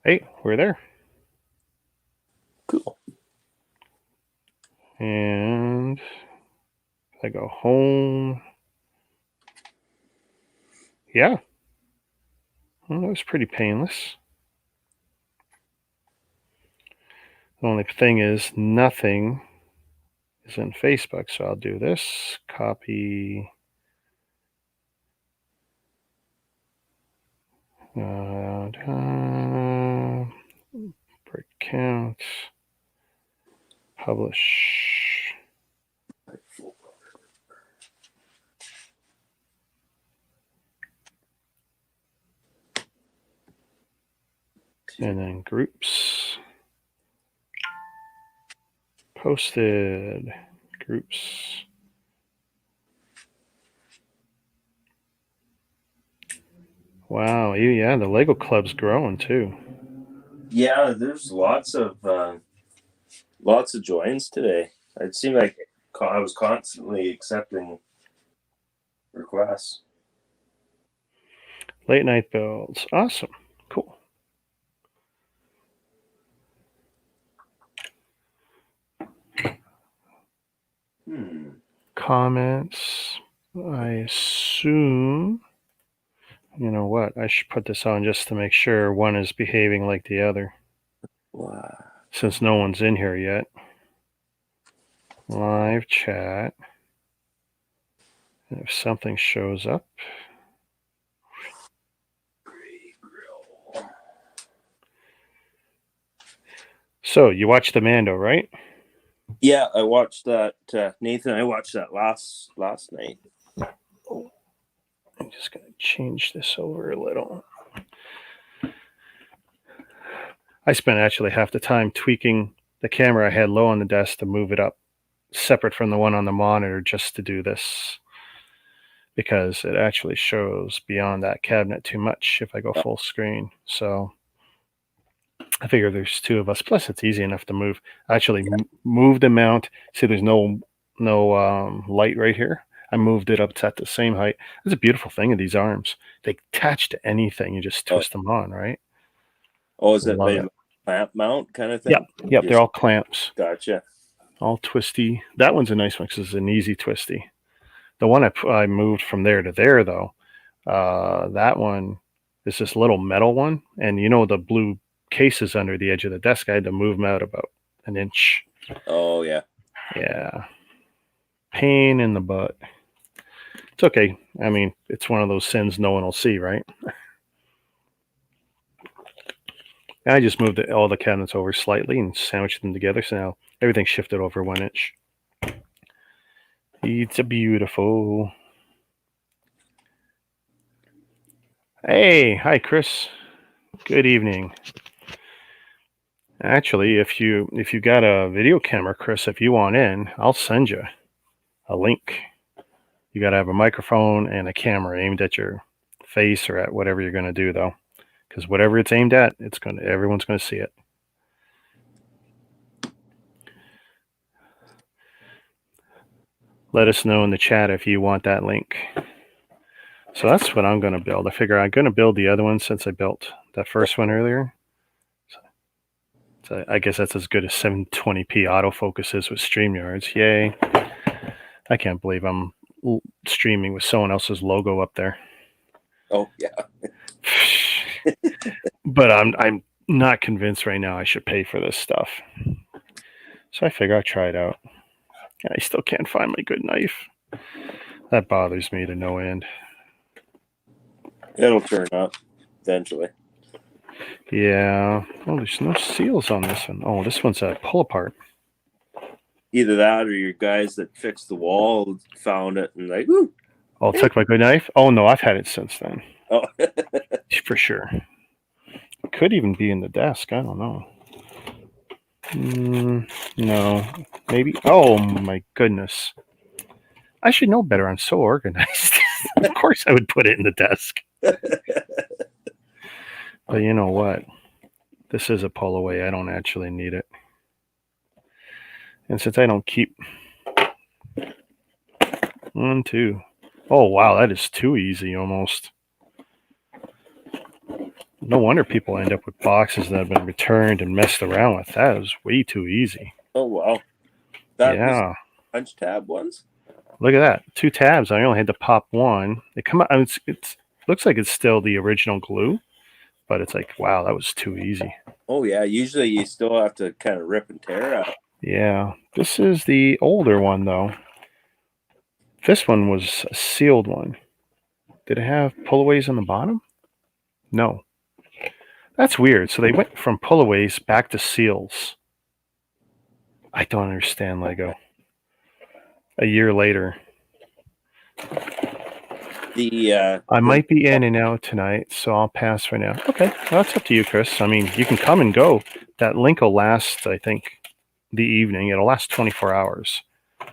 Hey, we're there. Cool. And I go home. Yeah. Well, that was pretty painless. The only thing is nothing is in Facebook. So I'll do this. Copy. Break count. Publish. And then groups. Posted. Groups. Wow. Yeah, the Lego Club's growing too. Yeah, there's lots of joins today. It seemed like I was constantly accepting requests. Late night builds. Awesome. Cool. Comments. I assume, you know what, I should put this on just to make sure one is behaving like the other. Wow. Since no one's in here yet. Live chat. And if something shows up. So you watched the Mando, right? Yeah, I watched that. Nathan, I watched that last night. Oh, I'm just going to change this over a little. I spent actually half the time tweaking the camera I had low on the desk to move it up separate from the one on the monitor just to do this, because it actually shows beyond that cabinet too much if I go full screen. So I figure there's two of us. Plus, it's easy enough to move. Actually, move the mount. See, there's no light right here. I moved it up to at the same height. That's a beautiful thing of these arms. They attach to anything. You just twist them on, right? Oh, is that Love like it. a clamp mount kind of Yep, thing? yep. They're all clamps, Gotcha. all twisty. That one's a nice one because it's an easy twisty. The one I moved from there to there, though, that one is this little metal one. And you know the blue cases under the edge of the desk, I had to move them out about an inch. Oh, yeah. Yeah. Pain in the butt. It's okay. I mean, it's one of those sins no one will see, right? I just moved all the cabinets over slightly and sandwiched them together. So now everything's shifted over 1 inch. It's a beautiful. Hey, hi, Chris. Good evening. Actually, if you got a video camera, Chris, if you want in, I'll send you a link. You got to have a microphone and a camera aimed at your face or at whatever you're going to do, though, because whatever it's aimed at, everyone's going to see it. Let us know in the chat if you want that link. So that's what I'm going to build. I figure I'm going to build the other one since I built that first one earlier. So I guess that's as good as 720p autofocus is with StreamYards. Yay. I can't believe I'm streaming with someone else's logo up there. Oh, yeah. But I'm not convinced right now I should pay for this stuff. So I figure I'll try it out. And I still can't find my good knife. That bothers me to no end. It'll turn up eventually. Yeah. Oh, there's no seals on this one. Oh, this one's a pull apart. Either that or your guys that fixed the wall found it and like, ooh. Oh, it took my good knife? Oh, no, I've had it since then. Oh. For sure. It could even be in the desk. I don't know. No. Maybe. Oh, my goodness. I should know better. I'm so organized. Of course I would put it in the desk. But you know what? This is a pull away. I don't actually need it. And since I don't keep 1, 2. Oh, wow. That is too easy almost. No wonder people end up with boxes that have been returned and messed around with. That is way too easy. Oh wow, that was Yeah. punch tab ones. Look at that. 2 tabs. I only had to pop one. They come out. It's looks like it's still the original glue, but it's like, wow, that was too easy. Oh yeah, usually you still have to kind of rip and tear out. Yeah. This is the older one though. This one was a sealed one. Did it have pullaways on the bottom? No. That's weird. So they went from pullaways back to seals. I don't understand Lego. A year later. I might be in and out tonight, so I'll pass for now. Okay, well, that's up to you, Chris. I mean, you can come and go. That link will last, I think, the evening. It'll last 24 hours. I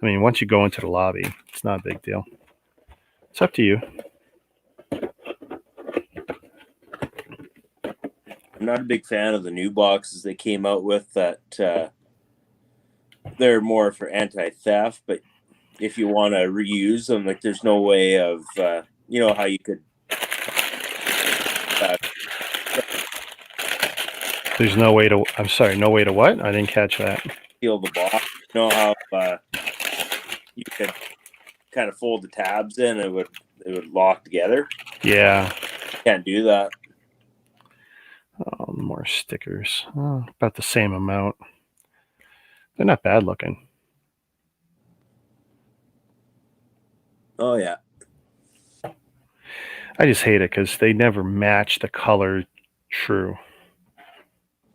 mean, once you go into the lobby, it's not a big deal. It's up to you. I'm not a big fan of the new boxes they came out with that they're more for anti-theft, but if you want to reuse them, like there's no way of you know how you could There's no way to, I'm sorry, no way to what? I didn't catch that. peel the box. You know how you could kind of fold the tabs in and it would lock together. Yeah. Can't do that. Oh, more stickers. Oh, about the same amount. They're not bad looking. Oh yeah. I just hate it because they never match the color true.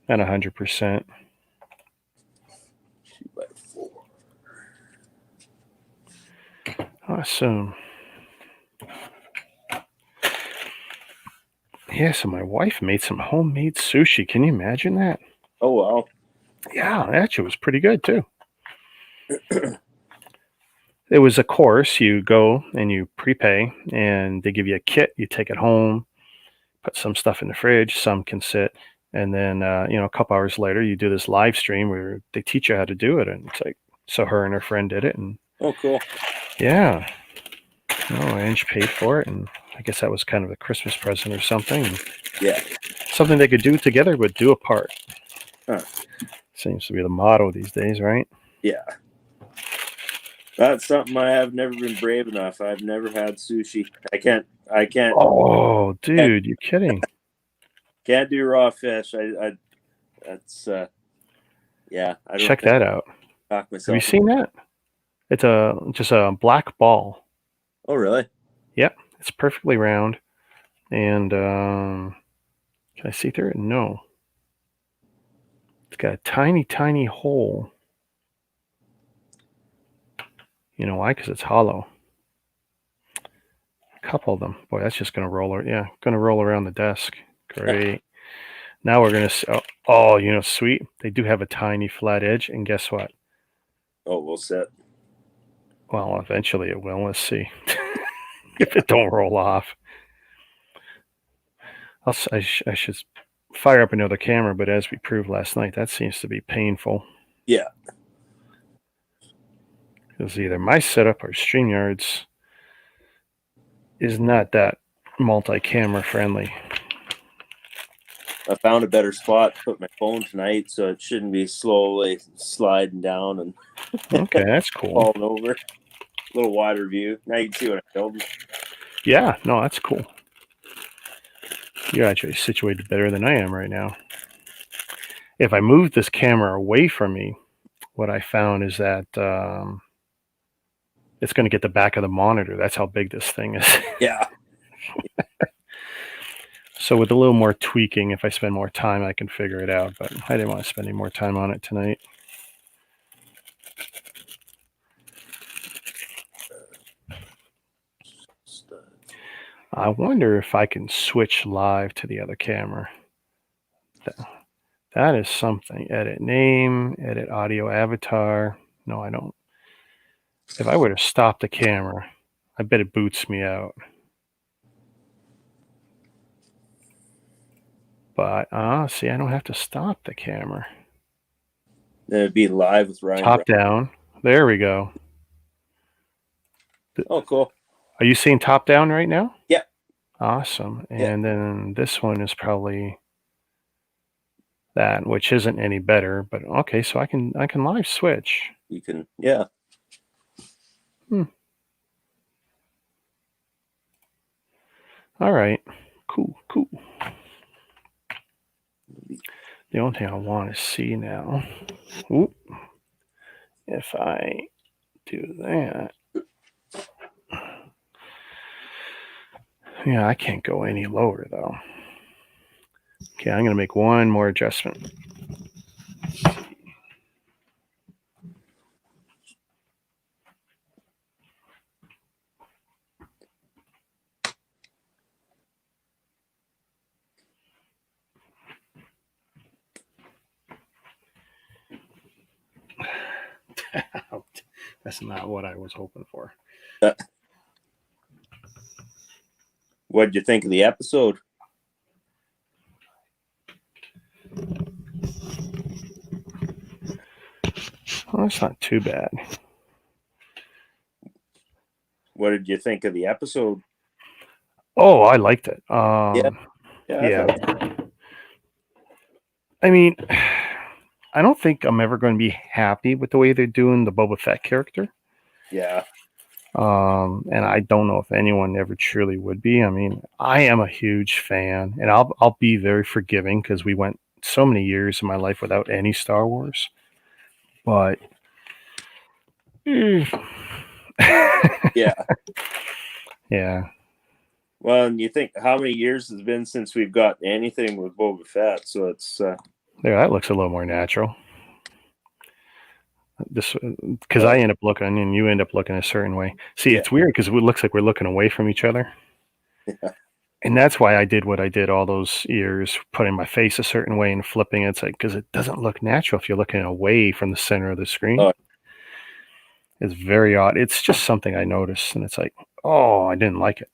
At 100%. 2x4. Awesome. Yeah, so my wife made some homemade sushi. Can you imagine that? Oh wow. Yeah, actually, it was pretty good too. It was a course. You go and you prepay, and they give you a kit. You take it home, put some stuff in the fridge. Some can sit, and then a couple hours later, you do this live stream where they teach you how to do it. And it's like, so her and her friend did it, and Oh cool. yeah, Ange paid for it, and I guess that was kind of a Christmas present or something. Yeah. Something they could do together, but do apart. Huh. Seems to be the motto these days, right? Yeah. That's something I have never been brave enough. I've never had sushi. I can't. Oh, dude, you're kidding. Can't do raw fish. That's yeah. I don't Check that out. talk Have myself. you seen that? It's just a black ball. Oh really? Yep, it's perfectly round. And can I see through it? No. It's got a tiny, tiny hole. You know why? Because it's hollow. A couple of them. Boy, that's just gonna roll. Yeah, gonna roll around the desk. Great. Now we're gonna. Oh, sweet. They do have a tiny flat edge, and guess what? Oh, we'll sit. Well, eventually it will. Let's see if it don't roll off. I should fire up another camera, but as we proved last night, that seems to be painful. Yeah. Because either my setup or StreamYard's is not that multi-camera friendly. I found a better spot to put my phone tonight, so it shouldn't be slowly sliding down and Okay, that's cool. falling over. A little wider view. Now you can see what I'm building. Yeah, no, that's cool. You're actually situated better than I am right now. If I move this camera away from me, what I found is that it's going to get the back of the monitor. That's how big this thing is. Yeah. So with a little more tweaking, if I spend more time, I can figure it out. But I didn't want to spend any more time on it tonight. I wonder if I can switch live to the other camera. That is something. Edit name, edit audio avatar. No, I don't. If I were to stop the camera, I bet it boots me out. But, see, I don't have to stop the camera. Then it'd be live with Ryan. Top down. There we go. Oh, cool. Are you seeing top down right now? Yeah. Awesome. Yeah. And then this one is probably that, which isn't any better, but okay, so I can live switch. You can, yeah. Hmm. All right. Cool, cool. The only thing I want to see now, oop, if I do that, yeah, I can't go any lower though. Okay, I'm gonna make one more adjustment. That's not what I was hoping for. What did you think of the episode? Well, that's not too bad. What did you think of the episode? Oh, I liked it. Yeah, I Yeah. thought, I mean, I don't think I'm ever going to be happy with the way they're doing the Boba Fett character. yeah. And I don't know if anyone ever truly would be. I mean, I am a huge fan, and I'll be very forgiving because we went so many years in my life without any Star Wars. But Yeah. yeah, Well, and you think how many years has it been since we've got anything with Boba Fett? So it's there, that looks a little more natural. This because I end up looking and you end up looking a certain way. See, Yeah. it's weird because it looks like we're looking away from each other. Yeah. And that's why I did what I did all those years, putting my face a certain way and flipping it. It's like because it doesn't look natural if you're looking away from the center of the screen. Oh. It's very odd. It's just something I noticed, and it's like, oh, I didn't like it.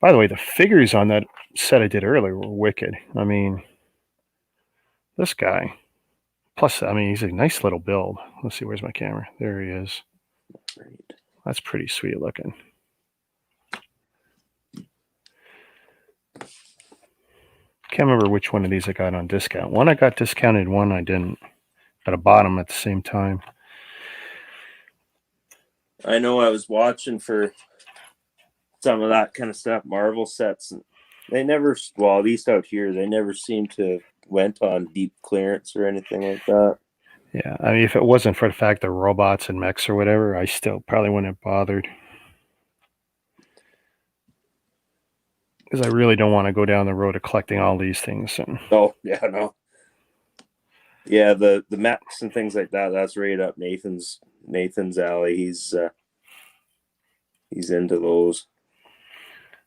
By the way, the figures on that set I did earlier were wicked. I mean, this guy. Plus, I mean, he's a nice little build. Let's see, where's my camera? There he is. Great. That's pretty sweet looking. Can't remember which one of these I got on discount. One I got discounted, one I didn't. But I bought them at the same time. I know I was watching for some of that kind of stuff, Marvel sets, and they never, well, at least out here, they never seem to went on deep clearance or anything like that. Yeah, I mean, if it wasn't for the fact they're robots and mechs or whatever, I still probably wouldn't have bothered. Because I really don't want to go down the road of collecting all these things. And Oh, yeah, no. Yeah, the mechs and things like that, that's right up Nathan's alley. He's into those.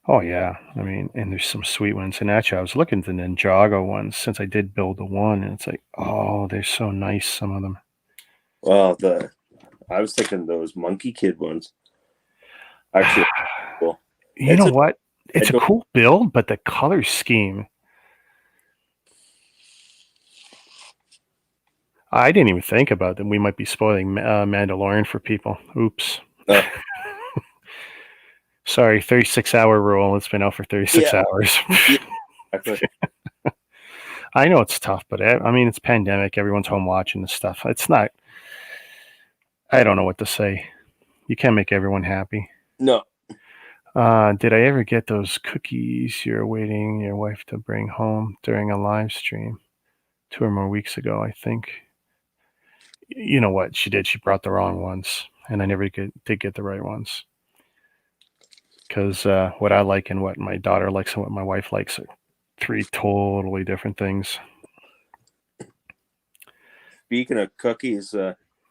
oh yeah, I mean, and there's some sweet ones. And actually, I was looking at the Ninjago ones since I did build the one, and it's like, oh, they're so nice. Some of them. Well, I was thinking those Monkey Kid ones. Actually, cool. You know what? It's a cool build, but the color scheme. I didn't even think about that. We might be spoiling Mandalorian for people. Oops. Sorry, 36-hour rule. It's been out for 36 hours. Yeah, exactly. I know it's tough, but I mean, it's pandemic. Everyone's home watching this stuff. It's not. I don't know what to say. You can't make everyone happy. No. Did I ever get those cookies you're waiting your wife to bring home during a live stream 2 or more weeks ago? I think. You know what she did? She brought the wrong ones, and I never did get the right ones. Because what I like and what my daughter likes and what my wife likes are 3 totally different things. Speaking of cookies,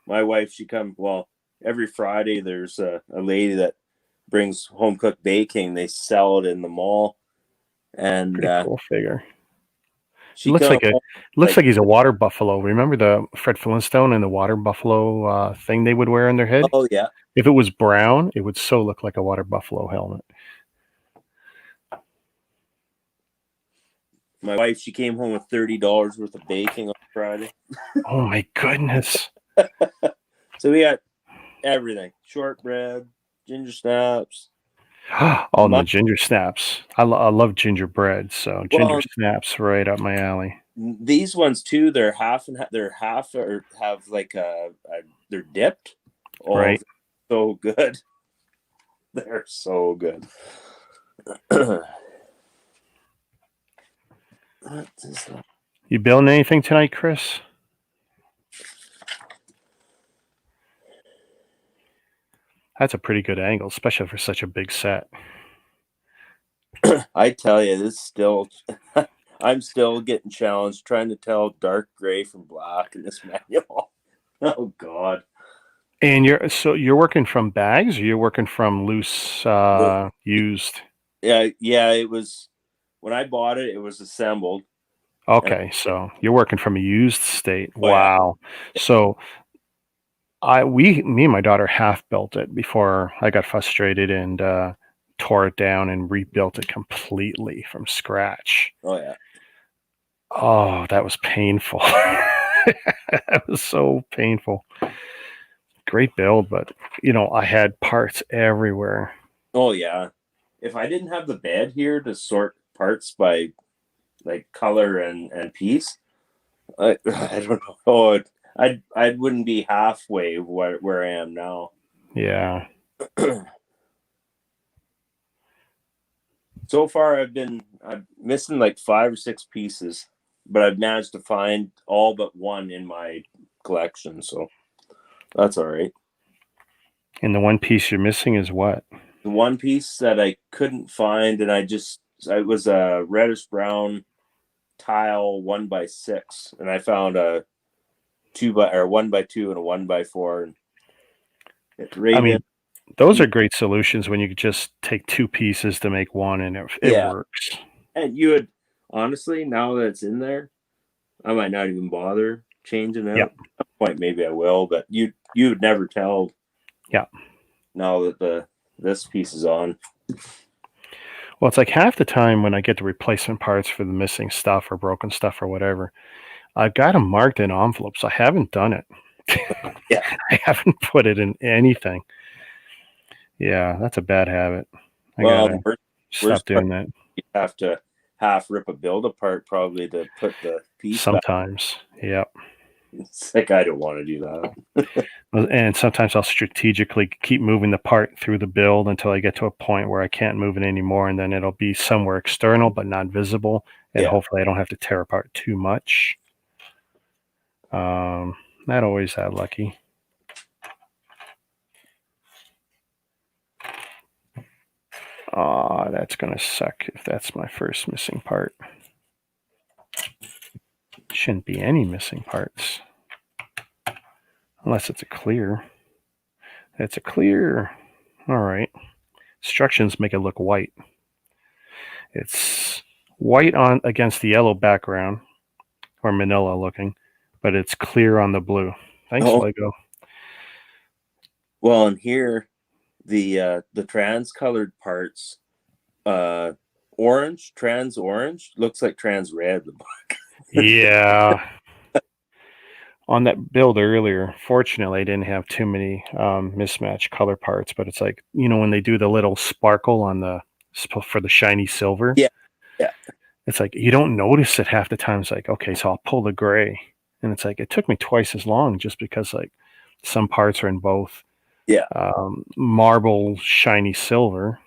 my wife, she comes, well, every Friday there's a lady that brings home cooked baking. They sell it in the mall. And pretty cool figure. She looks like he's a water buffalo. Remember the Fred Flintstone and the water buffalo thing they would wear on their head? Oh, yeah. If it was brown, it would so look like a water buffalo helmet. My wife, she came home with $30 worth of baking on Friday. Oh my goodness. So we got everything. Shortbread, ginger snaps. Oh, the ginger snaps. I love gingerbread, so ginger Well, snaps right up my alley. these ones too, they're half and they're half or have like they're dipped. Oh, Right. so good. They're so good. What is that? You building anything tonight, Chris? That's a pretty good angle, especially for such a big set. I tell you, this still. I'm still getting challenged trying to tell dark gray from black in this manual. Oh God. And you're working from bags, or you're working from loose used? Yeah. It was when I bought it. It was assembled. And Okay, so you're working from a used state. oh yeah, Wow. So me and my daughter half built it before I got frustrated and tore it down and rebuilt it completely from scratch. oh yeah. Oh, that was painful. That was so painful. Great build, but I had parts everywhere. Oh yeah. If I didn't have the bed here to sort parts by like color and piece, I don't know. Oh, I wouldn't be halfway where I am now. Yeah. So far, I'm missing like 5 or 6 pieces, but I've managed to find all but one in my collection, so that's all right. And the one piece you're missing is what? The one piece that I couldn't find, and it was a reddish brown tile 1x6, and I found a 1x2 and a 1x4, and it I right in. mean, those are great solutions when you could just take two pieces to make one and it Yeah, works. and you would honestly, now that it's in there, I might not even bother changing it. Yeah. At some point, maybe I will, but you would never tell. Yeah. Now that this piece is on. Well, it's like half the time when I get the replacement parts for the missing stuff or broken stuff or whatever, I've got them marked in envelopes. I haven't done it. Yeah. I haven't put it in anything. Yeah, that's a bad habit. I Well, gotta stop worst part, doing that. you have to half rip a build apart probably to put the piece back. Sometimes. Yeah. It's like I don't want to do that. And sometimes I'll strategically keep moving the part through the build until I get to a point where I can't move it anymore, and then it'll be somewhere external but not visible, and Yeah. hopefully I don't have to tear apart too much. Not always that lucky. That's gonna suck if that's my first missing part. Shouldn't be any missing parts. Unless it's a clear. It's a clear. All right. Instructions make it look white. It's white on against the yellow background, or manila looking, but it's clear on the blue. Thanks, Lego. Well, and here the trans colored parts, orange, trans orange looks like trans red. Yeah. On that build earlier, fortunately, I didn't have too many mismatched color parts, but it's like, when they do the little sparkle on for the shiny silver, Yeah. Yeah. it's like you don't notice it half the time. It's like, okay, so I'll pull the gray. And it's like, it took me twice as long just because like some parts are in both Yeah. marble shiny silver.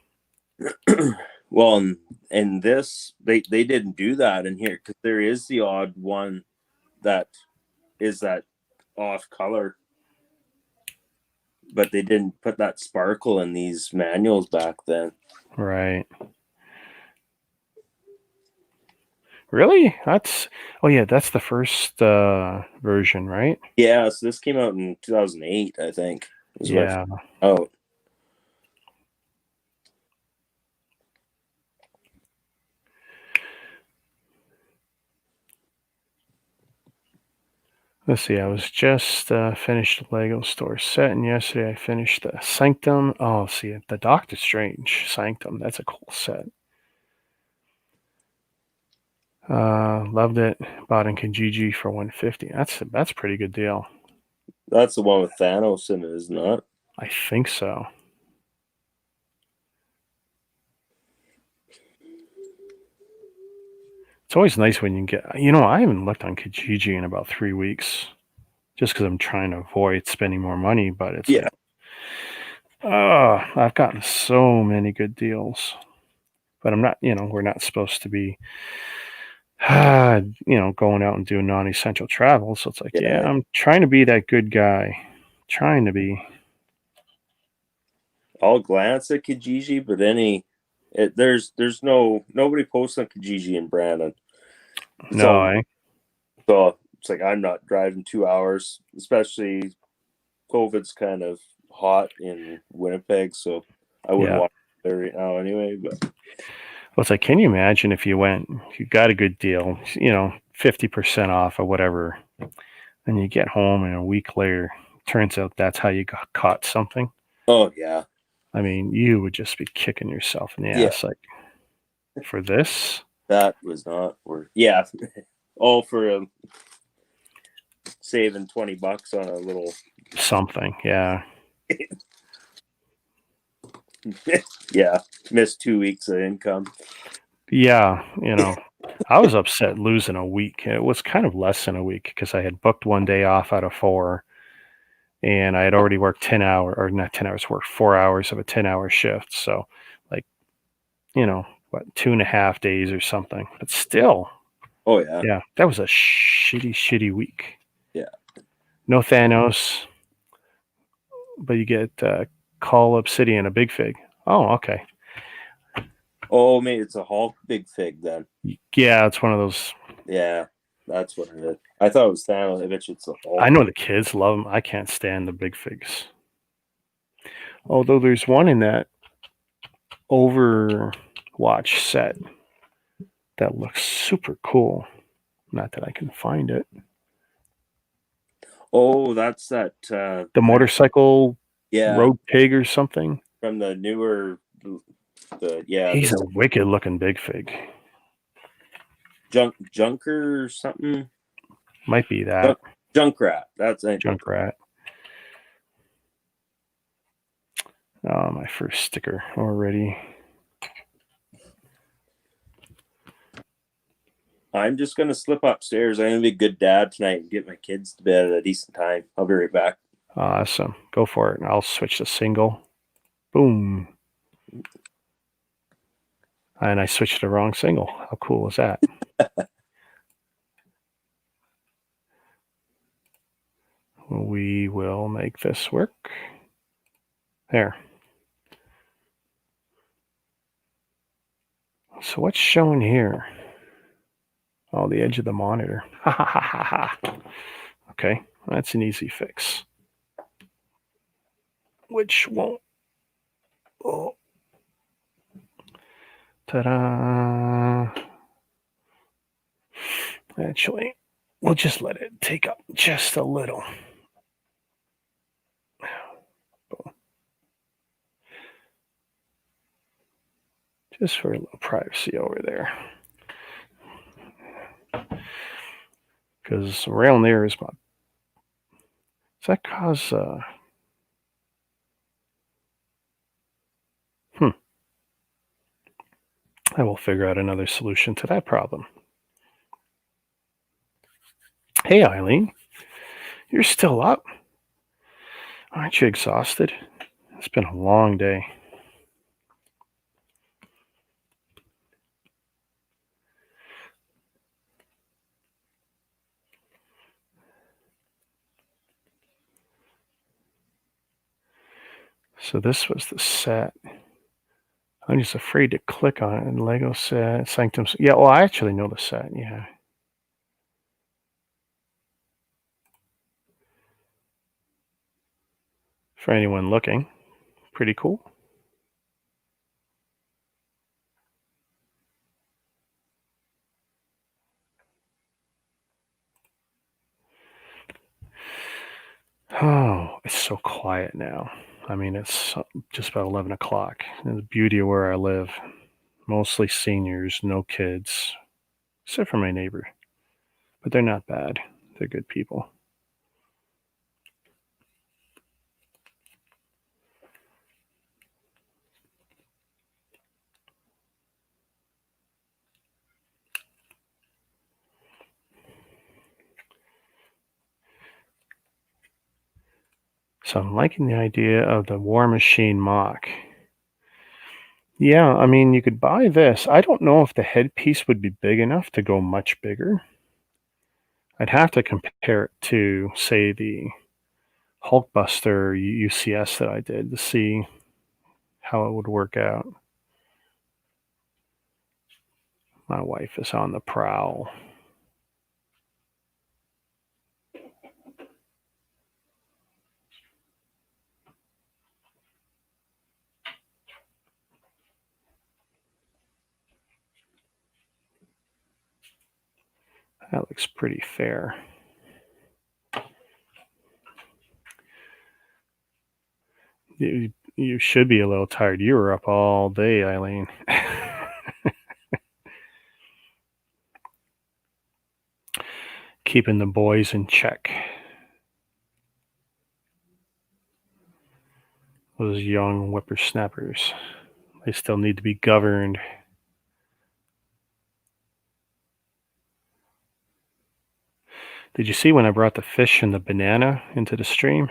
Well, and this they didn't do that in here because there is the odd one that is that off color, but they didn't put that sparkle in these manuals back then. Right. Really? That's the first version, right? Yeah, so this came out in 2008, I think. Yeah. Oh. Let's see. I was just finished the Lego store set, and yesterday I finished the Sanctum. Oh, see, the Doctor Strange Sanctum. That's a cool set. Loved it. Bought in Kijiji for $150. That's a pretty good deal. That's the one with Thanos in it, isn't it? I think so. It's always nice when you get, I haven't looked on Kijiji in about 3 weeks just because I'm trying to avoid spending more money. But it's Yeah. like, oh, I've gotten so many good deals. But I'm not, we're not supposed to be, going out and doing non essential travel. So it's like, yeah, Yeah. I'm trying to be that good guy. Trying to be. I'll glance at Kijiji, but there's nobody posts on Kijiji in Brandon. It's No, all eh? so it's like I'm not driving 2 hours, especially COVID's kind of hot in Winnipeg, so I wouldn't Yeah. want it there right now anyway. But Well, it's like, can you imagine if you got a good deal, 50% off or whatever, and you get home and a week later, turns out that's how you got caught something. oh yeah, I mean, you would just be kicking yourself in the yeah, ass, like, for this? that was not worth. Yeah, all for saving $20 on a little. Something, yeah. Yeah, missed 2 weeks of income. Yeah, I was upset losing a week. It was kind of less than a week because I had booked one day off out of 4, and I had already worked 10 hours, or not 10 hours, worked 4 hours of a 10-hour shift. So, like, what, 2.5 days or something. But still, Oh yeah, yeah, that was a shitty, shitty week. yeah. No Thanos, but you get Call Obsidian, a big fig. Oh, okay. Oh, maybe it's a Hulk big fig then. Yeah, it's one of those. Yeah, that's what it is. I thought it was Thanos. I bet you it's a I Hulk. know the kids love them. I can't stand the big figs. Although there's one in that Overwatch set that looks super cool. Not that I can find it. Oh, that's that. The motorcycle Yeah, road pig or something. from the newer, He's a wicked looking big fig. Junker or something. Might be that. Junkrat. That's it. Junkrat. Oh, my first sticker already. I'm just gonna slip upstairs. I'm gonna be a good dad tonight and get my kids to bed at a decent time. I'll be right back. Awesome. Go for it. I'll switch to single. Boom. And I switched to the wrong single. How cool is that? We will make this work. There. So what's showing here? Oh, the edge of the monitor. Ha ha ha ha ha. Okay, that's an easy fix. Which won't. Oh. Ta-da. Actually, we'll just let it take up just a little. Just for a little privacy over there. Because around there is my. Does that cause. I will figure out another solution to that problem. Hey, Eileen. You're still up. Aren't you exhausted? It's been a long day. So this was the set. I'm just afraid to click on it. And Lego set, Sanctum. Yeah, well, I actually know the set. Yeah. For anyone looking, pretty cool. Oh, it's so quiet now. I mean, it's just about 11 o'clock. And the beauty of where I live, mostly seniors, no kids, except for my neighbor. But they're not bad. They're good people. So I'm liking the idea of the War Machine mock. Yeah, I mean, you could buy this. I don't know if the headpiece would be big enough to go much bigger. I'd have to compare it to, say, the Hulkbuster UCS that I did to see how it would work out. My wife is on the prowl. That looks pretty fair. You should be a little tired. You were up all day, Eileen. Keeping the boys in check. Those young whippersnappers. They still need to be governed. Did you see when I brought the fish and the banana into the stream?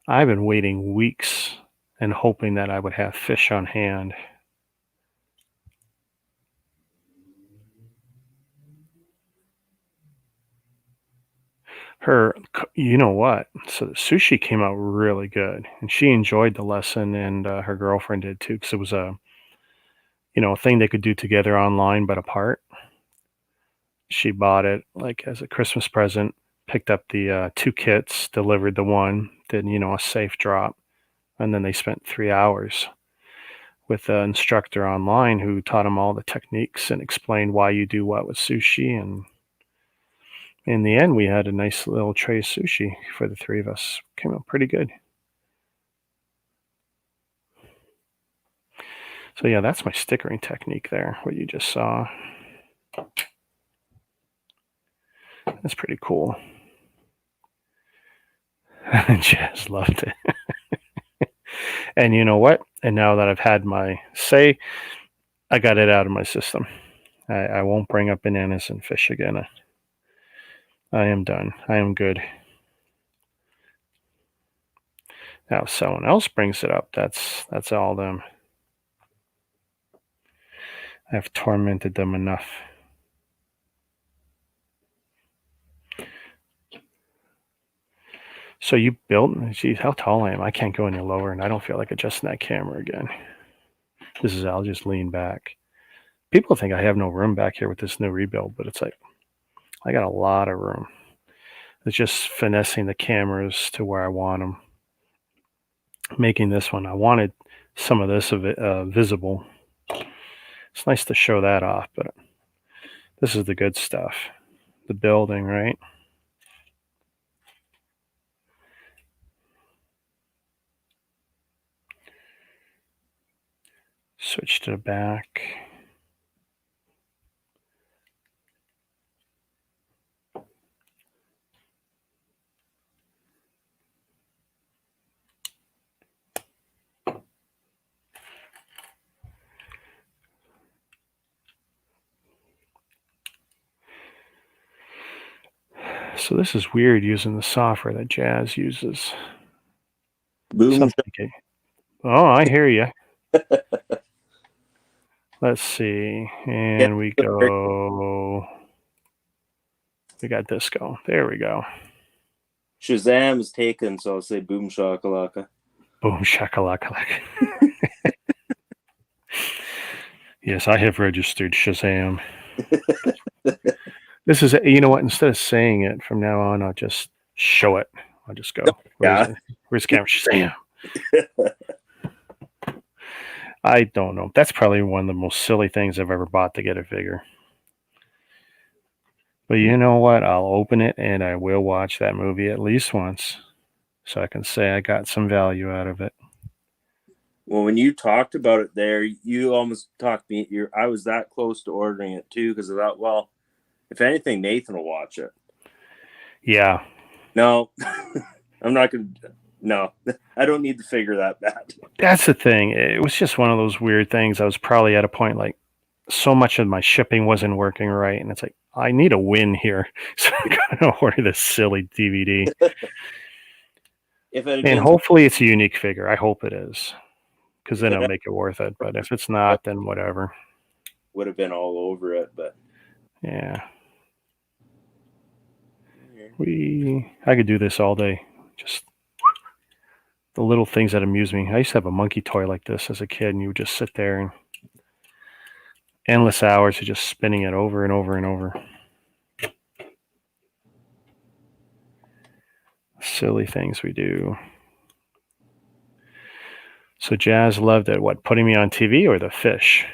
I've been waiting weeks and hoping that I would have fish on hand. You know what? So the sushi came out really good, and she enjoyed the lesson, and her girlfriend did too, because it was a thing they could do together online but apart. She bought it like as a Christmas present, picked up the 2 kits, delivered the one, did a safe drop, and then they spent 3 hours with an instructor online who taught them all the techniques and explained why you do what with sushi. And in the end, we had a nice little tray of sushi for the 3 of us. Came out pretty good. So yeah, that's my stickering technique there, what you just saw. That's pretty cool. Jazz loved it. And you know what? And now that I've had my say, I got it out of my system. I won't bring up bananas and fish again. I am done. I am good. Now, if someone else brings it up, that's all them. I've tormented them enough. So you built, geez, how tall I am. I can't go any lower, and I don't feel like adjusting that camera again. I'll just lean back. People think I have no room back here with this new rebuild, but it's like, I got a lot of room. It's just finessing the cameras to where I want them. Making this one, I wanted some of this visible. It's nice to show that off, but this is the good stuff. The building, right? Switch to the back. So this is weird using the software that Jazz uses. Boom. Oh, I hear you. Let's see. And we got disco. There we go. Shazam is taken, so I'll say boom shakalaka. Boom shakalaka. Yes, I have registered Shazam. This is, you know what? Instead of saying it from now on, I'll just show it. I'll just go. Where's the camera? Shazam. I don't know. That's probably one of the most silly things I've ever bought to get a figure. But you know what? I'll open it and I will watch that movie at least once, so I can say I got some value out of it. Well, when you talked about it there, you almost talked me. I was that close to ordering it too, because I thought, well, if anything, Nathan will watch it. Yeah. No, I'm not going to. No, I don't need to figure that bad. That's the thing. It was just one of those weird things. I was probably at a point like so much of my shipping wasn't working right. And it's like, I need a win here. So I'm going to order this silly DVD. if it had And been, hopefully it's a unique figure. I hope it is, because if then it it'll had, make it worth it. But if it's not, then whatever. would have been all over it. But Yeah. I could do this all day. Just the little things that amuse me. I used to have a monkey toy like this as a kid, and you would just sit there and endless hours of just spinning it over and over and over. Silly things we do. So Jazz loved it. What, putting me on TV or the fish?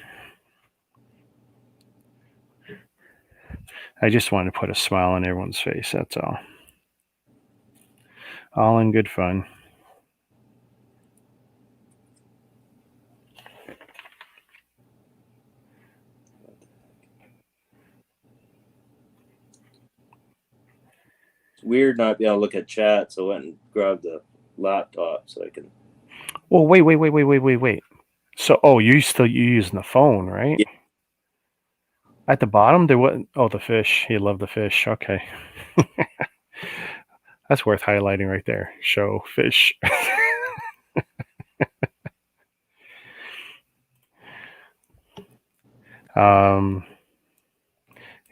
I just wanted to put a smile on everyone's face. That's all. All in good fun. it's weird not being able to look at chat. So I went and grabbed the laptop so I can. Well, wait. So, you using the phone, right? Yeah. At the bottom, there was the fish. He loved the fish. Okay, that's worth highlighting right there. Show fish.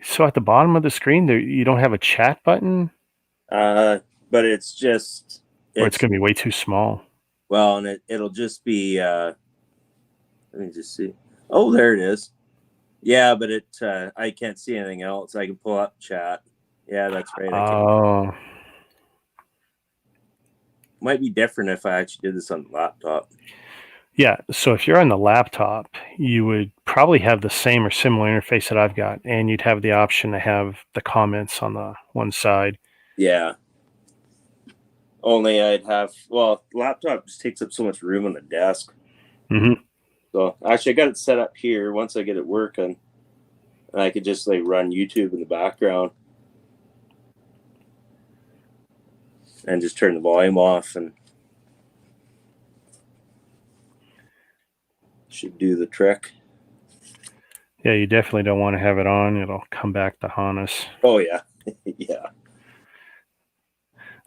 So at the bottom of the screen, there you don't have a chat button, But it's just or it's gonna be way too small. well, and it'll just be. Let me just see. Oh, there it is. Yeah, but I can't see anything else. I can pull up chat. Yeah, that's right. I can. Oh, Might be different if I actually did this on the laptop. yeah. So if you're on the laptop, you would probably have the same or similar interface that I've got, and you'd have the option to have the comments on the one side. Yeah. Only I'd have laptop just takes up so much room on the desk. Mm-hmm. So actually, I got it set up here. Once I get it working, and I could just like run YouTube in the background and just turn the volume off, and should do the trick. Yeah, you definitely don't want to have it on. It'll come back to haunt us. Oh yeah, yeah.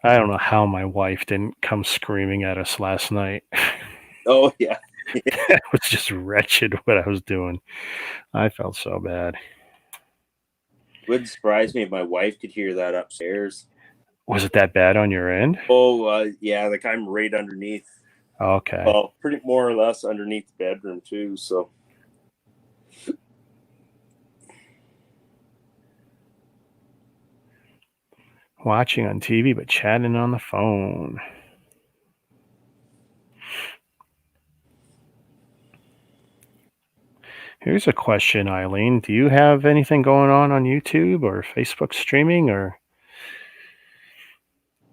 I don't know how my wife didn't come screaming at us last night. Oh yeah. It was just wretched what I was doing. I felt so bad. Wouldn't surprise me if my wife could hear that upstairs. Was it that bad on your end? Oh yeah, like I'm right underneath. Okay. Well, pretty more or less underneath the bedroom too. So Watching on TV but chatting on the phone. Here's a question, Eileen. Do you have anything going on YouTube or Facebook streaming, or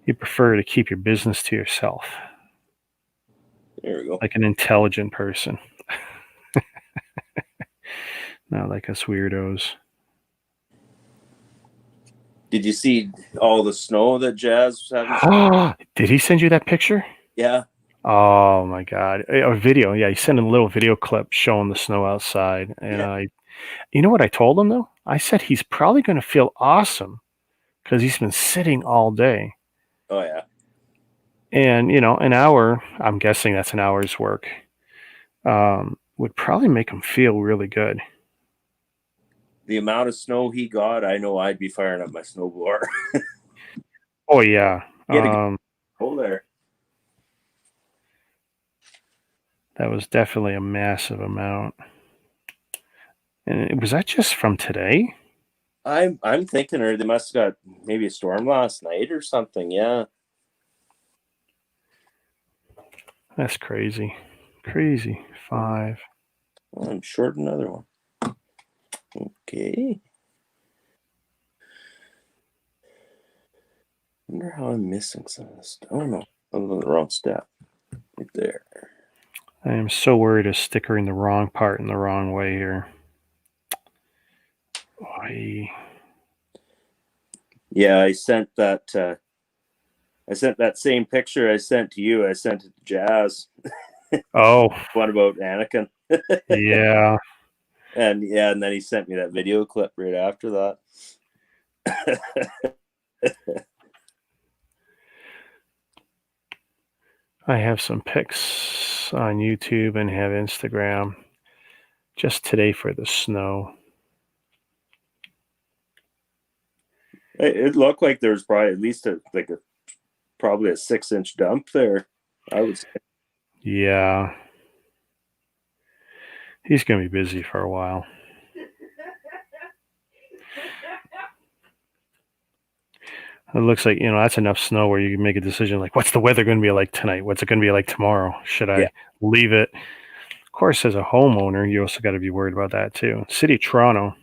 you prefer to keep your business to yourself? there we go. Like an intelligent person. Not like us weirdos. Did you see all the snow that Jazz was having? Did he send you that picture? Yeah. Oh my God. A video. Yeah, he sent a little video clip showing the snow outside. And Yeah. you know what I told him though? I said he's probably going to feel awesome because he's been sitting all day. Oh yeah. And, an hour, I'm guessing that's an hour's work, would probably make him feel really good. The amount of snow he got, I know I'd be firing up my snowblower. Oh, yeah. He had a good hole there. That was definitely a massive amount. And was that just from today? I'm thinking, or they must have got maybe a storm last night or something. Yeah. That's crazy. Crazy. 5. Well, I'm short another one. Okay. Wonder how I'm missing some of this. Oh no, I'm on the wrong step. Right there. I am so worried a sticker in the wrong part in the wrong way here. Yeah, I sent that. I sent that same picture I sent to you. I sent it to Jazz. Oh. What about Anakin? Yeah. And then he sent me that video clip right after that. I have some pics on YouTube and have Instagram just today for the snow. It looked like there was probably at least probably a 6-inch dump there. I would say. Yeah. He's going to be busy for a while. It looks like, that's enough snow where you can make a decision like, what's the weather going to be like tonight? What's it going to be like tomorrow? Should Yeah. I leave it? Of course, as a homeowner, you also got to be worried about that too. City of Toronto,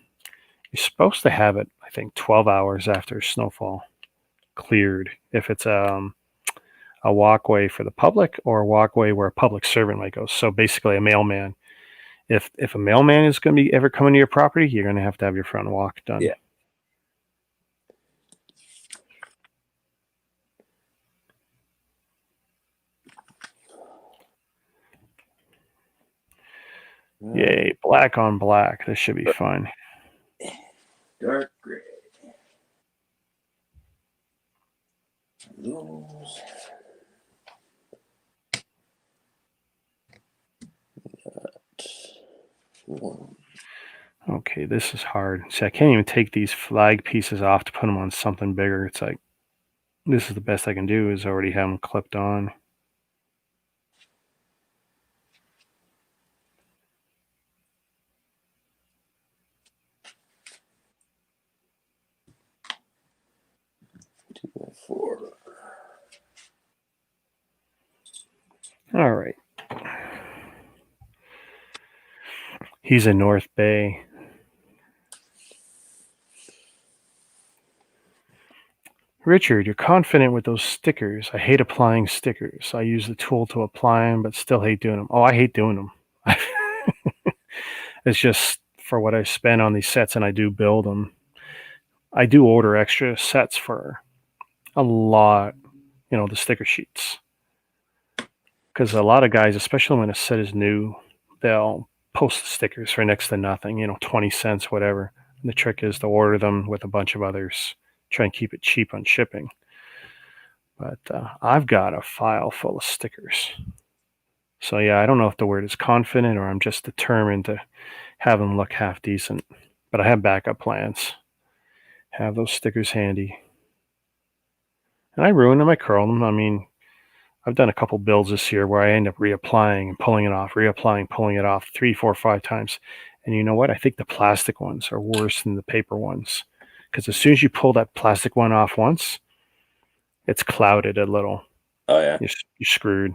you're supposed to have it, I think, 12 hours after snowfall cleared if it's a walkway for the public or a walkway where a public servant might go. So basically, a mailman. If a mailman is going to be ever coming to your property, you're going to have your front walk done. Yeah. Yay, black on black. This should be fun. Dark gray. Those. One. Okay, this is hard. See, I can't even take these flag pieces off to put them on something bigger. It's like, this is the best I can do is already have them clipped on. Four. All right. He's in North Bay. Richard, you're confident with those stickers. I hate applying stickers. I use the tool to apply them, but still hate doing them. Oh, I hate doing them. It's just for what I spend on these sets, and I do build them. I do order extra sets for a lot, the sticker sheets. Because a lot of guys, especially when a set is new, they'll post the stickers for next to nothing, 20 cents, whatever. And the trick is to order them with a bunch of others. Try and keep it cheap on shipping. But I've got a file full of stickers. So yeah, I don't know if the word is confident or I'm just determined to have them look half decent. But I have backup plans. Have those stickers handy. And I ruin them, I curl them. I mean, I've done a couple builds this year where I end up reapplying and pulling it off, reapplying, pulling it off 3, 4, 5 times. And you know what? I think the plastic ones are worse than the paper ones. Because as soon as you pull that plastic one off once, it's clouded a little. Oh yeah. You're screwed.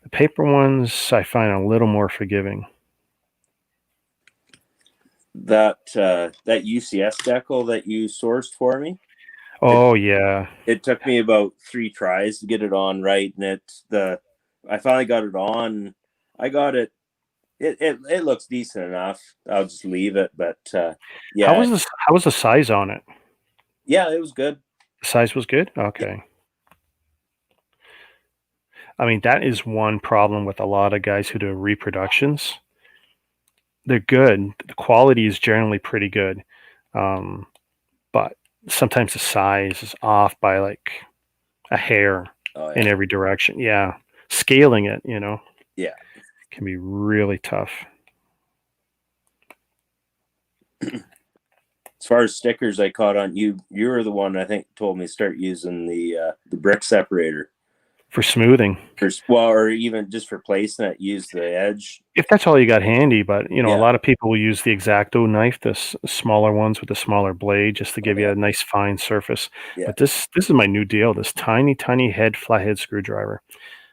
The paper ones I find a little more forgiving. That UCS decal that you sourced for me. Oh yeah. It took me about 3 tries to get it on right, and I finally got it on. I got it. It looks decent enough. I'll just leave it, but yeah. How was the size on it? Yeah, it was good. The size was good? Okay. I mean, that is one problem with a lot of guys who do reproductions. They're good. The quality is generally pretty good. But sometimes the size is off by like a hair in every direction. Yeah. Scaling it, Yeah. can be really tough. As far as stickers, I caught on you. You were the one I think told me start using the brick separator For smoothing. or even just for placing it. Use the edge. If that's all you got handy, but a lot of people will use the X-Acto knife, the smaller ones with the smaller blade, just to give you a nice fine surface. Yeah. But this is my new deal. This tiny flathead screwdriver,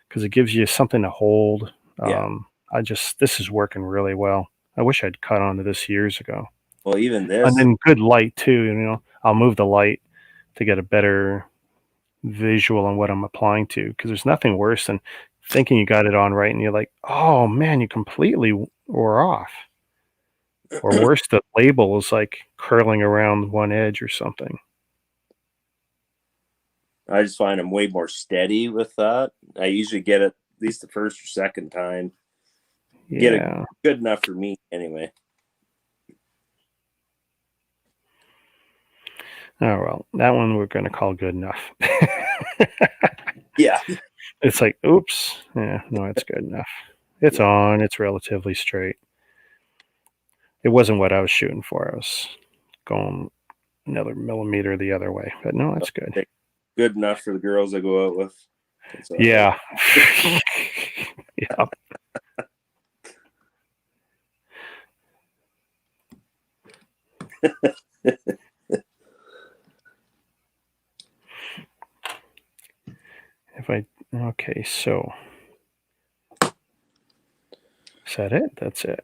because it gives you something to hold. This is working really well. I wish I'd cut onto this years ago. Well, even this, and then good light too. I'll move the light to get a better visual on what I'm applying to, because there's nothing worse than thinking you got it on right and you're like, oh man, you completely were off. Or worse, the label is like curling around one edge or something. I just find I'm way more steady with that. I usually get it at least the first or second time. Yeah. Get it good enough for me anyway. Oh well, that one we're going to call good enough. Yeah. It's like, oops. Yeah, no, it's good enough. It's Yeah. on. It's relatively straight. It wasn't what I was shooting for. I was going another millimeter the other way, but no, it's good. Good enough for the girls I go out with. That's all right. Yeah. Yeah. If I, okay, so is that it? That's it.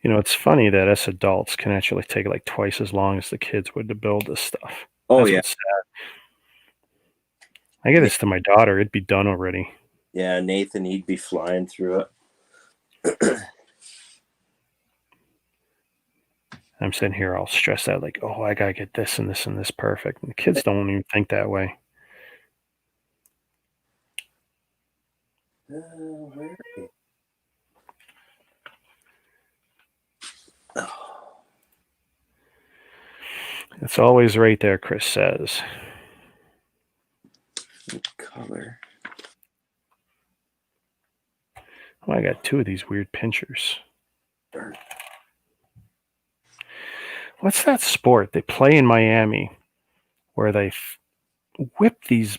You know, it's funny that us adults can actually take like twice as long as the kids would to build this stuff. Oh That's yeah. what's sad. I get this to my daughter, it'd be done already. Yeah, Nathan, he'd be flying through it. I'm sitting here all stressed out, like, oh, I gotta get this and this and this perfect. And the kids don't even think that way. Where are we? Oh, It's always right there, Chris says. color. Oh, I got two of these weird pinchers. What's that sport they play in Miami where they whip these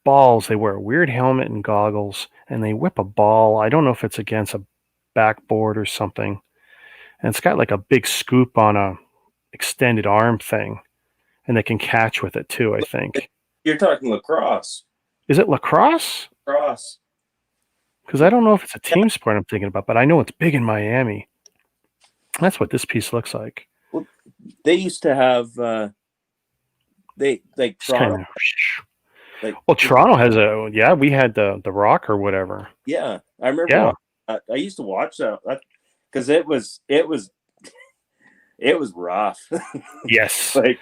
balls? They wear a weird helmet and goggles, and they whip a ball. I don't know if it's against a backboard or something. And it's got like a big scoop on a extended arm thing, and they can catch with it too, I think. You're talking lacrosse. Is it lacrosse? Lacrosse. Because I don't know if it's a team sport I'm thinking about, but I know it's big in Miami. That's what this piece looks like. Well, they used to have they like Just kind Toronto. of. Like, Well, Toronto has a, yeah. We had the Rock or whatever. yeah, I remember. Yeah. I used to watch that because it was rough. Yes. Like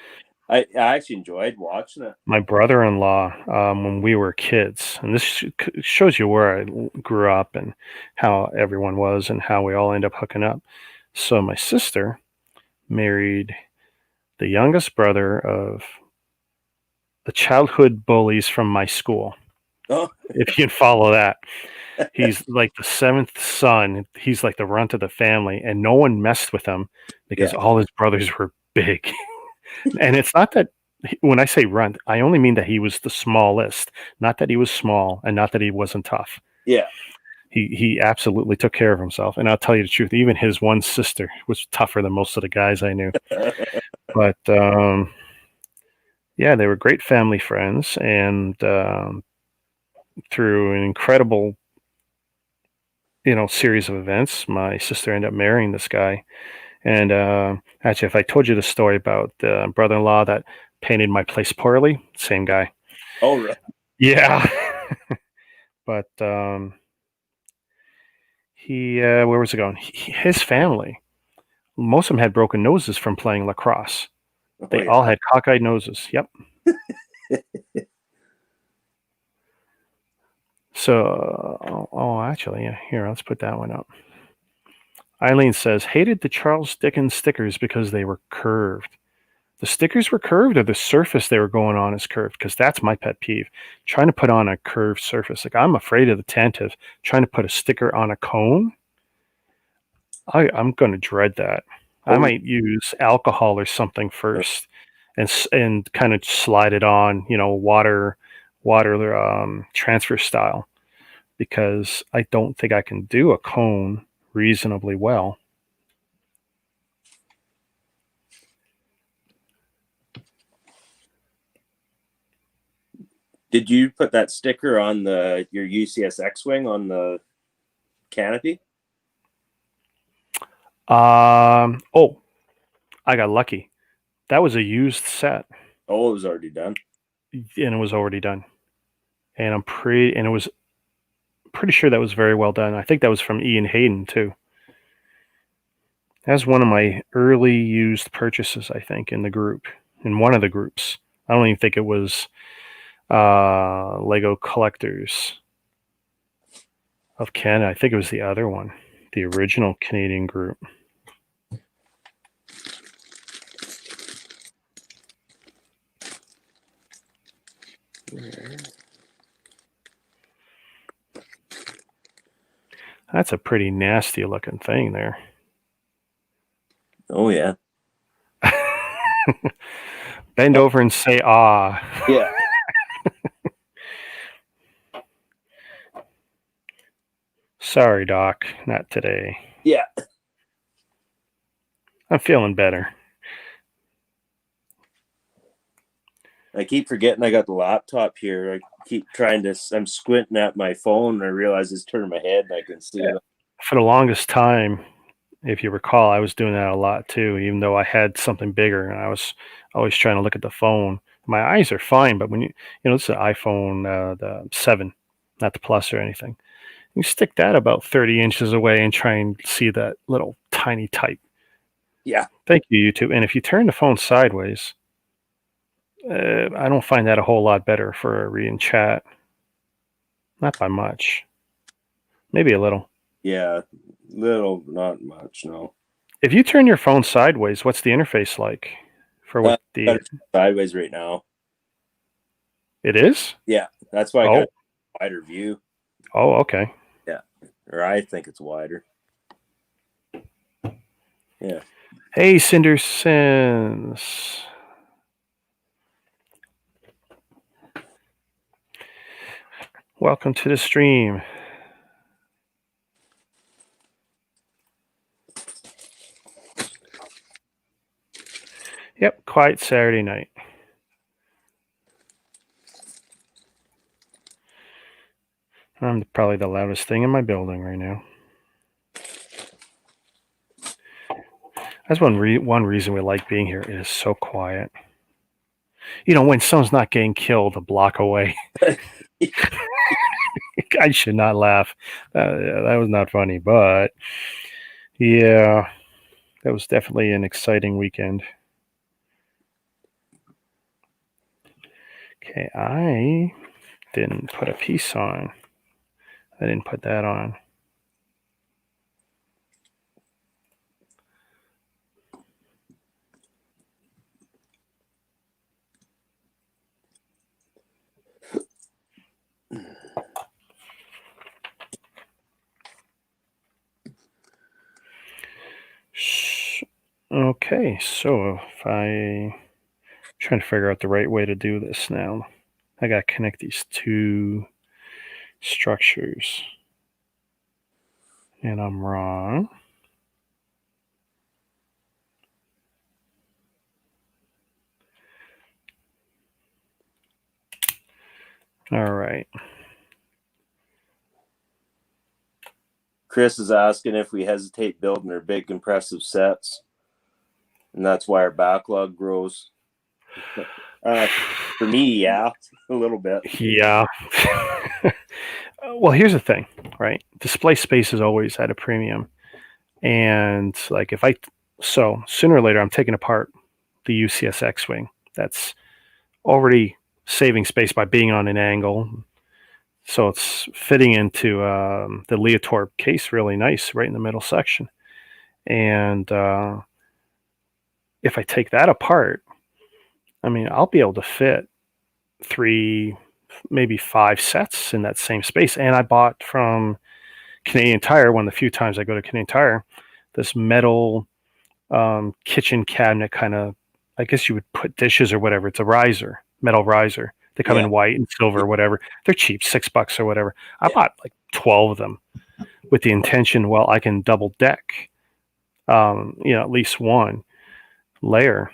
I actually enjoyed watching it. My brother-in-law, when we were kids, and this shows you where I grew up and how everyone was and how we all end up hooking up. So my sister married the youngest brother of the childhood bullies from my school. Oh, If you can follow that. He's like the seventh son. He's like the runt of the family, and no one messed with him because yeah, all his brothers were big. And it's not that when I say runt, I only mean that he was the smallest, not that he was small and not that he wasn't tough. yeah. He absolutely took care of himself. And I'll tell you the truth, even his one sister was tougher than most of the guys I knew. But yeah, they were great family friends, and through an incredible series of events, my sister ended up marrying this guy. And actually, if I told you the story about the brother-in-law that painted my place poorly, same guy. Oh, right. Yeah. But he, where was it going? His family, most of them had broken noses from playing lacrosse. Oh, They yeah. all had cockeyed noses. Yep. So, actually, yeah, here, let's put that one up. Eileen says, hated the Charles Dickens stickers because they were curved. The stickers were curved, or the surface they were going on is curved? Because that's my pet peeve. Trying to put on a curved surface. Like, I'm afraid of the tentive. Trying to put a sticker on a cone, I'm going to dread that. I might use alcohol or something first, and kind of slide it on, water transfer style, because I don't think I can do a cone reasonably well. Did you put that sticker on your UCS X-wing on the canopy? Oh, I got lucky. That was a used set, Oh, it was already done. and it was already done. And it was pretty sure that was very well done. I think that was from Ian Hayden too. That was one of my early used purchases, I think, in one of the groups. I don't even think it was Lego Collectors of Canada. I think it was the other one, the original Canadian group. That's a pretty nasty looking thing there. Oh yeah. Bend over and say ah. Yeah. Sorry, Doc, not today. Yeah. I'm feeling better. I keep forgetting I got the laptop here. I keep trying to. I'm squinting at my phone, and I realize it's turning my head, and I can see it. For the longest time, if you recall, I was doing that a lot too, even though I had something bigger and I was always trying to look at the phone. My eyes are fine, but when it's an iPhone, the 7, not the Plus or anything. You stick that about 30 inches away and try and see that little tiny type. Yeah. Thank you, YouTube. And if you turn the phone sideways, I don't find that a whole lot better for reading chat. Not by much. Maybe a little. Yeah. Little, not much. No. If you turn your phone sideways, what's the interface like? For what Got it sideways right now. It is? Yeah, that's why I got a wider view. Oh, okay. Yeah, or I think it's wider. Yeah. Hey, Cindersons. Welcome to the stream. Yep, quiet Saturday night. I'm probably the loudest thing in my building right now. That's one reason we like being here. It is so quiet. When someone's not getting killed a block away. I should not laugh. That was not funny, but yeah, that was definitely an exciting weekend. Okay, I didn't put a piece on. I didn't put that on. Okay, so if I'm trying to figure out the right way to do this now, I got to connect these two structures. And I'm wrong. All right. Chris is asking if we hesitate building our big impressive sets, and that's why our backlog grows. For me, yeah, a little bit. Yeah. Well, here's the thing, right? Display space is always at a premium. And like so sooner or later, I'm taking apart the UCS X-Wing. That's already saving space by being on an angle. So it's fitting into the Leotorp case really nice right in the middle section. And if I take that apart, I mean, I'll be able to fit 3, maybe 5 sets in that same space. And I bought from Canadian Tire, one of the few times I go to Canadian Tire, this metal kitchen cabinet kind of, I guess you would put dishes or whatever. It's a riser, metal riser. They come in white and silver or whatever. They're cheap, $6 or whatever. I bought like 12 of them with the intention, well, I can double deck, at least one layer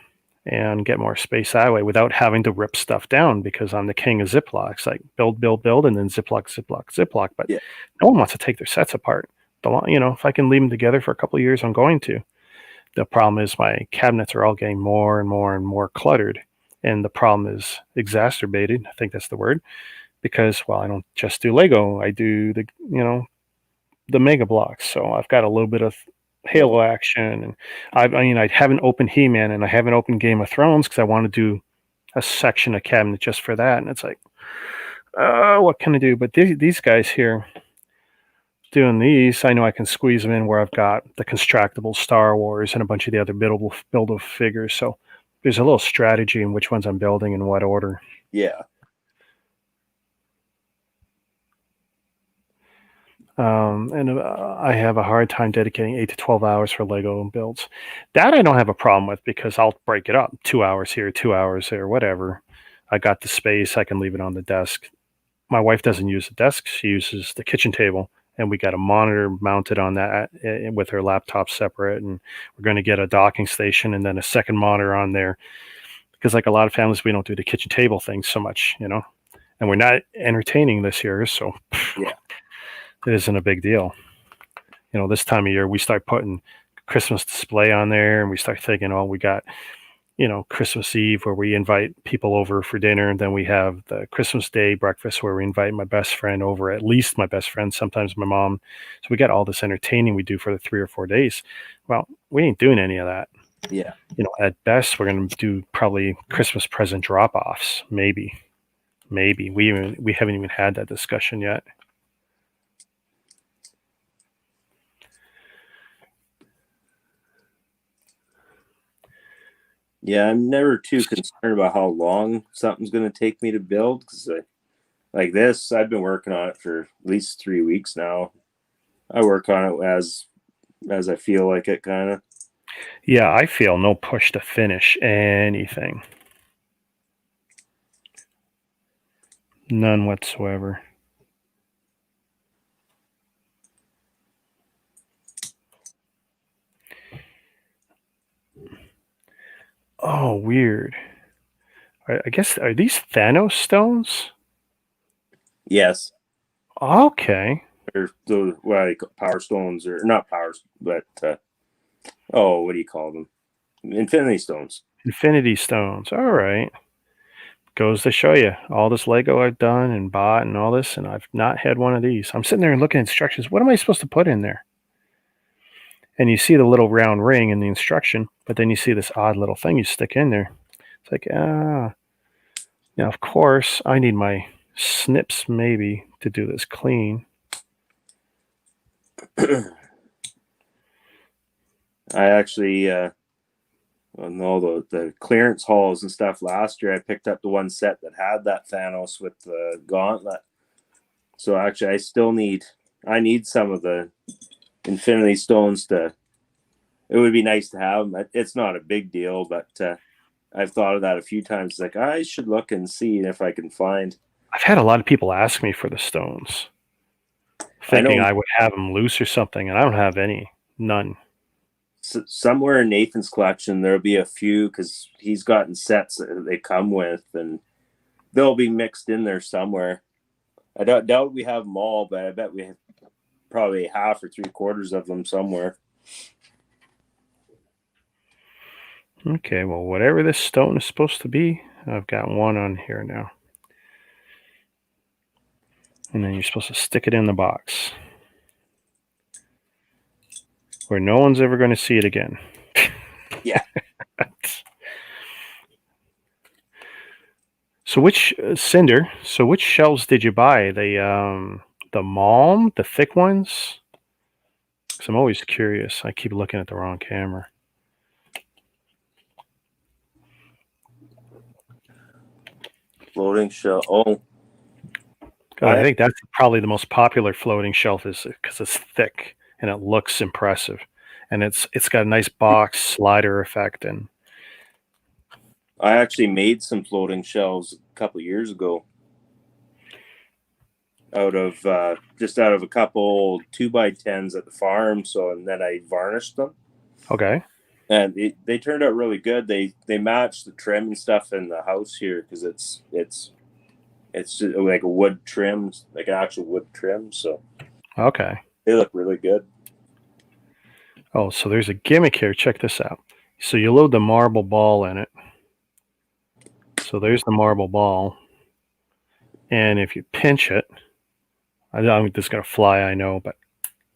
and get more space that way without having to rip stuff down, because I'm the king of Ziplocs. Like build, and then Ziploc. But no one wants to take their sets apart. If I can leave them together for a couple of years, I'm going to. The problem is my cabinets are all getting more and more and more cluttered. And the problem is exacerbated, I think that's the word, because, well, I don't just do Lego. I do the Mega Blocks. So I've got a little bit of Halo action. And I haven't opened He-Man and I haven't opened Game of Thrones because I want to do a section of cabinet just for that. And it's like, what can I do? But these guys here, doing these, I know I can squeeze them in where I've got the constructible Star Wars and a bunch of the other buildable figures. So there's a little strategy in which ones I'm building in what order. Yeah. And I have a hard time dedicating 8 to 12 hours for Lego builds. That I don't have a problem with because I'll break it up 2 hours here, 2 hours there, whatever. I got the space, I can leave it on the desk. My wife doesn't use the desk, she uses the kitchen table. And we got a monitor mounted on that with her laptop separate. And we're going to get a docking station and then a second monitor on there. Because, like a lot of families, we don't do the kitchen table thing so much, and we're not entertaining this year. So Yeah. it isn't a big deal. This time of year we start putting Christmas display on there and we start thinking, oh, we got, Christmas Eve where we invite people over for dinner. And then we have the Christmas Day breakfast where we invite my best friend over, at least my best friend, sometimes my mom. So we got all this entertaining we do for the 3 or 4 days. Well, we ain't doing any of that. Yeah. At best, we're going to do probably Christmas present drop offs. Maybe we haven't even had that discussion yet. Yeah, I'm never too concerned about how long something's going to take me to build because like this, I've been working on it for at least 3 weeks now. I work on it as I feel like it, kind of. Yeah, I feel no push to finish anything. None whatsoever. Oh, weird. I guess, are these Thanos stones? Yes, Okay. or the power stones, or not powers, but oh, what do you call them? Infinity stones. Infinity stones. All right. Goes to show you all this Lego I've done and bought and all this, and I've not had one of these. I'm sitting there and looking at instructions. What am I supposed to put in there? And you see the little round ring in the instruction, but then you see this odd little thing you stick in there. It's like, now, of course, I need my snips maybe to do this clean. I actually, on all the clearance hauls and stuff last year, I picked up the one set that had that Thanos with the gauntlet. So actually, I need some of the Infinity Stones to. It would be nice to have them. It's not a big deal, but I've thought of that a few times. Like I should look and see if I can find. I've had a lot of people ask me for the stones, I thinking know I would have them loose or something, and I don't have any. None. somewhere in Nathan's collection there'll be a few because he's gotten sets that they come with, and they'll be mixed in there somewhere. I doubt we have them all, but I bet we have probably half or 3/4 of them somewhere. Okay, well, whatever this stone is supposed to be, I've got one on here now. And then you're supposed to stick it in the box where no one's ever going to see it again. Yeah. So which Cinder? So which shelves did you buy? The Malm, the thick ones? Because I'm always curious. I keep looking at the wrong camera. Floating shell. Oh, I think that's probably the most popular floating shelf, is because it's thick and it looks impressive, and it's got a nice box slider effect. And I actually made some floating shelves a couple years ago out of a couple 2x10s at the farm. So and then I varnished them. okay, And they turned out really good. They matched the trim and stuff in the house here because it's just like a wood trim, like an actual wood trim. So okay. they look really good. Oh, so there's a gimmick here. Check this out. So you load the marble ball in it. So there's the marble ball, and if you pinch it, I don't this is gonna fly, I know, but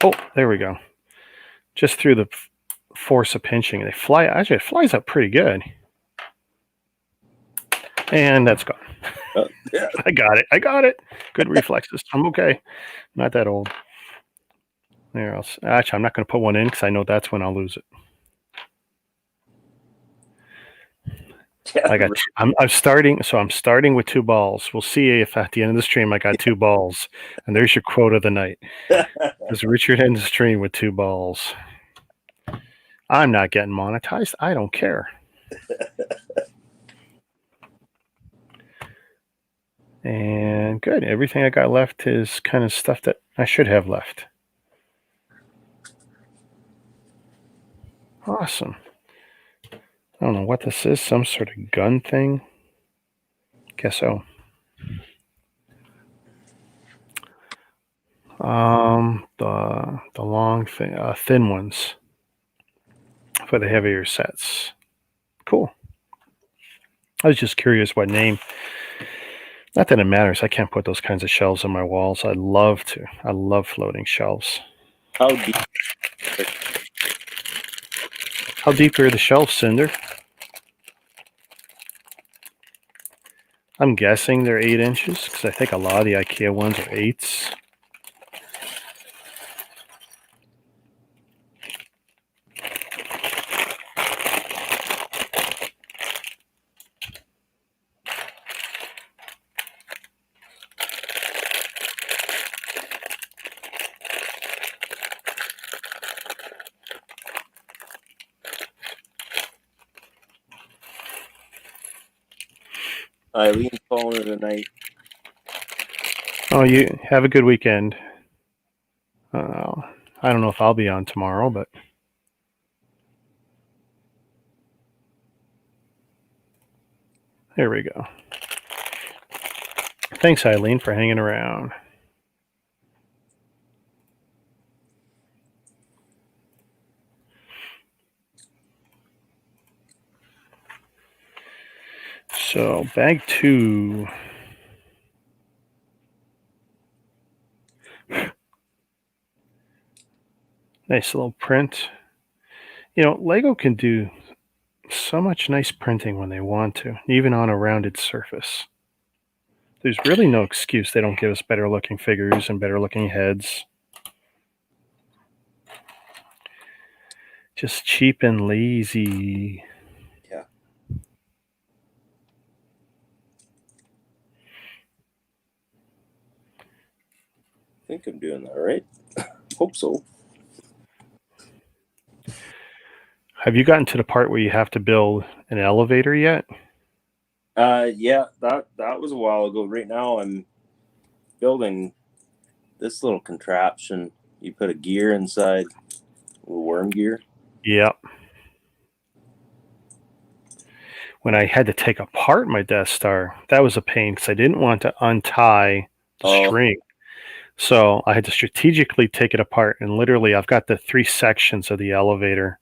oh, there we go. Just through the force of pinching, they fly. Actually, it flies up pretty good. And that's gone. Yeah. I got it. Good reflexes. I'm okay. Not that old. There else. Actually, I'm not going to put one in because I know that's when I'll lose it. Yeah, I got. I'm starting. So I'm starting with 2 balls. We'll see if at the end of the stream I got 2 balls. And there's your quote of the night. Does Richard end the stream with 2 balls? I'm not getting monetized. I don't care. And good. Everything I got left is kind of stuff that I should have left. Awesome. I don't know what this is. Some sort of gun thing. Guess so. The long thing, thin ones for the heavier sets. Cool. I was just curious what name. Not that it matters. I can't put those kinds of shelves on my walls. I'd love to. I love floating shelves. How deep? How deep are the shelves, Cinder? I'm guessing they're 8 inches because I think a lot of the IKEA ones are 8s. Eileen's calling it a night. Oh, you have a good weekend. I don't know if I'll be on tomorrow, but there we go. Thanks, Eileen, for hanging around. So, bag 2. Nice little print. You know, Lego can do so much nice printing when they want to, even on a rounded surface. There's really no excuse they don't give us better looking figures and better looking heads. Just cheap and lazy. Yeah. I think I'm doing that right. Hope so. Have you gotten to the part where you have to build an elevator yet? Yeah, that was a while ago. Right now I'm building this little contraption. You put a gear inside, a worm gear. Yep. When I had to take apart my Death Star, that was a pain because I didn't want to untie the string. So I had to strategically take it apart. And literally, I've got the 3 sections of the elevator.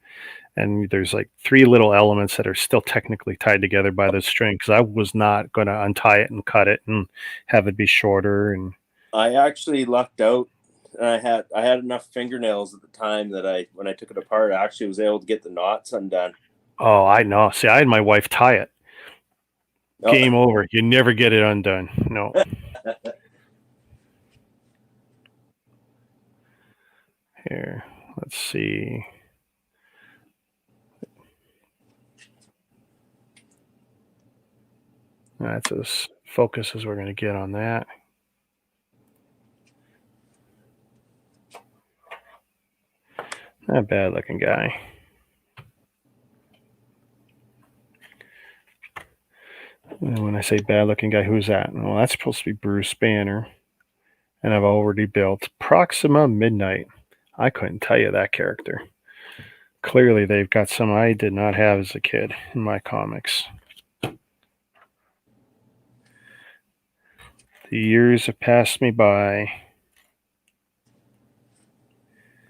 And there's like 3 little elements that are still technically tied together by the string because I was not going to untie it and cut it and have it be shorter. And I actually lucked out. I had enough fingernails at the time that when I took it apart, I actually was able to get the knots undone. oh, I know. See, I had my wife tie it. Game over. You never get it undone. No. Here, let's see. That's as focused as we're going to get on that. Not a bad looking guy. And when I say bad looking guy, who's that? Well, that's supposed to be Bruce Banner. And I've already built Proxima Midnight. I couldn't tell you that character. Clearly, they've got some I did not have as a kid in my comics. The years have passed me by.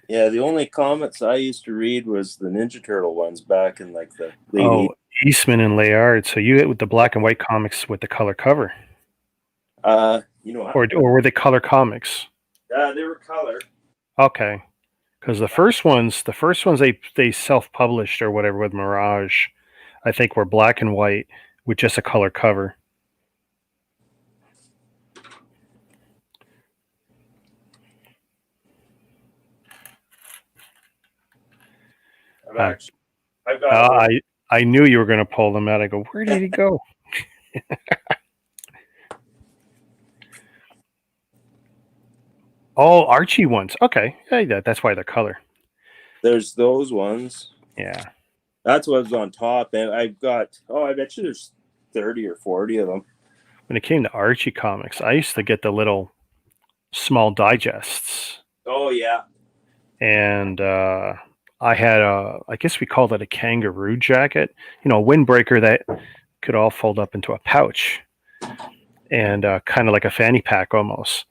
Yeah, the only comics I used to read was the Ninja Turtle ones back in like the late Eastman and Layard. So you hit with the black and white comics with the color cover. 80s. Or were they color comics? They were color. Okay. Because the first ones they self-published or whatever with Mirage, I think were black and white with just a color cover. I've got. I knew you were going to pull them out. I go, where did he go? Oh, Archie ones. Okay, yeah, that's why they're color. There's those ones. Yeah. That's what was on top, and I've got. Oh, I bet you there's 30 or 40 of them. When it came to Archie comics, I used to get the little small digests, Oh yeah. and I had I guess we called it a kangaroo jacket. You know, a windbreaker that could all fold up into a pouch, and kind of like a fanny pack almost.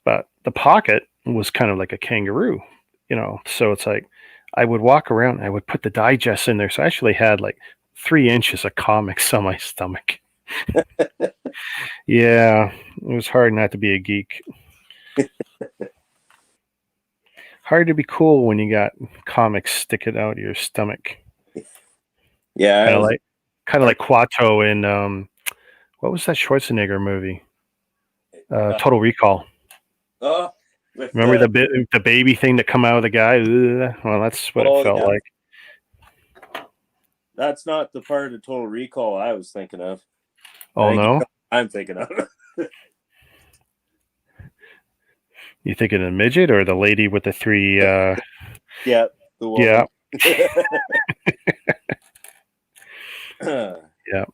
But the pocket was kind of like a kangaroo, you know. So it's like I would walk around, I would put the digest in there. So I actually had like 3 inches of comics on my stomach. Yeah, it was hard not to be a geek. Hard to be cool when you got comics sticking out of your stomach. Yeah, Kind it of was like, kind of like Quato in what was that Schwarzenegger movie? Total Recall. oh with Remember the baby thing that come out of the guy? Ugh. Well, that's what it oh felt yeah. like. That's not the part of Total Recall I was thinking of. I Oh think no, I'm thinking of. you thinking of the midget or the lady with the three? Yeah, the Yeah, woman. yeah.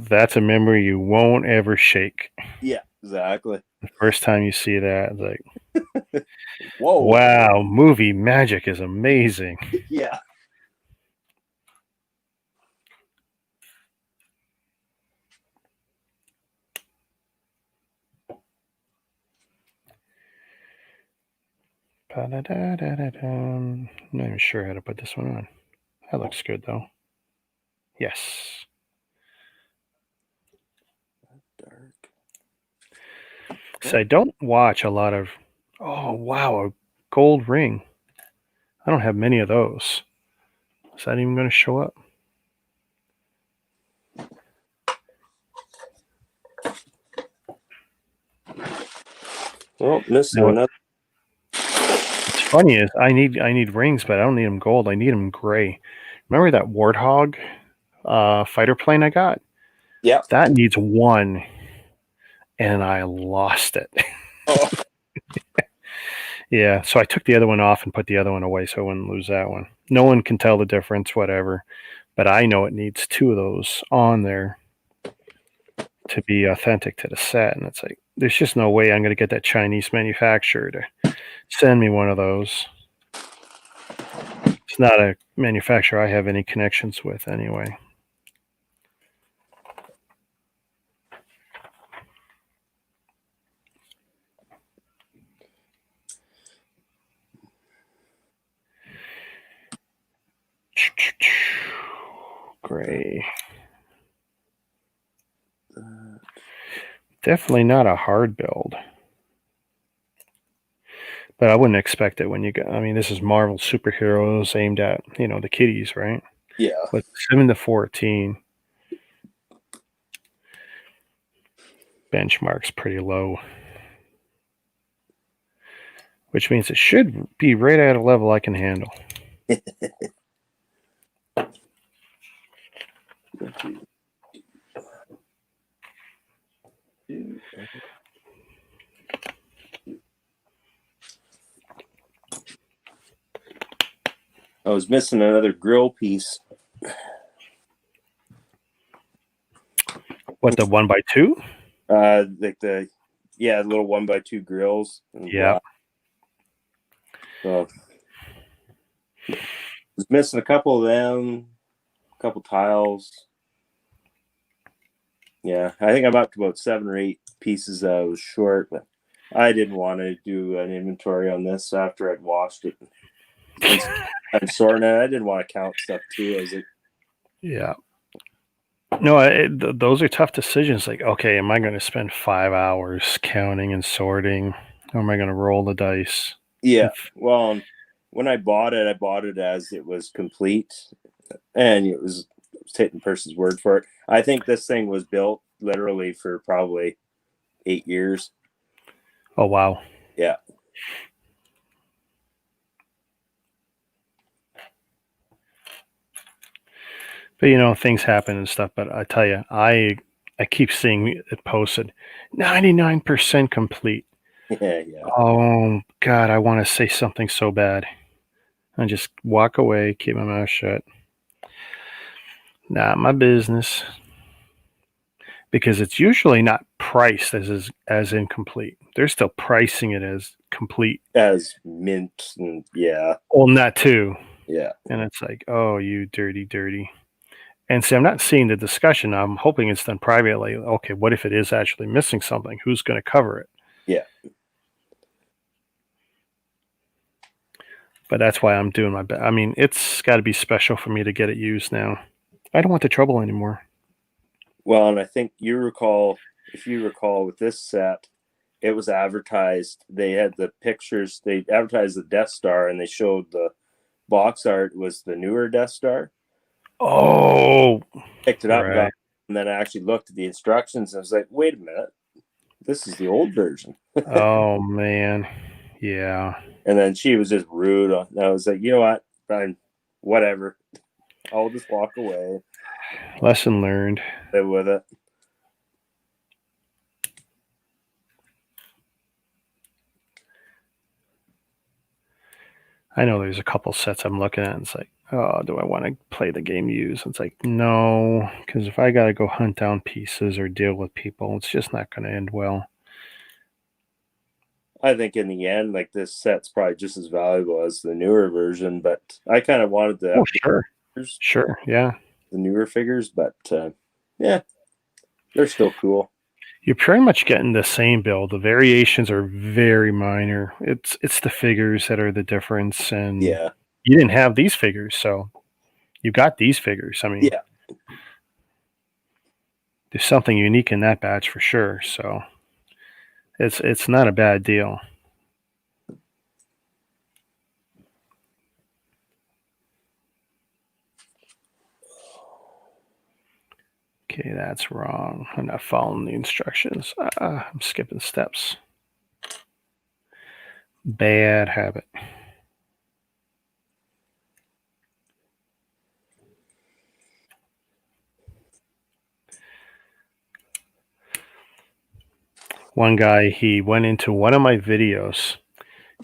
That's a memory you won't ever shake. Yeah, exactly. The first time you see that, it's like, Whoa. wow, movie magic is amazing. Yeah. I'm not even sure how to put this one on. That looks good though. Yes. Dark. So I don't watch a lot of. Oh wow, a gold ring. I don't have many of those. Is that even going to show up? Oh, missing No. another. What's funny is I need rings, but I don't need them gold. I need them gray. Remember that Warthog fighter plane I got? Yeah. That needs one, and I lost it. Oh, Yeah, so I took the other one off and put the other one away so I wouldn't lose that one. No one can tell the difference, whatever. But I know it needs two of those on there to be authentic to the set. And it's like, there's just no way I'm going to get that Chinese manufacturer to send me one of those. It's not a manufacturer I have any connections with anyway. Gray. Definitely not a hard build. But I wouldn't expect it when you get. I mean, this is Marvel superheroes aimed at, you know, the kiddies, right? yeah. But 7 to 14 benchmark's pretty low, which means it should be right at a level I can handle. I was missing another grill piece. What, the 1x2? Like the little 1x2 grills and Yeah. black. So was missing a couple of them, a couple tiles. Yeah, I think I'm up to about 7 or 8 pieces that I was short, but I didn't want to do an inventory on this after I'd washed it. I'm sorting it. I didn't want to count stuff too. I was like, Yeah. No, those are tough decisions. Like, okay, am I going to spend 5 hours counting and sorting? Or am I going to roll the dice? yeah. Well, when I bought it as it was complete, and it was taking person's word for it. I think this thing was built literally for probably 8 years. Oh, wow. Yeah. But you know, things happen and stuff. But I tell you, I keep seeing it posted, 99% complete. Yeah, yeah. Oh God, I want to say something so bad. I just walk away, keep my mouth shut. Not my business. Because it's usually not priced as incomplete. They're still pricing it as complete. As mint, and yeah, Well, not too. yeah, And it's like, oh, you dirty, dirty. And see, I'm not seeing the discussion. I'm hoping it's done privately. Okay, what if it is actually missing something? Who's going to cover it? yeah. But that's why I'm doing my best. I mean, it's got to be special for me to get it used now. I don't want the trouble anymore. Well, and I think if you recall, with this set, it was advertised. They had the pictures. They advertised the Death Star, and they showed the box art was the newer Death Star. Oh, Picked it up, right. and then I actually looked at the instructions, and I was like, "Wait a minute, this is the old version." Oh man, yeah. And then she was just rude. And I was like, "You know what? Fine, whatever. I'll just walk away. Lesson learned. Live with it." I know there's a couple sets I'm looking at. And it's like, oh, do I want to play the game used? It's like, no, because if I got to go hunt down pieces or deal with people, it's just not going to end well. I think in the end, like this set's probably just as valuable as the newer version, but I kind of wanted to Oh, have sure, yeah. the newer figures, but yeah, they're still cool. You're pretty much getting the same build. The variations are very minor. It's the figures that are the difference, and Yeah, you didn't have these figures, so you got these figures. I mean, yeah. there's something unique in that batch for sure. So it's not a bad deal. Okay, that's wrong. I'm not following the instructions. I'm skipping steps. Bad habit. One guy, he went into one of my videos.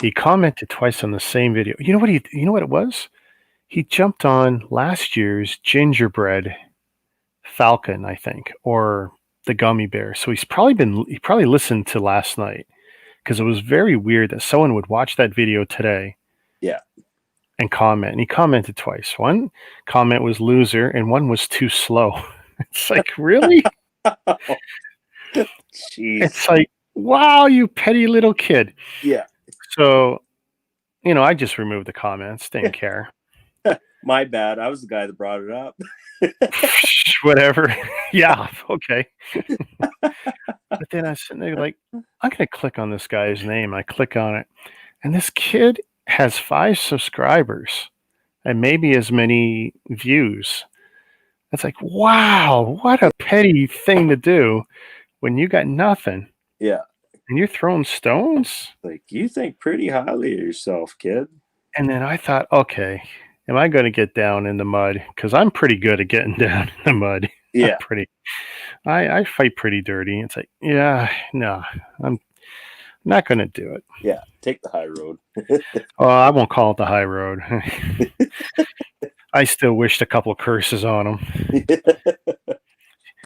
He commented twice on the same video. You know what it was? He jumped on last year's gingerbread falcon, I think, or the gummy bear. So he probably listened to last night because it was very weird that someone would watch that video today Yeah. and comment. And he commented twice. One comment was loser and one was too slow. It's like, really? Jeez. It's like, wow, you petty little kid. Yeah. So, you know, I just removed the comments, didn't care. My bad. I was the guy that brought it up. Whatever. Yeah, okay. But then I was sitting there like, I'm going to click on this guy's name. I click on it, and this kid has 5 subscribers and maybe as many views. It's like, wow, what a petty thing to do when you got nothing Yeah. and you're throwing stones. Like, you think pretty highly of yourself, kid. And then I thought, okay, am I going to get down in the mud? Because I'm pretty good at getting down in the mud. Yeah. I fight pretty dirty. It's like, yeah, no, I'm not going to do it. Yeah. Take the high road. Oh, I won't call it the high road. I still wished a couple curses on him.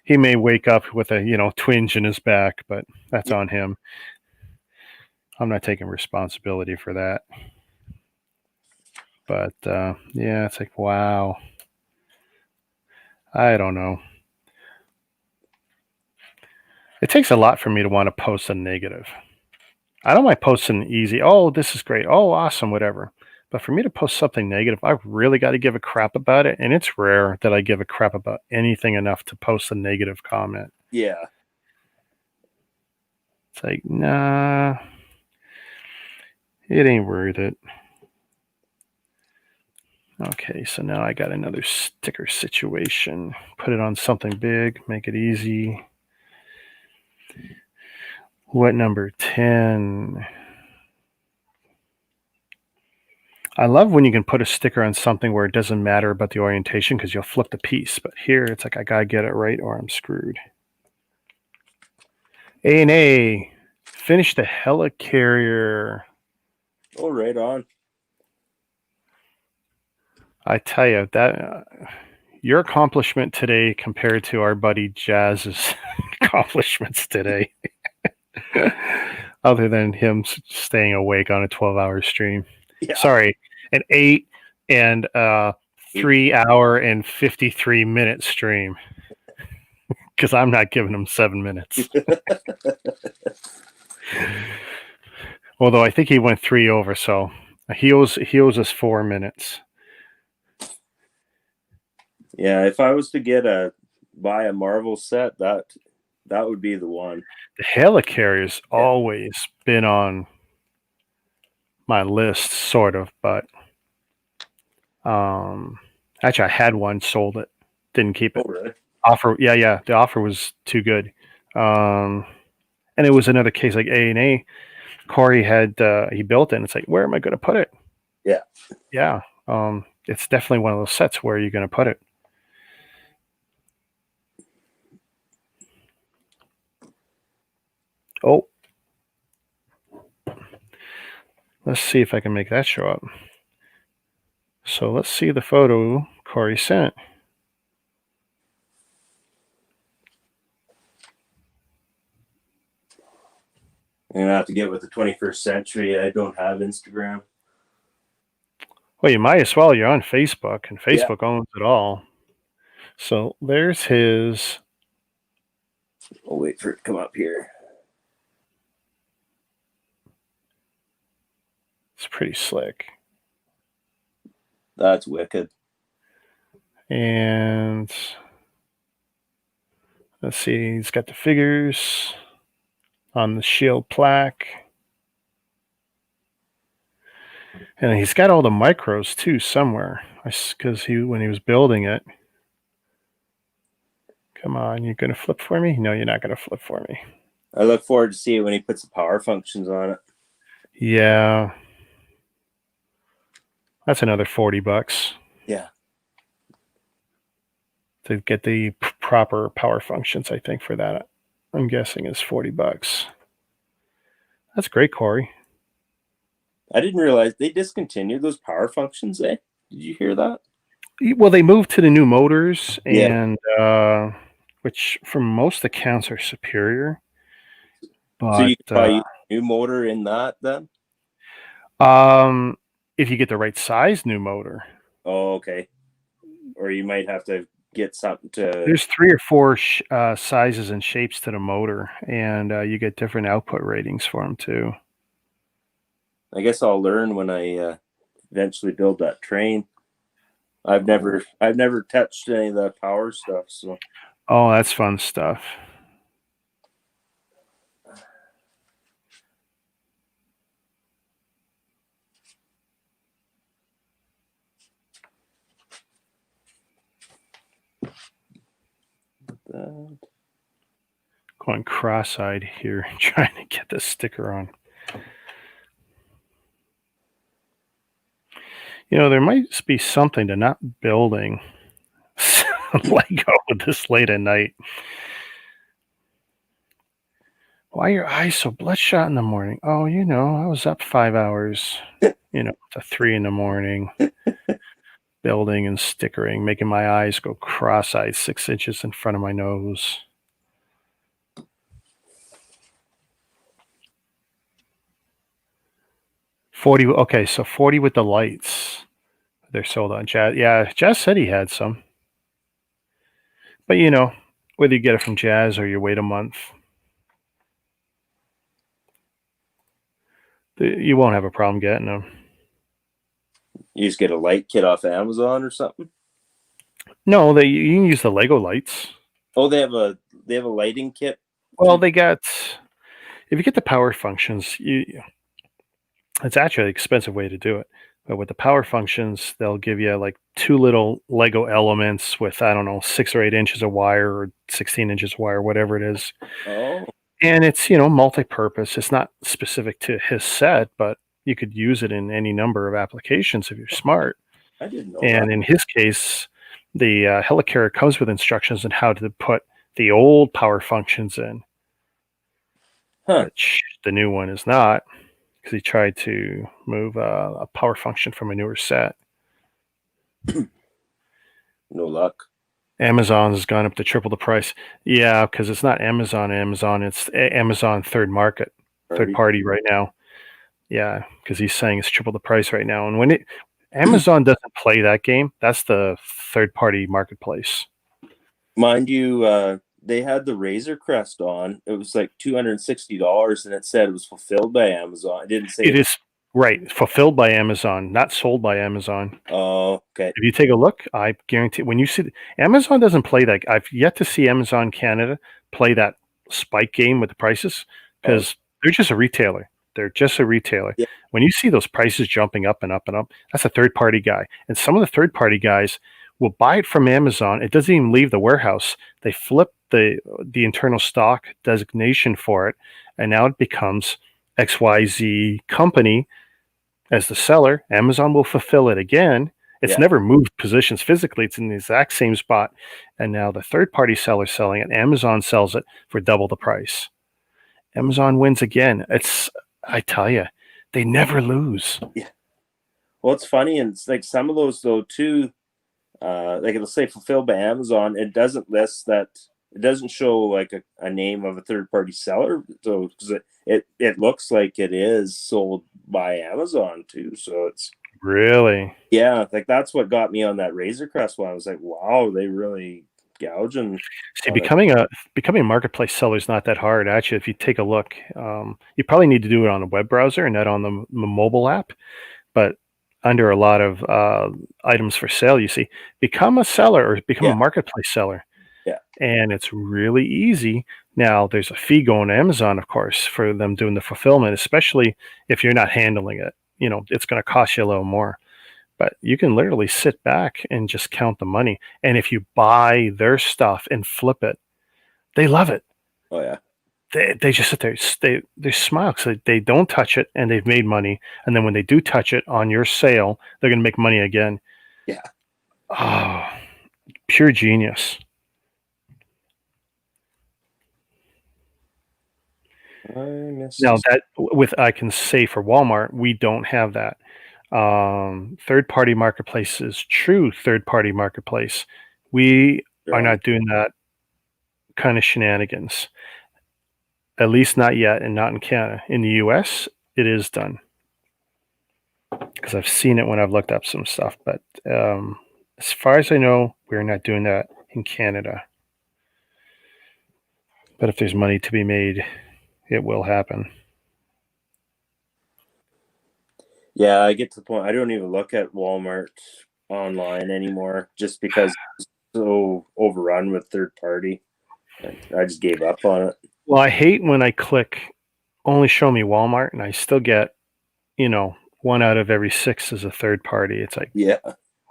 He may wake up with a, twinge in his back, but that's on him. I'm not taking responsibility for that. But yeah, it's like, wow. I don't know. It takes a lot for me to want to post a negative. I don't mind posting easy. Oh, this is great. Oh, awesome, whatever. But for me to post something negative, I've really got to give a crap about it. And it's rare that I give a crap about anything enough to post a negative comment. Yeah. It's like, nah, it ain't worth it. Okay, so now I got another sticker situation. Put it on something big, make it easy. What number? 10. I love when you can put a sticker on something where it doesn't matter about the orientation because you'll flip the piece. But here, it's like I gotta get it right or I'm screwed. A&A, finish the helicarrier. Oh, right on. I tell you that your accomplishment today compared to our buddy Jazz's accomplishments today, other than him staying awake on a 12-hour stream. Yeah. Sorry, an 8 and 3-hour and 53-minute stream. Because I'm not giving him 7 minutes. Although I think he went 3 over, so he owes us 4 minutes. Yeah, if I was to buy a Marvel set, that would be the one. The helicarrier's always been on my list, sort of, but actually I had one, sold it, didn't keep it. Oh, really? Offer, yeah, the offer was too good. And it was another case like A&A. Corey had he built it, and it's like, where am I going to put it? Yeah. It's definitely one of those sets where you're going to put it. Oh, let's see if I can make that show up. So let's see the photo Corey sent. I'm gonna have to get with the 21st century. I don't have Instagram. Well, you might as well. You're on Facebook, and Facebook owns it all. So there's his. I'll wait for it to come up here. It's pretty slick. That's wicked. And let's see, he's got the figures on the shield plaque. And he's got all the micros too somewhere, because when he was building it. Come on, you're going to flip for me? No, you're not going to flip for me. I look forward to see it when he puts the power functions on it. Yeah. That's another $40. Yeah. To get the proper power functions, I think, for that, I'm guessing is $40. That's great, Corey. I didn't realize they discontinued those power functions, eh? Did you hear that? Well, they moved to the new motors, and which from most accounts are superior. But, so you can buy a new motor in that then? If you get the right size new motor. Oh, okay. Or you might have to get something to. There's 3 or 4 sizes and shapes to the motor, and you get different output ratings for them too. I guess I'll learn when I eventually build that train. I've never touched any of the power stuff, so. Oh, that's fun stuff. Going cross-eyed here, trying to get the sticker on. You know, there might be something to not building Lego this late at night. Why are your eyes so bloodshot in the morning? Oh, you know, I was up 5 hours, to 3 in the morning, building and stickering, making my eyes go cross-eyed 6 inches in front of my nose. $40. Okay, so $40 with the lights. They're sold on Jazz. Yeah, Jazz said he had some. But, whether you get it from Jazz or you wait a month, you won't have a problem getting them. You just get a light kit off Amazon or something? No, you can use the Lego lights. Oh, they have a lighting kit? Well, if you get the power functions, it's actually an expensive way to do it. But with the power functions, they'll give you like 2 little Lego elements with, I don't know, 6 or 8 inches of wire or 16 inches of wire, whatever it is. Oh. And it's, multi-purpose. It's not specific to his set, but You could use it in any number of applications if you're smart. I didn't know that. And in his case, the helicarrier comes with instructions on how to put the old power functions in, Huh. which the new one is not, because he tried to move a power function from a newer set. No luck. Amazon has gone up to triple the price. Yeah, because it's not Amazon. It's Amazon third party right now. Yeah, because he's saying it's triple the price right now. And when Amazon doesn't play that game, that's the third party marketplace. Mind you, they had the Razor Crest on. It was like $260, and it said it was fulfilled by Amazon. It didn't say. It is right, fulfilled by Amazon, not sold by Amazon. Oh, okay. If you take a look, I guarantee when you see Amazon doesn't play that. I've yet to see Amazon Canada play that spike game with the prices because they're just a retailer. They're just a retailer. Yeah. When you see those prices jumping up and up and up, that's a third party guy. And some of the third party guys will buy it from Amazon. It doesn't even leave the warehouse. They flip the internal stock designation for it, and now it becomes XYZ company as the seller. Amazon will fulfill it again. It's never moved positions physically. It's in the exact same spot. And now the third party seller selling it, Amazon sells it for double the price. Amazon wins again. I tell you, they never lose. Yeah. Well, it's funny, and it's like some of those though too. Like it'll say fulfilled by Amazon. It doesn't list that. It doesn't show like a name of a third party seller. So because it looks like it is sold by Amazon too. So it's really, yeah, like that's what got me on that Razor Crest one. I was like, wow, they really gouging. see, becoming a marketplace seller is not that hard. Actually, if you take a look, you probably need to do it on a web browser and not on the mobile app. But under a lot of items for sale, you see, become a seller or become a marketplace seller. Yeah. And it's really easy. Now, there's a fee going to Amazon, of course, for them doing the fulfillment, especially if you're not handling it. It's going to cost you a little more. But you can literally sit back and just count the money. And if you buy their stuff and flip it, they love it. Oh, yeah. They just sit there, they smile because they don't touch it and they've made money. And then when they do touch it on your sale, they're going to make money again. Yeah. Oh, pure genius. Now that I can say for Walmart, we don't have that. Third party marketplace is true third party marketplace. We are not doing that kind of shenanigans. At least not yet, and not in Canada. In the US, it is done. Because I've seen it when I've looked up some stuff. But as far as I know, we're not doing that in Canada. But if there's money to be made, it will happen. Yeah, I get to the point. I don't even look at Walmart online anymore just because it's so overrun with third party. I just gave up on it. Well, I hate when I click only show me Walmart and I still get, 1 out of every 6 is a third party. It's like, yeah.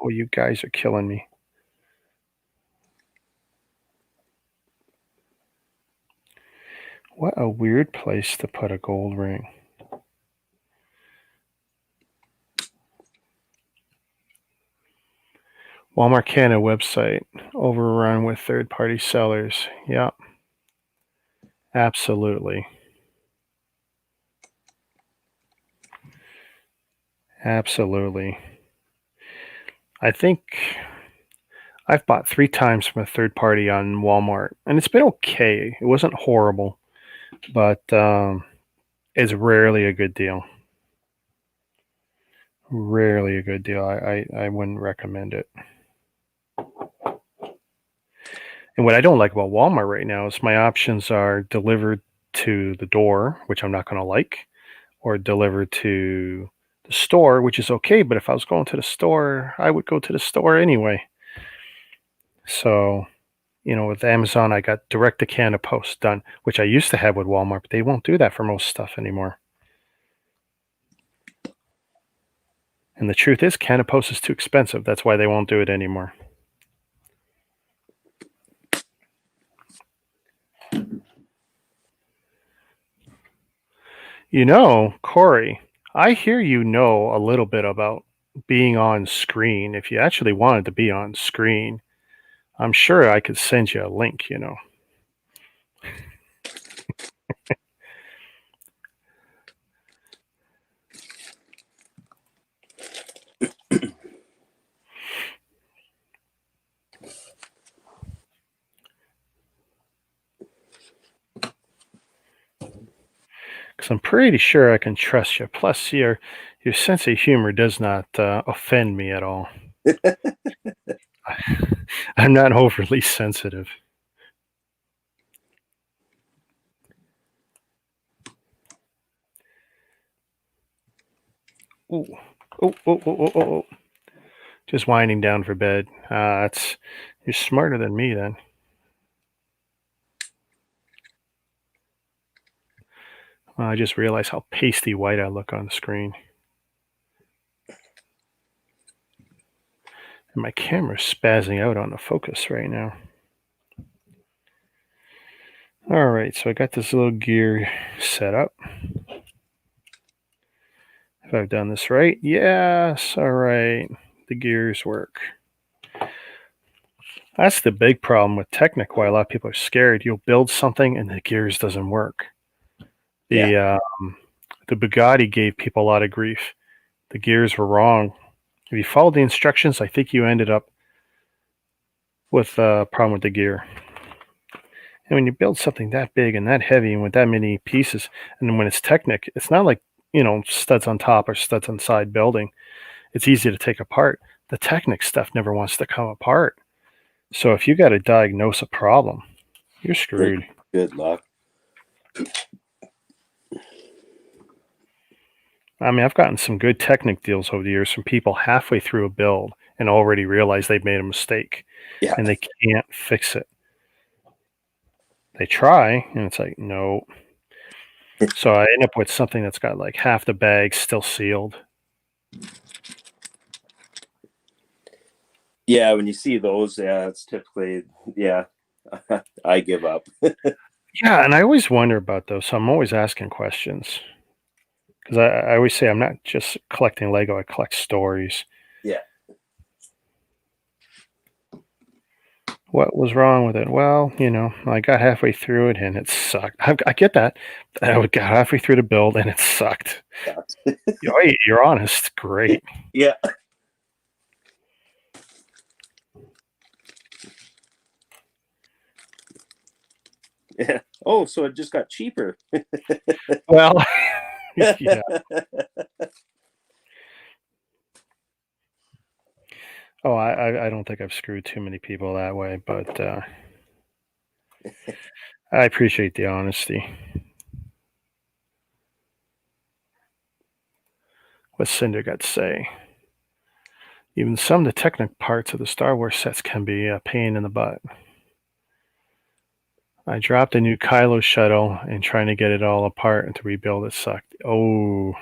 Oh, you guys are killing me. What a weird place to put a gold ring. Walmart Canada website, overrun with third-party sellers. Yeah, absolutely. Absolutely. I think I've bought 3 times from a third party on Walmart, and it's been okay. It wasn't horrible, but it's rarely a good deal. Rarely a good deal. I wouldn't recommend it. And what I don't like about Walmart right now is my options are delivered to the door, which I'm not going to like, or delivered to the store, which is okay. But if I was going to the store, I would go to the store anyway. So, with Amazon, I got direct to Canada Post done, which I used to have with Walmart, but they won't do that for most stuff anymore. And the truth is, Canada Post is too expensive. That's why they won't do it anymore. Corey, I hear you know a little bit about being on screen. If you actually wanted to be on screen, I'm sure I could send you a link, you know. Because I'm pretty sure I can trust you. Plus, your sense of humor does not offend me at all. I'm not overly sensitive. Ooh. Oh, oh, oh, oh, oh, oh. Just winding down for bed. That's You're smarter than me then. I just realized how pasty white I look on the screen. And my camera's spazzing out on the focus right now. All right, so I got this little gear set up. If I've done this right, yes, all right, the gears work. That's the big problem with Technic, why a lot of people are scared. You'll build something and the gears doesn't work. Yeah. The Bugatti gave people a lot of grief. The gears were wrong. If you followed the instructions, I think you ended up with a problem with the gear. And when you build something that big and that heavy and with that many pieces, and then when it's Technic, it's not like, studs on top or studs on side building. It's easy to take apart. The Technic stuff never wants to come apart. So if you got to diagnose a problem, you're screwed. Good luck. I mean, I've gotten some good Technic deals over the years from people halfway through a build and already realize they've made a mistake Yeah. and they can't fix it. They try, and it's like, no. So I end up with something that's got like half the bag still sealed. Yeah, when you see those, yeah, it's typically, yeah, I give up. Yeah, and I always wonder about those. So I'm always asking questions because I always say I'm not just collecting Lego, I collect stories. Yeah. What was wrong with it? Well, I got halfway through it and it sucked. I get that. I got halfway through the build and it sucked. You're honest. Great. Yeah. Yeah. Oh, so it just got cheaper. Well, yeah. Oh, I don't think I've screwed too many people that way, but I appreciate the honesty. What's Cinder got to say? Even some of the technical parts of the Star Wars sets can be a pain in the butt. I dropped a new Kylo shuttle and trying to get it all apart and to rebuild it sucked. Oh,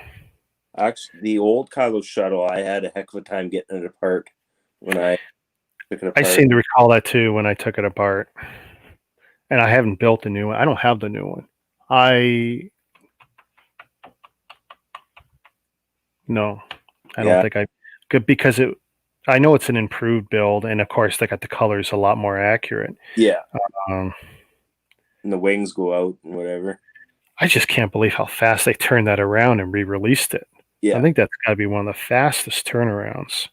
Actually, the old Kylo shuttle, I had a heck of a time getting it apart when I took it I apart. seem to recall that too when I took it apart. And I haven't built the new one. I don't have the new one. No, I don't Yeah. think I could because I know it's an improved build, and of course they got the colors a lot more accurate. Yeah. Um, And the wings go out and whatever. I just can't believe how fast they turned that around and re-released it. I Yeah. think that's got to be one of the fastest turnarounds.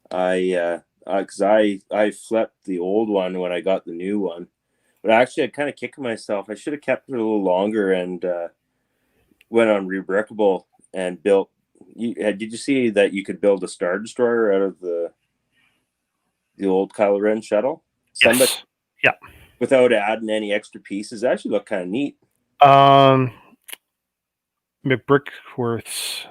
Because I flipped the old one when I got the new one, but actually I kind of kicked myself. I should have kept it a little longer and went on Rebrickable and built. Did you see that you could build a Star Destroyer out of the old Kylo Ren shuttle? Yes. Yeah. Without adding any extra pieces, it actually looked kind of neat. McBrickworth's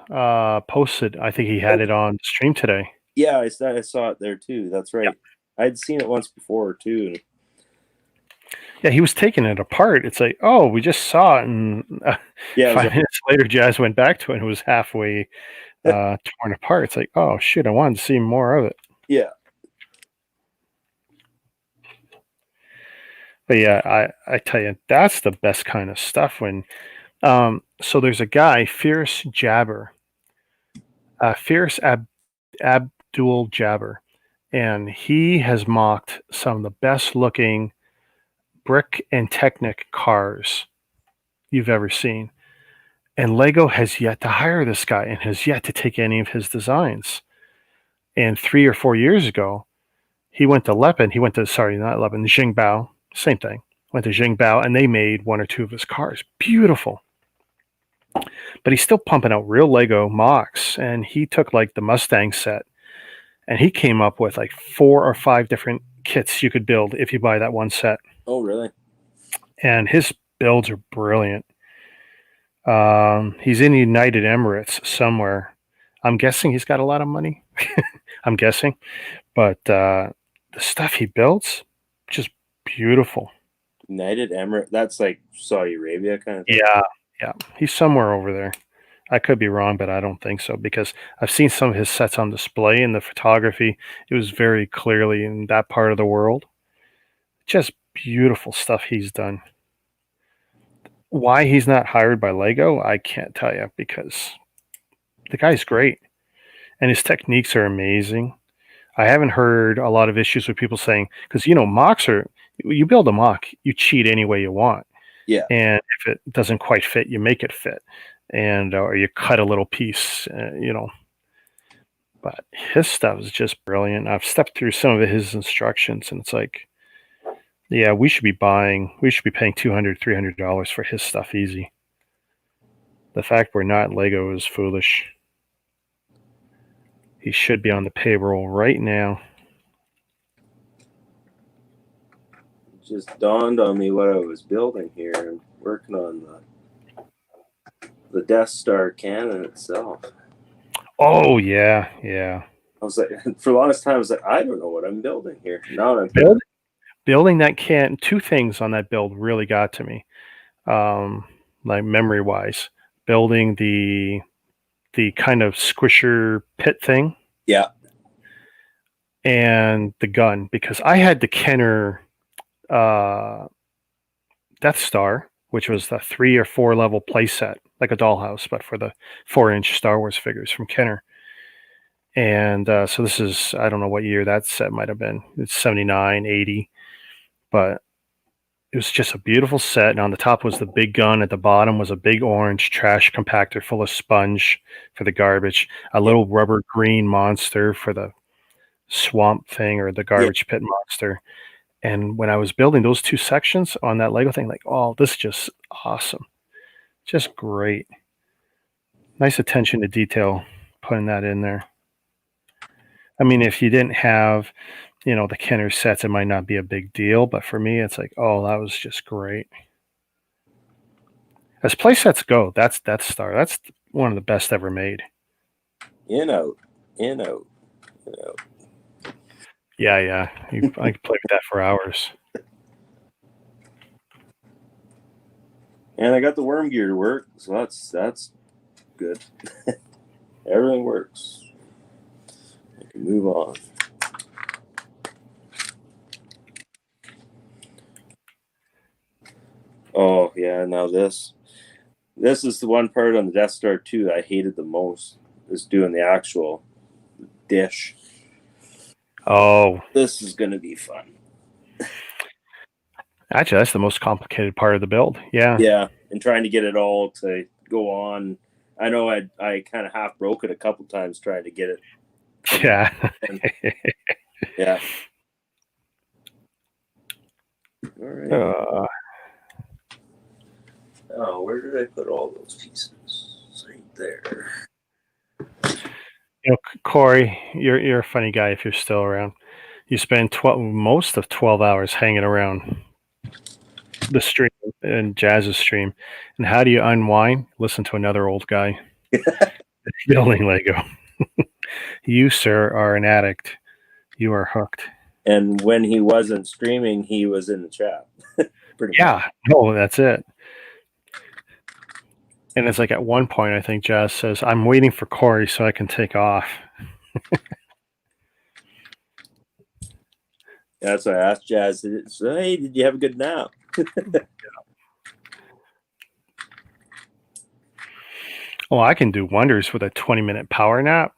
posted. I think he had it on stream today. Yeah, I saw it there too. That's right. Yeah. I'd seen it once before too. Yeah, he was taking it apart. It's like, oh, we just saw it, and 5 minutes later, Jazz went back to it, and it was halfway torn apart. It's like, oh shit, I wanted to see more of it. Yeah. But yeah, I tell you, that's the best kind of stuff when So there's a guy, Fierce Jabber, Fierce Abdul Jabber, and he has mocked some of the best looking brick and Technic cars you've ever seen. And Lego has yet to hire this guy and has yet to take any of his designs. And 3 or 4 years ago, he went to Leppen. He went to, sorry, not Leppen, Jingbao, same thing. Went to Jingbao and they made one or two of his cars. Beautiful. But he's still pumping out real Lego mocks. And he took like the Mustang set and he came up with like 4 or 5 different kits you could build if you buy that one set. Oh, really? And his builds are brilliant. He's in United Emirates somewhere. I'm guessing he's got a lot of money. I'm guessing, but the stuff he builds, just beautiful. United Emirates. That's like Saudi Arabia kind of thing. Yeah, yeah. He's somewhere over there. I could be wrong, but I don't think so because I've seen some of his sets on display in the photography. It was very clearly in that part of the world. Just beautiful stuff he's done. Why he's not hired by Lego, I can't tell you because the guy's great and his techniques are amazing. I haven't heard a lot of issues with people saying because mocks are you build a mock, you cheat any way you want, Yeah. and if it doesn't quite fit, you make it fit, and or you cut a little piece, But his stuff is just brilliant. I've stepped through some of his instructions, and it's like, yeah, we should be paying $200, $300 for his stuff easy. The fact we're not Lego is foolish. He should be on the payroll right now. It just dawned on me what I was building here and working on the Death Star cannon itself. Oh yeah, yeah. I was like, for the longest time, I was like, I don't know what I'm building here. Now I'm Building that can. Two things on that build really got to me, like memory wise. Building the kind of squisher pit thing. Yeah. And the gun, because I had the Kenner Death Star, which was the 3 or 4 level playset, like a dollhouse, but for the 4-inch Star Wars figures from Kenner. And so this is, I don't know what year that set might have been. It's 79, 80. But it was just a beautiful set. And on the top was the big gun. At the bottom was a big orange trash compactor full of sponge for the garbage. A little rubber green monster for the swamp thing or the garbage pit monster. And when I was building those two sections on that Lego thing, like, oh, this is just awesome. Just great. Nice attention to detail putting that in there. I mean, if you didn't have, the Kenner sets, it might not be a big deal. But for me, it's like, oh, that was just great. As play sets go, that's Star. That's one of the best ever made. In out. Yeah, yeah. I could play with that for hours. And I got the worm gear to work, so that's good. Everything works. I can move on. Oh yeah, now this is the one part on the Death Star 2 I hated the most, is doing the actual dish. Oh, this is gonna be fun. Actually, that's the most complicated part of the build. Yeah. Yeah, and trying to get it all to go on. I know I kind of half broke it a couple times trying to get it. Yeah. Yeah. All right. Oh, where did I put all those pieces? It's right there. Corey, you're a funny guy if you're still around. You spend most of 12 hours hanging around the stream and Jazz's stream. And how do you unwind? Listen to another old guy building Lego. You, sir, are an addict. You are hooked. And when he wasn't streaming, he was in the chat. Yeah, no, that's it. And it's like at one point, I think Jazz says, I'm waiting for Corey so I can take off. That's why I asked Jazz, so, hey, did you have a good nap? Well, I can do wonders with a 20-minute power nap.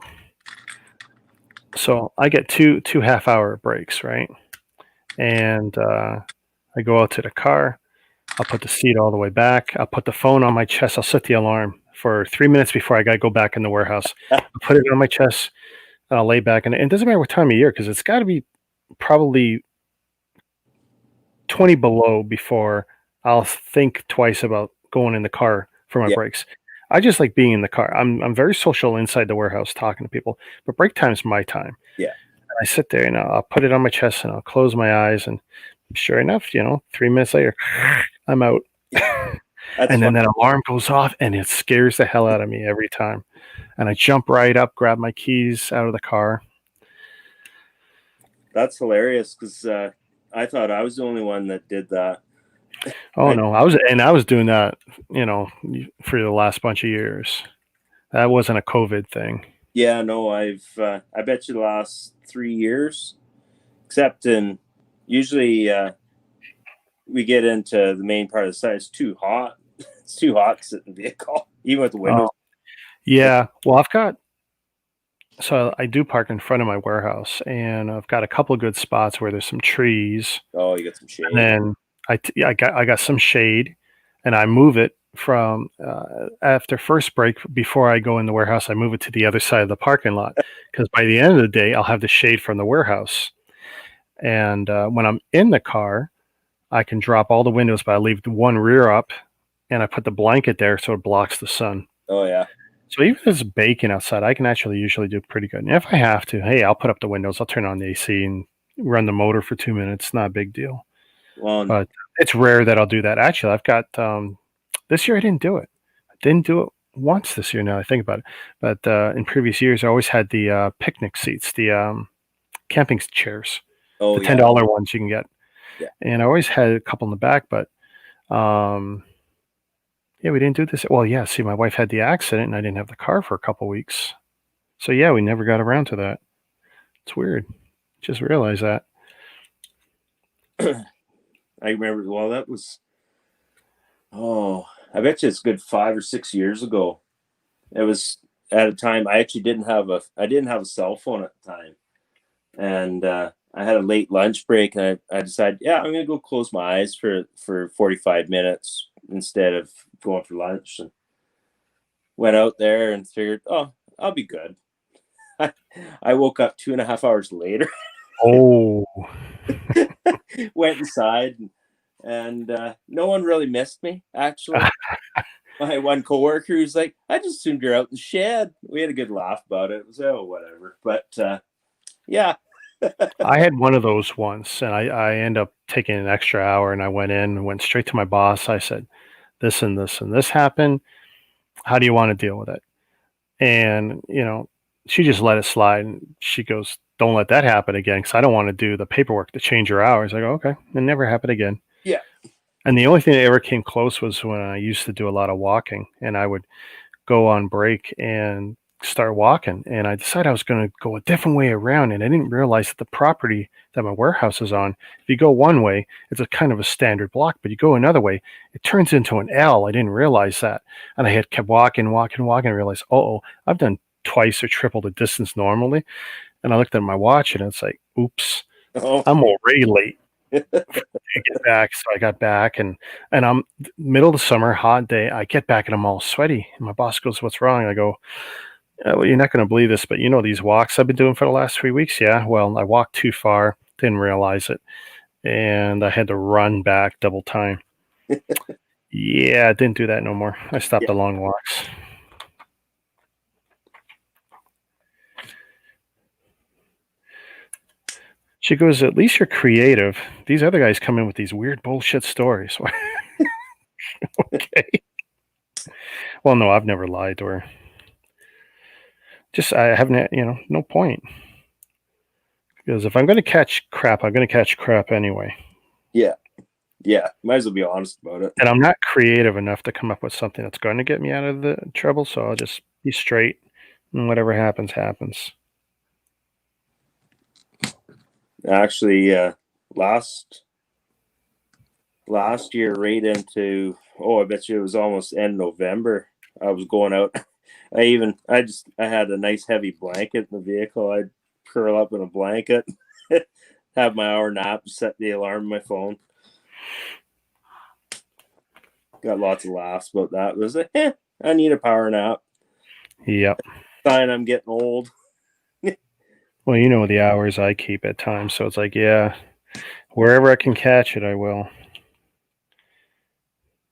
So I get two half-hour breaks, right? And I go out to the car. I'll put the seat all the way back. I'll put the phone on my chest. I'll set the alarm for 3 minutes before I got to go back in the warehouse. I'll put it on my chest. And I'll lay back, and it doesn't matter what time of year because it's got to be probably 20 below before I'll think twice about going in the car for my Yeah, breaks. I just like being in the car. I'm very social inside the warehouse talking to people, but break time's my time. yeah, I sit there and I'll put it on my chest and I'll close my eyes, and sure enough, 3 minutes later, I'm out. that's And fun. then that alarm goes off and it scares the hell out of me every time. And I jump right up, grab my keys out of the car. That's hilarious because I thought I was the only one that did that. Oh I no, I was doing that, for the last bunch of years. That wasn't a COVID thing. Yeah, no, I bet you the last 3 years, except in usually we get into the main part of the site. It's too hot. It's too hot to sit in the vehicle, even with the windows. Oh yeah. Well, I do park in front of my warehouse, and I've got a couple of good spots where there's some trees, Oh, you got some and shade. then I got some shade, and I move it from after first break before I go in the warehouse. I move it to the other side of the parking lot because by the end of the day, I'll have the shade from the warehouse. And when I'm in the car, I can drop all the windows, but I leave the one rear up, and I put the blanket there so it blocks the sun. Oh yeah. So even if it's baking outside, I can actually usually do pretty good. And if I have to, hey, I'll put up the windows, I'll turn on the AC and run the motor for 2 minutes. Not a big deal. Well, But it's rare that I'll do that. Actually, I've got this year I didn't do it. I didn't do it once this year. Now I think about it, but in previous years I always had the picnic seats, the camping chairs, oh the $10 yeah, ones you can get, yeah. and I always had a couple in the back. But um, yeah, we didn't do this. Well, yeah. See, my wife had the accident, and I didn't have the car for a couple weeks. So yeah, we never got around to that. It's weird. Just realized that. I remember. Well, that was. Oh, I bet you it's a good 5 or 6 years ago. It was at a time I actually didn't have a cell phone at the time, and I had a late lunch break, and I decided, yeah, I'm gonna go close my eyes for 45 minutes instead of going for lunch, and went out there and figured, oh, I'll be good. I woke up 2.5 hours later, Oh, went inside, and no one really missed me. Actually, my one coworker who's like, "I just assumed you're out in the shed." We had a good laugh about it. It was whatever, but yeah, I had one of those once, and I end up taking an extra hour, and I went in and went straight to my boss. I said, "This and this and this happened. How do you want to deal with it?" And she just let it slide, and she goes, "Don't let that happen again, because I don't want to do the paperwork to change your hours." I go, "Okay, it never happened again." yeah. And the only thing that ever came close was when I used to do a lot of walking, and I would go on break and start walking. And I decided I was going to go a different way around. And I didn't realize that the property that my warehouse is on, if you go one way, it's a kind of a standard block, but you go another way, it turns into an L. I didn't realize that. And I had kept walking, walking, walking. I realized, oh, I've done twice or triple the distance normally. And I looked at my watch and it's like, oops, Oh, I'm already late to get back. So I got back, and I'm middle of the summer, hot day. I get back and I'm all sweaty. And my boss goes, "What's wrong?" I go, well, you're not going to believe this, but these walks I've been doing for the last 3 weeks. Yeah. Well, I walked too far, didn't realize it, and I had to run back double time. Yeah, I didn't do that no more. I stopped yeah, the long walks. She goes, "At least you're creative. These other guys come in with these weird bullshit stories." Okay. Well, no, I've never lied to her. Just I haven't, no point. Because if I'm going to catch crap, I'm going to catch crap anyway. yeah, yeah. Might as well be honest about it. And I'm not creative enough to come up with something that's going to get me out of the trouble. So I'll just be straight, and whatever happens, happens. Actually, last year, right into, oh, I bet you it was almost end November. I was going out. I had a nice heavy blanket in the vehicle. I'd curl up in a blanket, have my hour nap, set the alarm on my phone. Got lots of laughs about that. It was like, I need a power nap. Yep. Sign I'm getting old. Well, you know the hours I keep at times, so it's like, yeah, wherever I can catch it, I will.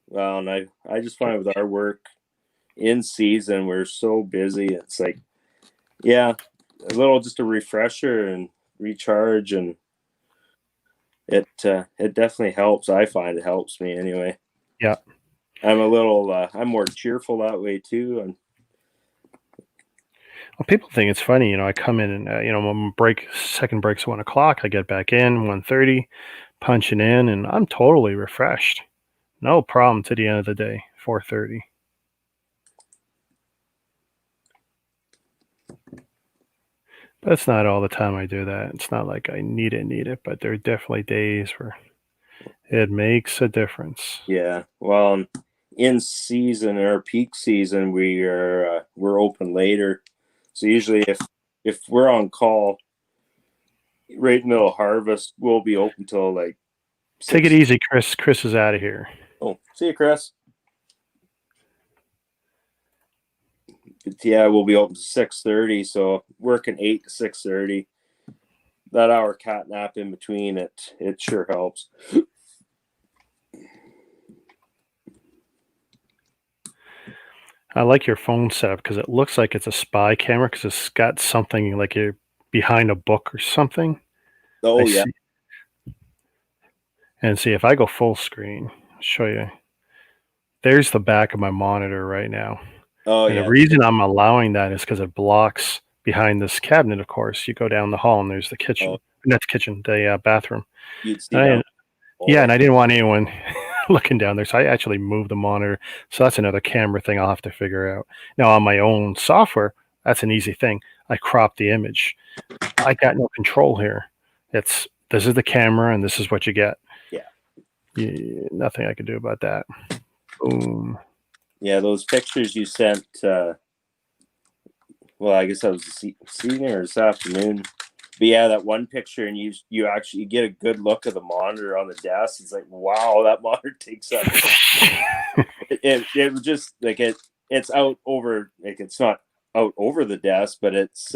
Well, and I just find with our work in season, we're so busy. It's like, yeah, a little just a refresher and recharge, and it definitely helps. I find it helps me anyway. Yeah. I'm more cheerful that way too. And Well, people think it's funny. I come in and when second break's 1 o'clock. I get back in 1:30, punching in, and I'm totally refreshed. No problem to the end of the day, 4:30. But it's not all the time I do that. It's not like I need it, but there are definitely days where it makes a difference. yeah, well, in season or peak season, we're open later. So usually, if we're on call right in the middle of harvest, we'll be open till like Take it 6. easy, Chris. Chris is out of here. Oh, see you, Chris. But yeah, we'll be open to 6:30. So working 8 to 6:30. That hour cat nap in between, it sure helps. I like your phone setup because it looks like it's a spy camera because it's got something like you're behind a book or something. I Oh yeah. see. And see, if I go full screen, I'll show you. There's the back of my monitor right now. Oh And the yeah. reason I'm allowing that is because it blocks behind this cabinet, of course. You go down the hall and there's the kitchen. Oh, Not the kitchen, the bathroom. you'd see down. And Oh yeah, yeah. and I didn't want anyone looking down there. So I actually moved the monitor. So that's another camera thing I'll have to figure out. Now, on my own software, that's an easy thing. I crop the image. I got no control here. This is the camera and this is what you get. Yeah. Nothing I can do about that. Boom. Yeah, those pictures you sent. Well, I guess that was this evening or this afternoon. But yeah, that one picture, and you actually get a good look of the monitor on the desk. It's like, wow, that monitor takes up. It was just like it's out over, like it's not out over the desk, but it's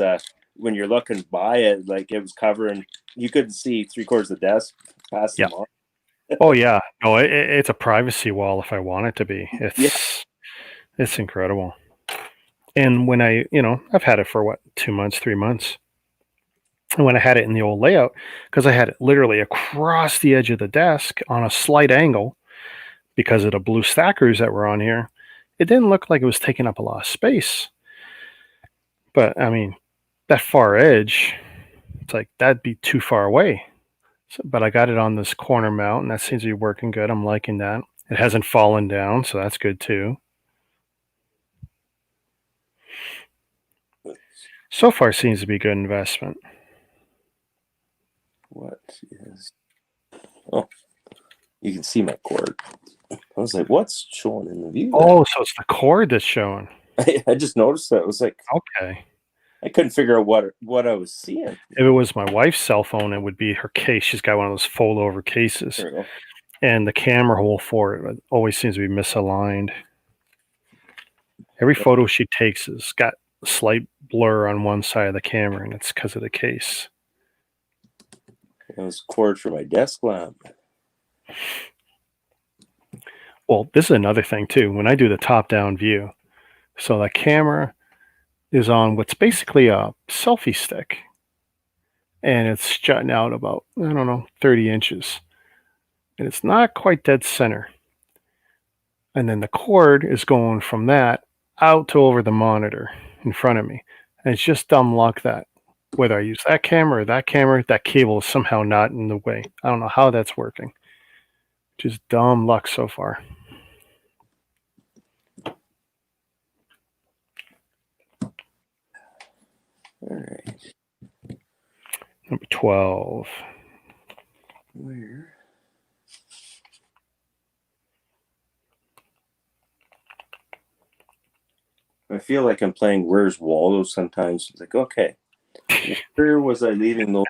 when you're looking by it, like it was covering. You couldn't see 3/4 of the desk past the Yeah. monitor. Oh yeah. No, it's a privacy wall if I want it to be. Yeah. It's incredible. And when I've had it for what, 2 months, 3 months. And when I had it in the old layout, because I had it literally across the edge of the desk on a slight angle because of the blue stackers that were on here, it didn't look like it was taking up a lot of space. But I mean, that far edge, it's like that'd be too far away. But I got it on this corner mount, and that seems to be working good. I'm liking that. It hasn't fallen down, so that's good too. So far, seems to be a good investment. What is? Oh, you can see my cord. I was like, what's showing in the view? Oh, so it's the cord that's showing. I just noticed that. It was like, Okay. I couldn't figure out what I was seeing. If it was my wife's cell phone, it would be her case. She's got one of those fold over cases. There we go. And the camera hole for it always seems to be misaligned. Every photo she takes has got a slight blur on one side of the camera, and it's because of the case. It was cord for my desk lamp. Well, this is another thing too. When I do the top-down view, so the camera is on what's basically a selfie stick, and it's jutting out about, I don't know, 30 inches. And it's not quite dead center. And then the cord is going from that out to over the monitor in front of me. And it's just dumb luck that whether I use that camera or that camera, that cable is somehow not in the way. I don't know how that's working. Just dumb luck so far. All right. Number 12. Where? I feel like I'm playing Where's Waldo sometimes. It's like, okay, where was I leaving those?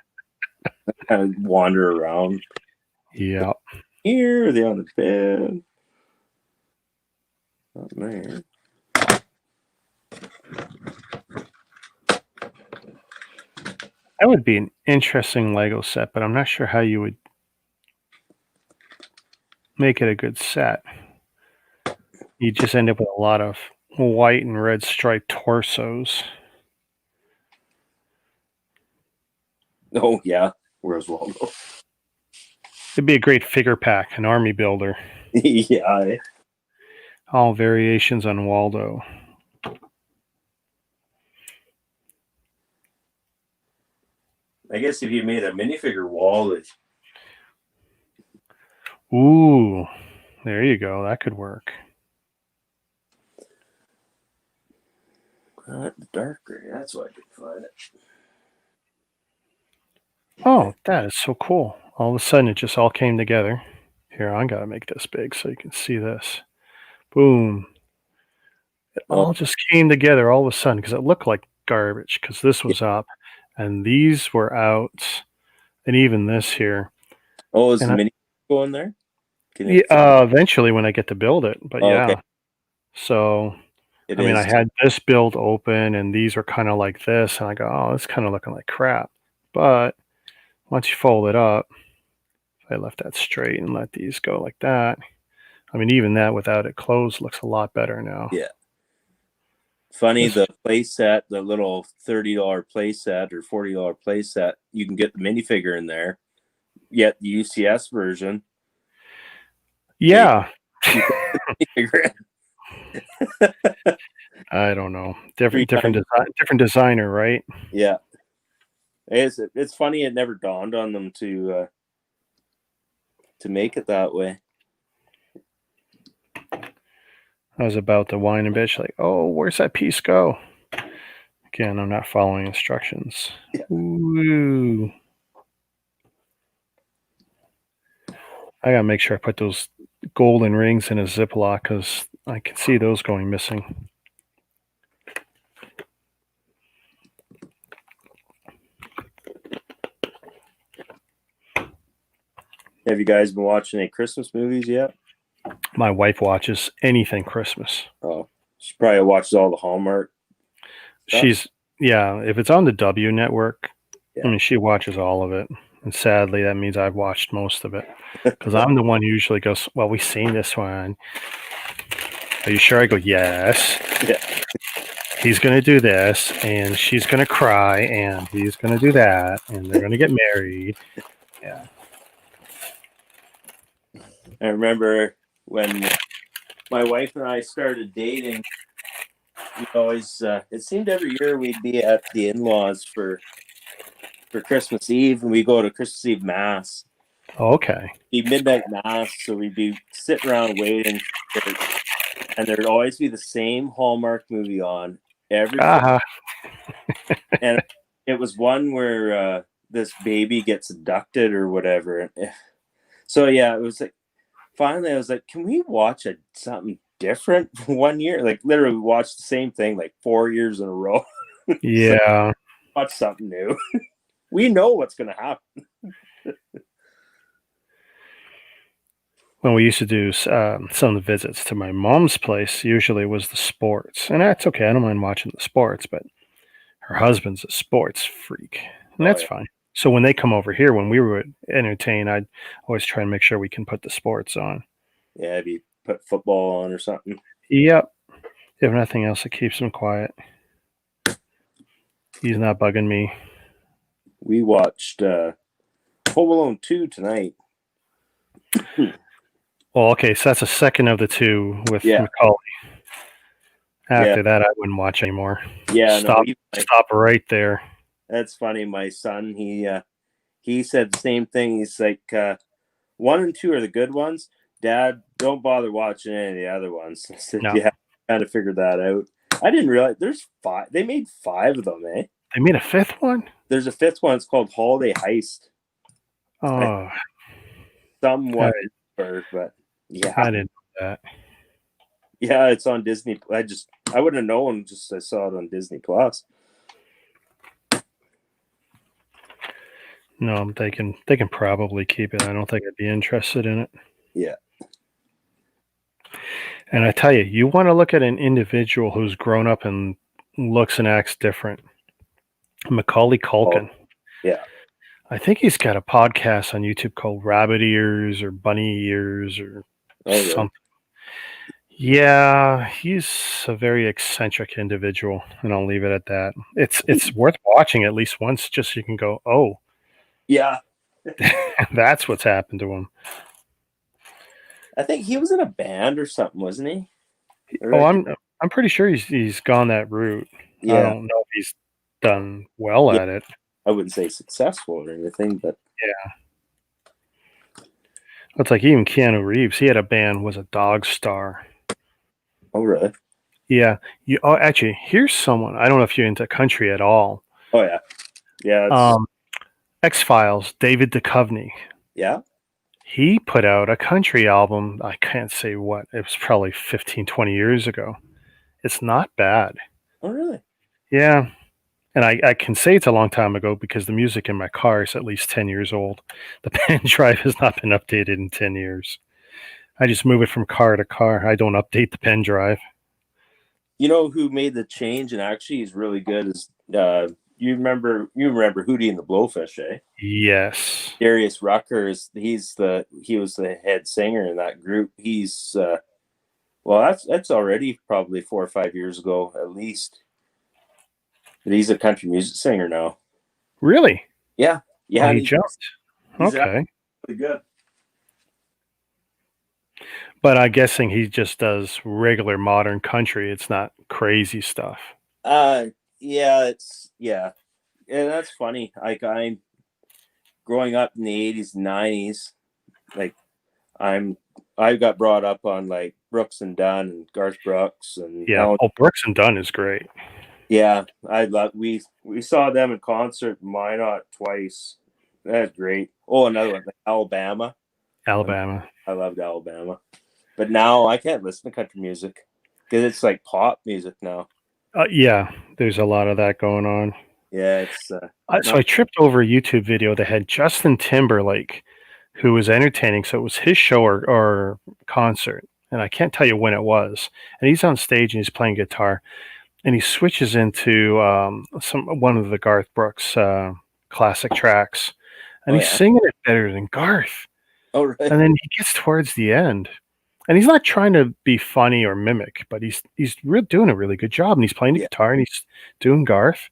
I kind of wander around. Yeah. Here, are they on the bed? Not there. That would be an interesting Lego set, but I'm not sure how you would make it a good set. You just end up with a lot of white and red striped torsos. Oh yeah, Where's Waldo? It'd be a great figure pack, an army builder. Yeah. All variations on Waldo. I guess if you made a minifigure wall, Ooh, there you go. That could work. darker. That's why I could find it. Oh, that is so cool. All of a sudden, it just all came together. Here, I gotta make this big so you can see this. Boom. It Oh, all just came together all of a sudden because it looked like garbage because this yeah. was up and these were out and even this here. Oh, is And the mini going there? Can yeah, it fit? eventually when I get to build it, but Oh, okay. yeah. So, It I mean, I is. had this build open and these were kind of like this. And I go, oh, it's kind of looking like crap. But once you fold it up, if I left that straight and let these go like that, I mean, even that without it closed looks a lot better now. Yeah. Funny, This, the play set, the little $30 play set or $40 play set, you can get the minifigure in there. Yet the UCS version, they yeah, you put the minifigure I don't know. three times. Different designer, right? Yeah. It's funny it never dawned on them to make it that way. I was about to whine a bitch like, oh, where's that piece go? Again, I'm not following instructions. Yeah. Ooh. I gotta make sure I put those golden rings in a Ziploc because I can see those going missing. Have you guys been watching any Christmas movies yet? My wife watches anything Christmas. Oh, she probably watches all the Hallmark stuff. She's, yeah, if it's on the W network, I Yeah. mean, she watches all of it. And sadly, that means I've watched most of it because I'm the one who usually goes, well, we've seen this one. Are you sure? I go, yes. Yeah. He's going to do this, and she's going to cry, and he's going to do that, and they're going to get married. Yeah. I remember when my wife and I started dating, we always it seemed every year we'd be at the in-laws for Christmas Eve, and we go to Christmas Eve mass. Okay. Be midnight mass, so we'd be sitting around waiting for church, and there'd always be the same Hallmark movie on every Ah, and it was one where this baby gets abducted or whatever. So yeah, it was like finally I was like, can we watch something different one year? Like literally we watched the same thing like 4 years in a row. So yeah. watch something new. We know what's gonna happen. When we used to do some of the visits to my mom's place, usually it was the sports. And that's okay. I don't mind watching the sports, but her husband's a sports freak. And Oh that's yeah. fine. So when they come over here, when we were entertained, I'd always try and make sure we can put the sports on. Yeah, if you put football on or something. Yep. If nothing else, it keeps him quiet. He's not bugging me. We watched Home Alone 2 tonight. Well, okay, so that's a second of the two with Yeah. Macaulay. Yeah. After that, I wouldn't watch anymore. Yeah, no, Stop right there. that's funny. My son, he said the same thing. He's like, 1 and 2 are the good ones. Dad, don't bother watching any of the other ones. I said, No, yeah, kind of figured that out. I didn't realize there's 5. They made 5 of them, eh? they made a fifth one. There's a 5th one. It's called Holiday Heist. I Oh, somewhat, I, but yeah, I didn't know that. Yeah, it's on Disney. I wouldn't have known. Just I saw it on Disney Plus. No, they can probably keep it. I don't think I'd be interested in it. Yeah. And I tell you, you want to look at an individual who's grown up and looks and acts different. Macaulay Oh, Culkin. yeah. I think he's got a podcast on YouTube called Rabbit Ears or Bunny Ears or Oh, really? something. Yeah, he's a very eccentric individual, and I'll leave it at that. It's worth watching at least once, just so you can go, oh, Yeah. that's what's happened to him. I think he was in a band or something, wasn't he? Or Oh, I, I'm pretty sure he's gone that route. I yeah. don't know if he's done well Yeah. at it. I wouldn't say successful or anything, but Yeah, it's like even Keanu Reeves. He had a band was a Dog Star. oh, really? Yeah, you. Oh, actually, here's someone. I don't know if you're into country at all. Oh, yeah. Yeah. X Files. David Duchovny. Yeah. He put out a country album. I can't say what. It was probably 15, 20 years ago. It's not bad. Oh, really? Yeah. And I can say it's a long time ago because the music in my car is at least 10 years old. The pen drive has not been updated in 10 years. I just move it from car to car. I don't update the pen drive. You know who made the change and actually is really good is you remember Hootie and the Blowfish, eh? Yes. Darius Rucker he was the head singer in that group. He's well, that's already probably 4 or 5 years ago at least. But he's a country music singer now. Really? Yeah, Oh, yeah, he and jumped. he's Okay. really good. But I'm guessing he just does regular modern country. It's not crazy stuff. Yeah, and that's funny. Like I'm growing up in the 80s and 90s. Like I got brought up on like Brooks and Dunn and Garth Brooks and Yeah. Alan. Oh, Brooks and Dunn is great. Yeah, I love. We saw them in concert in Minot twice. That's great. Oh, another one, like Alabama. Alabama. I loved Alabama, but now I can't listen to country music because it's like pop music now. Yeah, there's a lot of that going on. Yeah, it's So not. I tripped over a YouTube video that had Justin Timberlake, who was entertaining. So it was his show or concert, and I can't tell you when it was. And he's on stage and he's playing guitar, and he switches into one of the Garth Brooks classic tracks, and Oh he's yeah. singing it better than Garth. Oh right. And then he gets towards the end, and he's not trying to be funny or mimic, but he's doing a really good job, and he's playing the Yeah. guitar and he's doing Garth.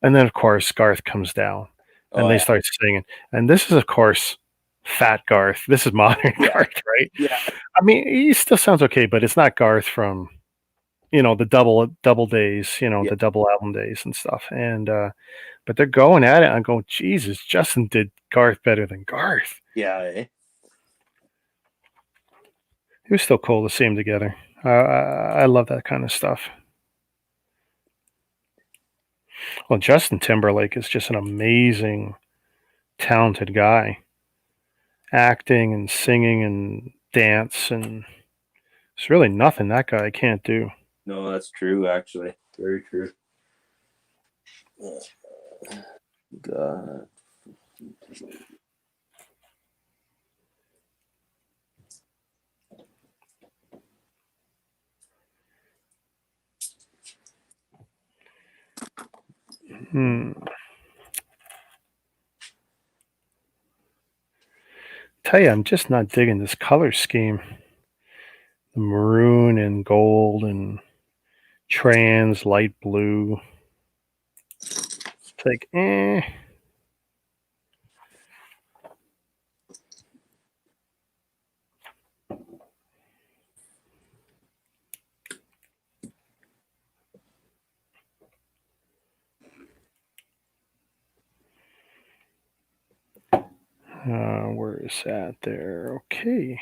And then, of course, Garth comes down and Oh they yeah. start singing. And this is, of course, fat Garth. This is modern Yeah. Garth, right? Yeah. I mean, he still sounds okay, but it's not Garth from, the double days, Yeah. the double album days and stuff. And, but they're going at it. I'm going, Jesus, Justin did Garth better than Garth. Yeah. Eh? It was still cool to see them together. I love that kind of stuff. Well, Justin Timberlake is just an amazing, talented guy. Acting and singing and dance, and it's really nothing that guy can't do. No, that's true. Actually, very true. God. Hmm. Tell you, I'm just not digging this color scheme. The maroon and gold and trans light blue. It's like, where is that there? Okay.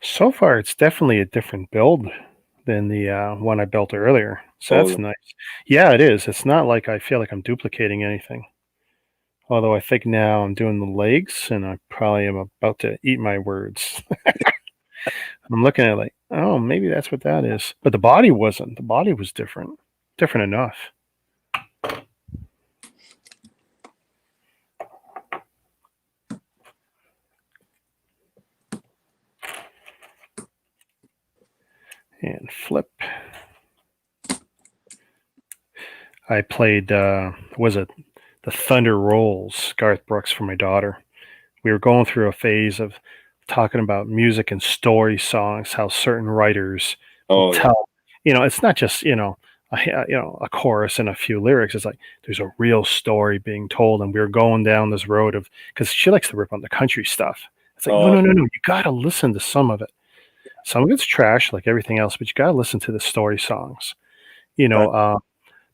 So far, it's definitely a different build than the one I built earlier. So Oh that's nice. Yeah, it is. It's not like I feel like I'm duplicating anything. Although I think now I'm doing the legs, and I probably am about to eat my words. I'm looking at it like, oh, maybe that's what that is. But the body wasn't. The body was different. Different enough. And flip. I played, was it the Thunder Rolls, Garth Brooks for my daughter. We were going through a phase of talking about music and story songs, how certain writers will Oh yeah. tell, it's not just, a chorus and a few lyrics. It's like there's a real story being told. And we were going down this road of, because she likes to rip on the country stuff. It's like, no, Oh, no, no, no. You got to listen to some of it. Some of it's trash, like everything else, but you got to listen to the story songs. You that, know,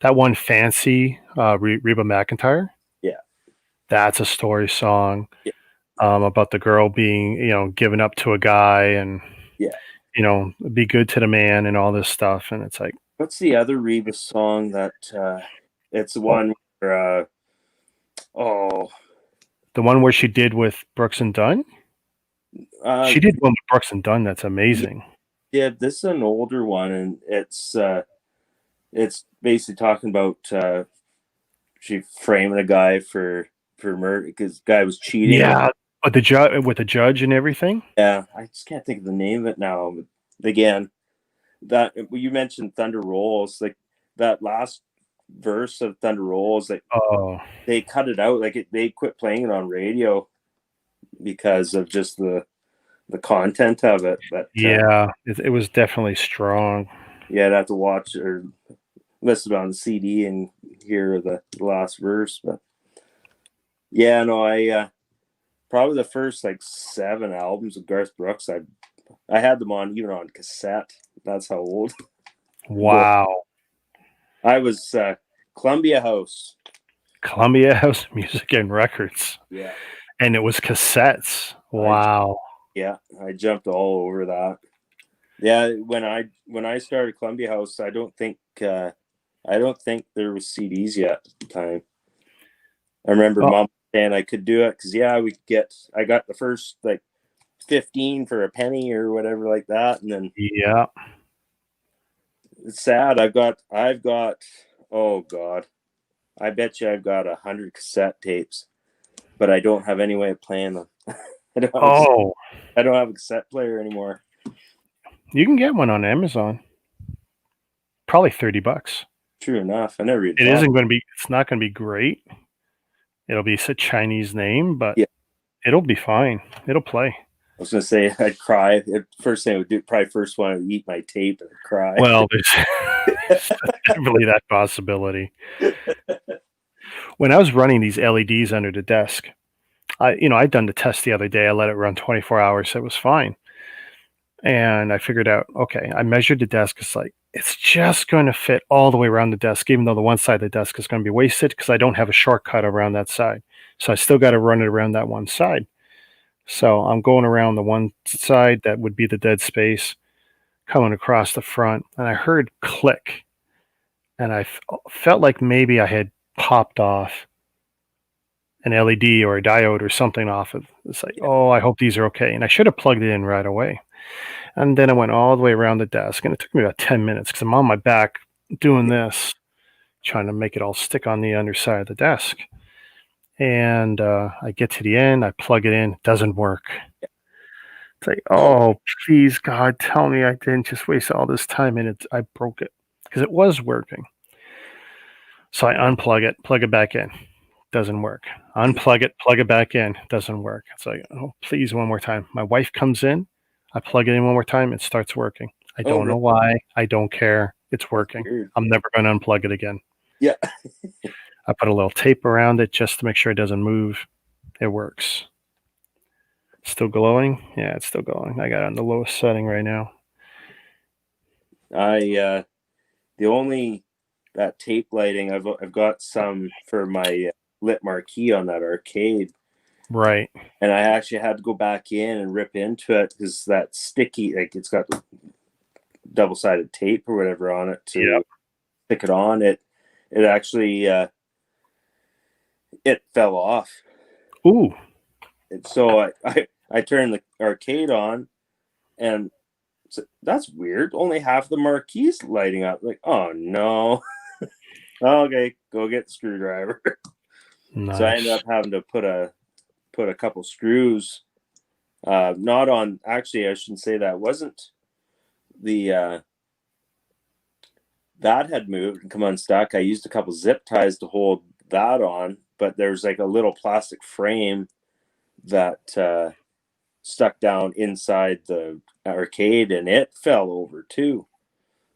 that one Fancy, Reba McEntire, yeah, that's a story song, yeah, about the girl being, given up to a guy and, yeah. be good to the man and all this stuff. And it's like, What's the other Reba song that? It's the oh, one where. Oh, the one where she did with Brooks and Dunn. uh, She did one with Brooks and Dunn. That's yeah, amazing. yeah. This is an older one, and it's basically talking about she framing a guy for murder because guy was cheating. Yeah. But the judge, with the judge and everything. Yeah, I just can't think of the name of it now. But again, that you mentioned Thunder Rolls, like that last verse of Thunder Rolls, like Oh, they cut it out, like they quit playing it on radio because of just the content of it. But yeah. It was definitely strong. yeah, I'd have to watch or listen on the CD and hear the last verse. But yeah, no, I probably the first like 7 albums of Garth Brooks, I had them on even on cassette. That's how old. Go. Wow. I was Columbia House. Columbia House Music and Records. Yeah, And it was cassettes. I Wow. yeah, I jumped all over that. Yeah, when I started Columbia House, I don't think there was CDs yet at the time. I remember Oh, mom saying I could do it because I got the first like 15 for a penny or whatever like that, and then yeah. it's sad. I've got oh god, I bet you I've got 100 cassette tapes, but I don't have any way of playing them. I don't have a, Oh, I don't have a cassette player anymore. you can get one on Amazon. Probably $30. True enough, I never even It thought. isn't going to be. It's not going to be great. It'll be a Chinese name, but Yeah, it'll be fine. It'll play. I was gonna say I'd cry. First thing I would do, probably first one, I would eat my tape and cry. Well, there's definitely that possibility. When I was running these LEDs under the desk, I'd done the test the other day. I let it run 24 hours. So it was fine. And I figured out, okay, I measured the desk. It's like, it's just going to fit all the way around the desk, even though the one side of the desk is going to be wasted because I don't have a shortcut around that side. So I still got to run it around that one side. So I'm going around the one side that would be the dead space, coming across the front, and I heard click, and I felt like maybe I had popped off an LED or a diode or something off of. It's like, Yeah. oh, I hope these are okay, and I should have plugged it in right away. And then I went all the way around the desk, and it took me about 10 minutes because I'm on my back doing this, trying to make it all stick on the underside of the desk. And I get to the end, I plug it in, it doesn't work. It's like, Oh, oh, please, God, tell me I didn't just waste all this time and I broke it because it was working. So I unplug it, plug it back in, doesn't work. Unplug it, plug it back in, doesn't work. It's like, oh, please, one more time. My wife comes in, I plug it in one more time, it starts working. I oh, don't know why. I don't care. It's working. weird. I'm never going to unplug it again. Yeah. I put a little tape around it just to make sure it doesn't move. It works. Still glowing? Yeah, it's still glowing. I got it on the lowest setting right now. The only that tape lighting I've got some for my lit marquee on that arcade, Right. and I actually had to go back in and rip into it because that sticky, like it's got double sided tape or whatever on it Yep. to stick it on. It actually it fell off. Ooh. And so I turned the arcade on, and so that's weird. Only half the marquee's lighting up. Like, oh no. Okay, go get the screwdriver. So I ended Nice. up having to put a couple screws. Not on. Actually, I shouldn't say that. It wasn't the that had moved and come unstuck. I used a couple zip ties to hold that on, but there's like a little plastic frame that stuck down inside the arcade, and it fell over too.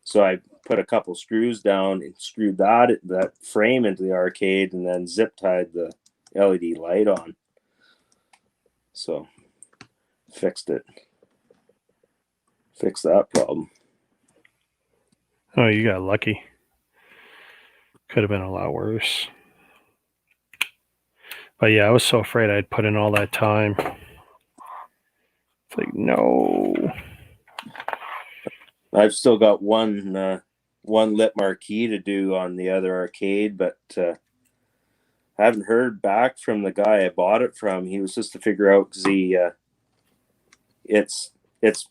So I put a couple screws down and screwed that frame into the arcade, and then zip tied the LED light on. So fixed it. Fixed that problem. Oh, you got lucky. Could have been a lot worse. But yeah, I was so afraid I'd put in all that time. It's like, no. I've still got one lit marquee to do on the other arcade, but I haven't heard back from the guy I bought it from. He was supposed to figure out because it's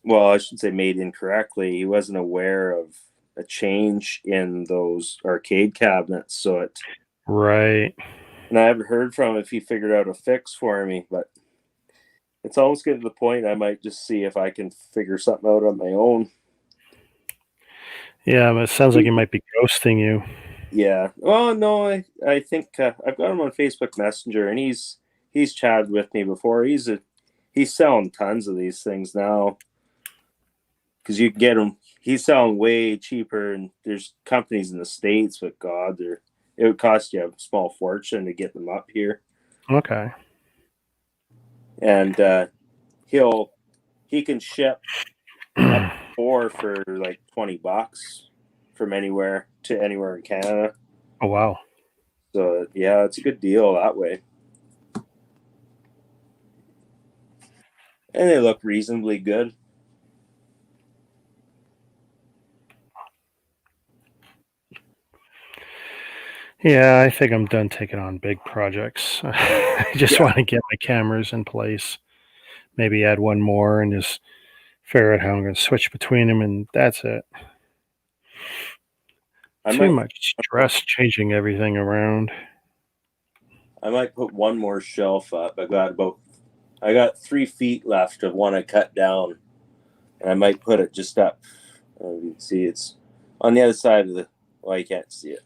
well, I should say made incorrectly. He wasn't aware of a change in those arcade cabinets, so it. Right. And I haven't heard from him if he figured out a fix for me, but it's almost getting to the point I might just see if I can figure something out on my own. Yeah, but it sounds like he might be ghosting you. Yeah. Oh no, I think I've got him on Facebook Messenger, and he's chatted with me before. He's selling tons of these things now because you can get them. He's selling way cheaper, and there's companies in the States, but God, it would cost you a small fortune to get them up here. Okay. And he can ship up 4 for like $20 from anywhere to anywhere in Canada. Oh, wow. So yeah, it's a good deal that way. And they look reasonably good. Yeah, I think I'm done taking on big projects. I just Yeah. want to get my cameras in place. Maybe add one more and just figure out how I'm going to switch between them, and that's it. I Too might much stress changing everything around. I might put one more shelf up. I got 3 feet left of one I cut down, and I might put it just up. You can see it's on the other side of the. Well, you can't see it.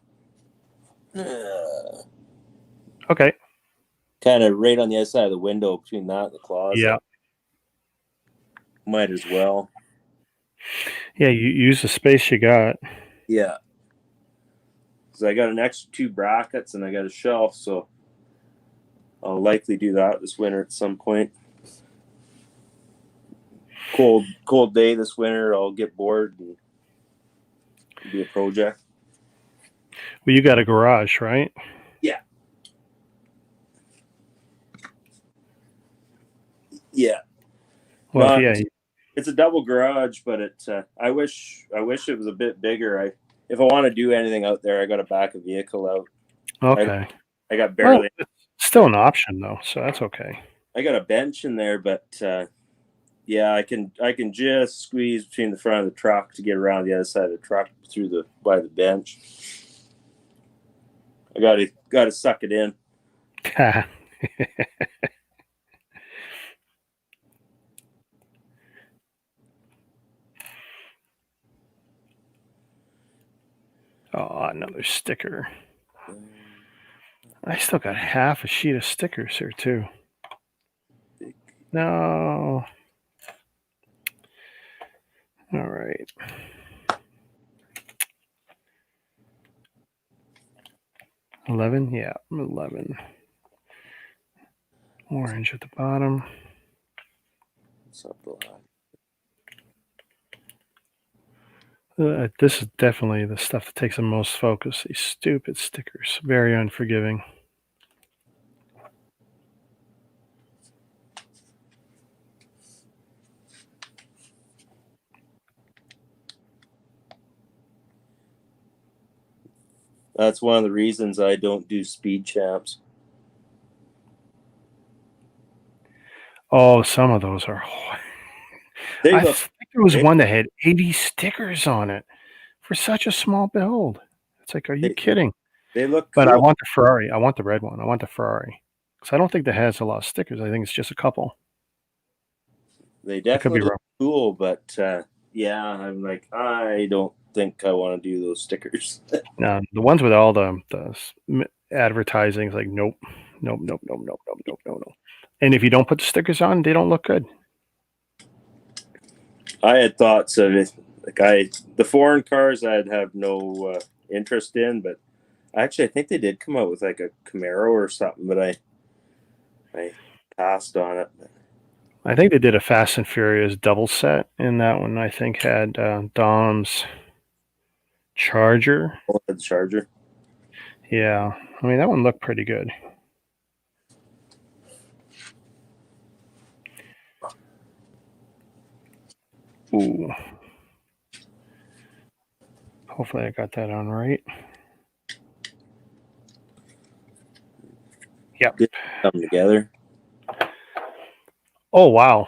Okay. Kind of right on the other side of the window between that and the closet. Yeah. Might as well. Yeah, you use the space you got. Yeah. Because I got an extra 2 brackets and I got a shelf, so I'll likely do that this winter at some point. Cold day this winter. I'll get bored and do a project. Well, you got a garage, right? Yeah. Yeah. Well, No, yeah. it's a double garage, but I wish it was a bit bigger. If I want to do anything out there, I got to back a vehicle out. I Okay. I got Well, barely. it's still an option though, so that's okay. I got a bench in there, but yeah, I can just squeeze between the front of the truck to get around the other side of the truck by the bench. I got to suck it in. Oh, another sticker. I still got half a sheet of stickers here too. No. All right. $11? Yeah, 11. Orange at the bottom. This is definitely the stuff that takes the most focus. These stupid stickers. Very unforgiving. That's one of the reasons I don't do speed champs. Oh, some of those are. They I look think there was they one that had 80 stickers on it for such a small build. It's like, are you they, kidding? they look But I cool. want the Ferrari. I want the red one. I want the Ferrari because I don't think that has a lot of stickers. I think it's just a couple. They I could be definitely look wrong. cool, but yeah, I'm like, I don't think I want to do those stickers. No, the ones with all advertising is like, nope, nope, nope, nope, nope, nope, nope, nope, nope. And if you don't put the stickers on, they don't look good. I had thoughts of it, the foreign cars I'd have no interest in, but actually I think they did come out with like a Camaro or something, but I passed on it. I think they did a Fast and Furious double set, and that one I think had Dom's Charger. The Charger. Yeah, I mean that one looked pretty good. Ooh, hopefully I got that on right. Yep. Good come together. Oh wow.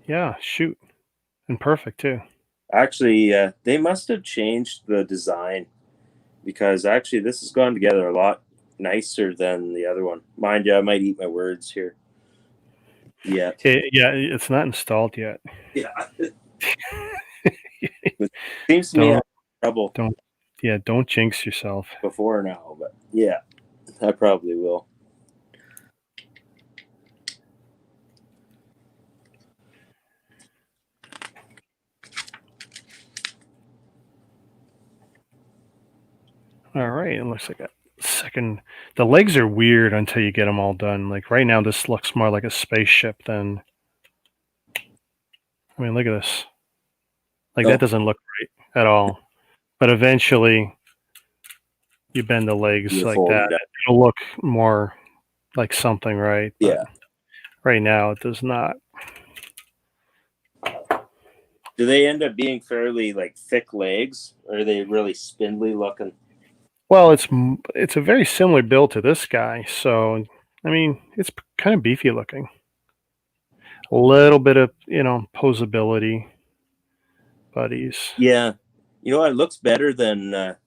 Yeah, shoot, and perfect too. Actually, they must have changed the design because actually this has gone together a lot nicer than the other one. Mind you, I might eat my words here yet. Yeah, it's not installed yet. Yeah, it seems to me I Don't have trouble don't yeah, don't jinx yourself. before now, but yeah, I probably will. All right, it looks like a second. The legs are weird until you get them all done. Like right now, this looks more like a spaceship than. I mean, look at this. Like Oh, that doesn't look right at all. But eventually, you bend the legs you like fold that, them down. it'll look more like something, right? But Yeah. right now, it does not. Do they end up being fairly like thick legs, or are they really spindly looking? Well, it's a very similar build to this guy, so I mean, it's kind of beefy looking. A little bit of posability, buddies. Yeah. You know what? It looks better than the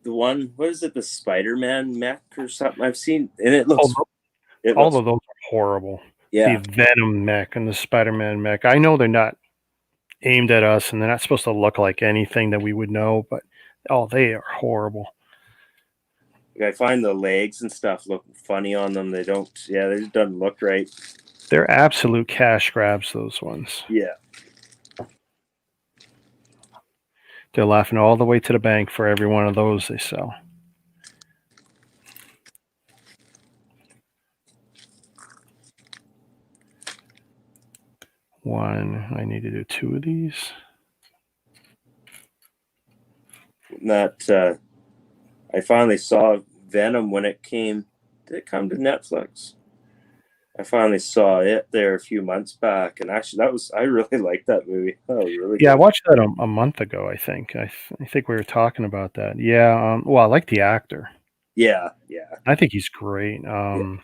one. What is it? The Spider-Man mech or something I've seen, and it All, looks. It all looks. of those are horrible. The Yeah. Venom mech and the Spider-Man mech. I know they're not aimed at us, and they're not supposed to look like anything that we would know, but oh, they are horrible. I find the legs and stuff look funny on them. They don't. Yeah, they just doesn't look right. They're absolute cash grabs. Those ones. Yeah. They're laughing all the way to the bank for every one of those they sell. One. I need to do two of these. That I finally saw Venom when it came. Did it come to Netflix? I finally saw it there a few months back, and actually, I really liked that movie. That was really Yeah, I good. watched that a month ago. I think. I think we were talking about that. Yeah. Well, I like the actor. Yeah, yeah, I think he's great. yeah.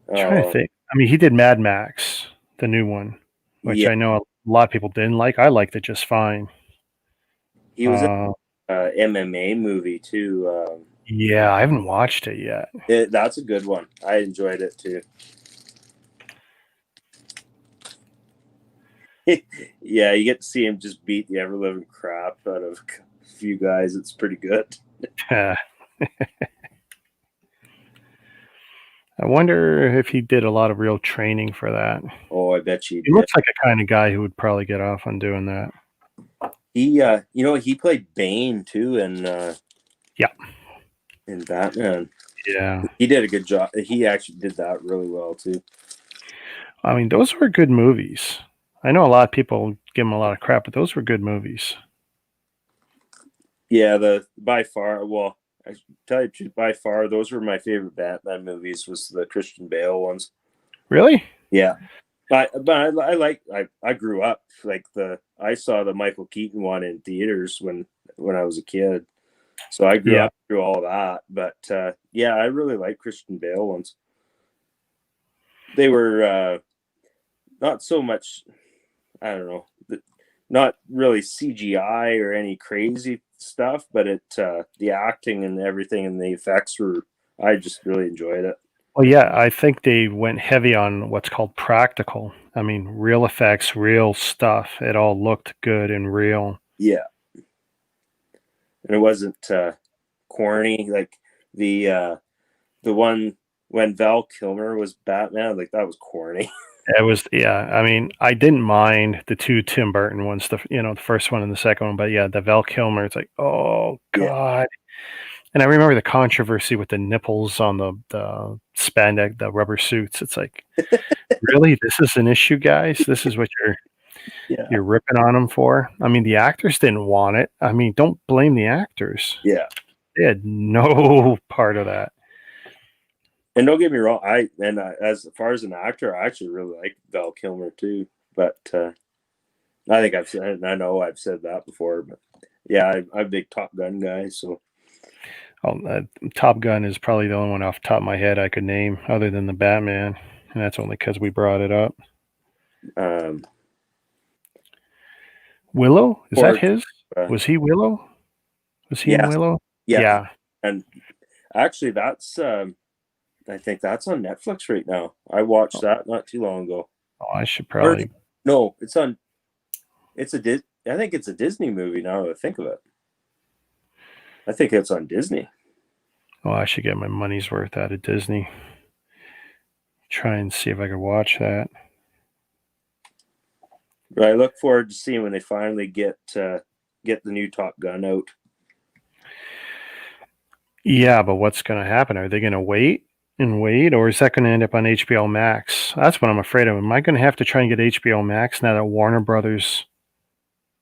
Trying to Oh, think. I mean, he did Mad Max, the new one, which yeah. I know a lot of people didn't like. I liked it just fine. He was in Uh, MMA movie too. yeah, I haven't watched it yet. That's a good one. I enjoyed it too. Yeah, you get to see him just beat the ever living crap out of a few guys. It's pretty good. I wonder if he did a lot of real training for that. Oh, I bet you He did. looks like a kind of guy who would probably get off on doing that. He played Bane too Yeah, in Batman. yeah. He did a good job. He actually did that really well too. I mean, those were good movies. I know a lot of people give him a lot of crap, but those were good movies. Yeah, the by far. Well, I should tell you the truth, by far, those were my favorite Batman movies. Was the Christian Bale ones. Really? Yeah, I grew up like I saw the Michael Keaton one in theaters when I was a kid, so I grew Yeah. up through all that. But yeah, I really like Christian Bale ones. they were not so much. I don't know, not really CGI or any crazy stuff, but the acting and everything and the effects were. I just really enjoyed it. Well, yeah, I think they went heavy on what's called practical. I mean, real effects, real stuff. It all looked good and real. Yeah, and it wasn't corny like the one when Val Kilmer was Batman. Like that was corny. It was, yeah. I mean, I didn't mind the two Tim Burton ones, the first one and the second one, but yeah, the Val Kilmer. It's like, oh Yeah, god. And I remember the controversy with the nipples on the spandex, the rubber suits. It's like, really, this is an issue, guys. This is what yeah, you're ripping on them for. I mean, the actors didn't want it. I mean, don't blame the actors. yeah. They had no part of that. And don't get me wrong, as far as an actor, I actually really like Val Kilmer too. But I think I've said, I know I've said that before, but yeah, I'm a big Top Gun guy. So Top Gun is probably the only one off the top of my head I could name other than the Batman, and that's only because we brought it up. um, Willow, is that or his? Was he Willow? Was he in yeah, Willow? yeah, Yeah. and actually, that's I think that's on Netflix right now. I watched Oh, that not too long ago. I should Or probably. no, it's on. I think it's a Disney movie now that I think of it. I think it's on Disney. Oh, I should get my money's worth out of Disney. Try and see if I could watch that. But I look forward to seeing when they finally get the new Top Gun out. Yeah, but what's going to happen? Are they going to wait and wait, or is that going to end up on HBO Max? That's what I'm afraid of. Am I going to have to try and get HBO Max now that Warner Brothers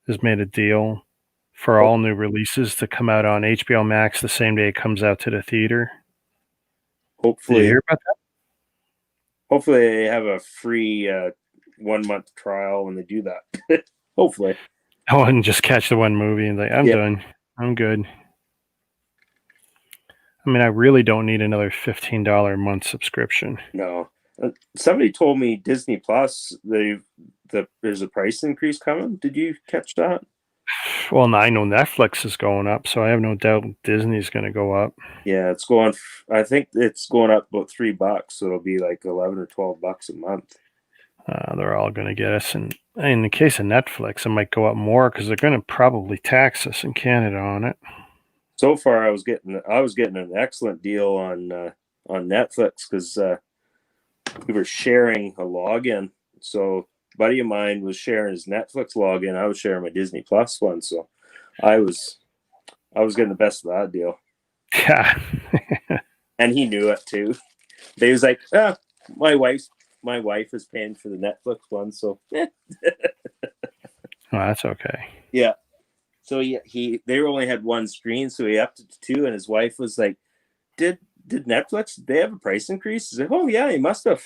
has made a deal for all new releases to come out on HBO Max the same day it comes out to the theater? Did you Hopefully, hear about that? hopefully they have a free 1 month trial when they do that. Hopefully, I wouldn't just catch the one movie and like, I'm yeah. done. I'm good. I mean, I really don't need another $15 a month subscription. No, somebody told me Disney Plus there's a price increase coming. Did you catch that? Well, I know Netflix is going up, so I have no doubt Disney's going to go up. Yeah, it's going. I think it's going up about $3, so it'll be like 11 or 12 bucks a month. They're all going to get us. And in the case of Netflix, it might go up more because they're going to probably tax us in Canada on it. So far, I was getting an excellent deal on Netflix because we were sharing a login. So a buddy of mine was sharing his Netflix login. I was sharing my Disney Plus one. So I was getting the best of that deal. Yeah. And he knew it too. They was like, my wife is paying for the Netflix one, so Well, that's okay. yeah. So they only had one screen, so he upped it to two, and his wife was like, Did Netflix, did they have a price increase? He's like, oh yeah, he must have.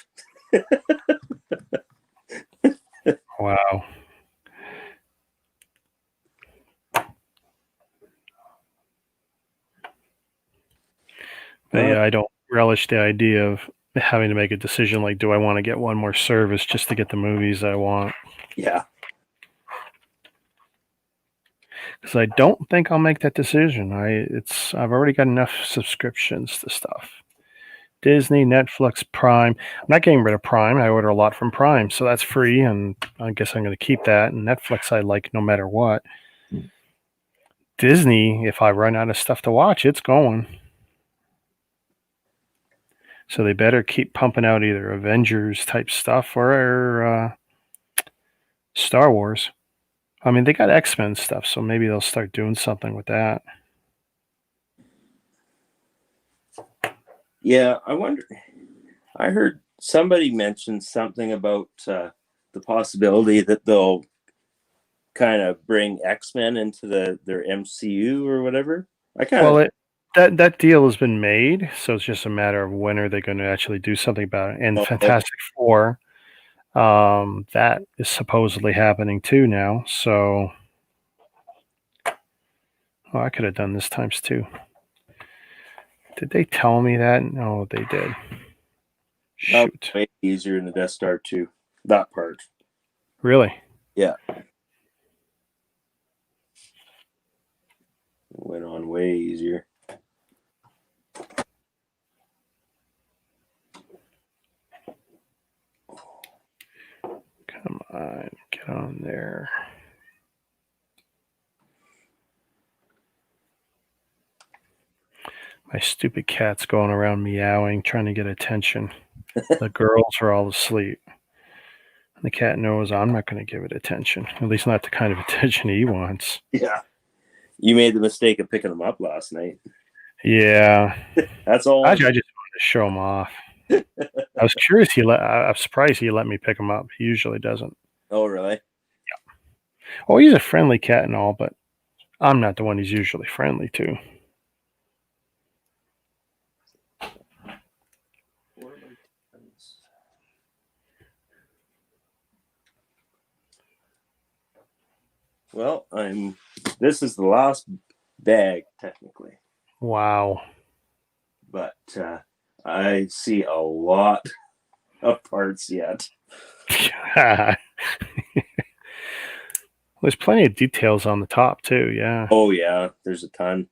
Wow. But yeah, I don't relish the idea of having to make a decision like, do I want to get one more service just to get the movies I want? Yeah. Because I don't think I'll make that decision. I've already got enough subscriptions to stuff. Disney, Netflix, Prime. I'm not getting rid of Prime. I order a lot from Prime, so that's free, and I guess I'm going to keep that. And Netflix, I like no matter what. Disney, if I run out of stuff to watch, it's going. So they better keep pumping out either Avengers type stuff or Star Wars. I mean, they got X-Men stuff, so maybe they'll start doing something with that. Yeah, I wonder. I heard somebody mention something about the possibility that they'll kind of bring X-Men into their MCU or whatever. Well, that deal has been made, so it's just a matter of when are they going to actually do something about it. And Fantastic Four, that is supposedly happening too now. So, I could have done this times two. Did they tell me that? No, they did. That was Shoot. way easier in the Death Star too. That part. Really? Yeah. Went on way easier. Come on, get on there. My stupid cat's going around meowing, trying to get attention. The girls are all asleep. And the cat knows I'm not going to give it attention, at least not the kind of attention he wants. Yeah. You made the mistake of picking him up last night. Yeah. That's all. I just wanted to show him off. I was curious. I'm surprised he let me pick him up. He usually doesn't. Oh, really? Yeah. Oh, he's a friendly cat and all, but I'm not the one he's usually friendly to. Well, this is the last bag technically. Wow. But I see a lot of parts yet. There's plenty of details on the top too. Yeah. Oh yeah, there's a ton.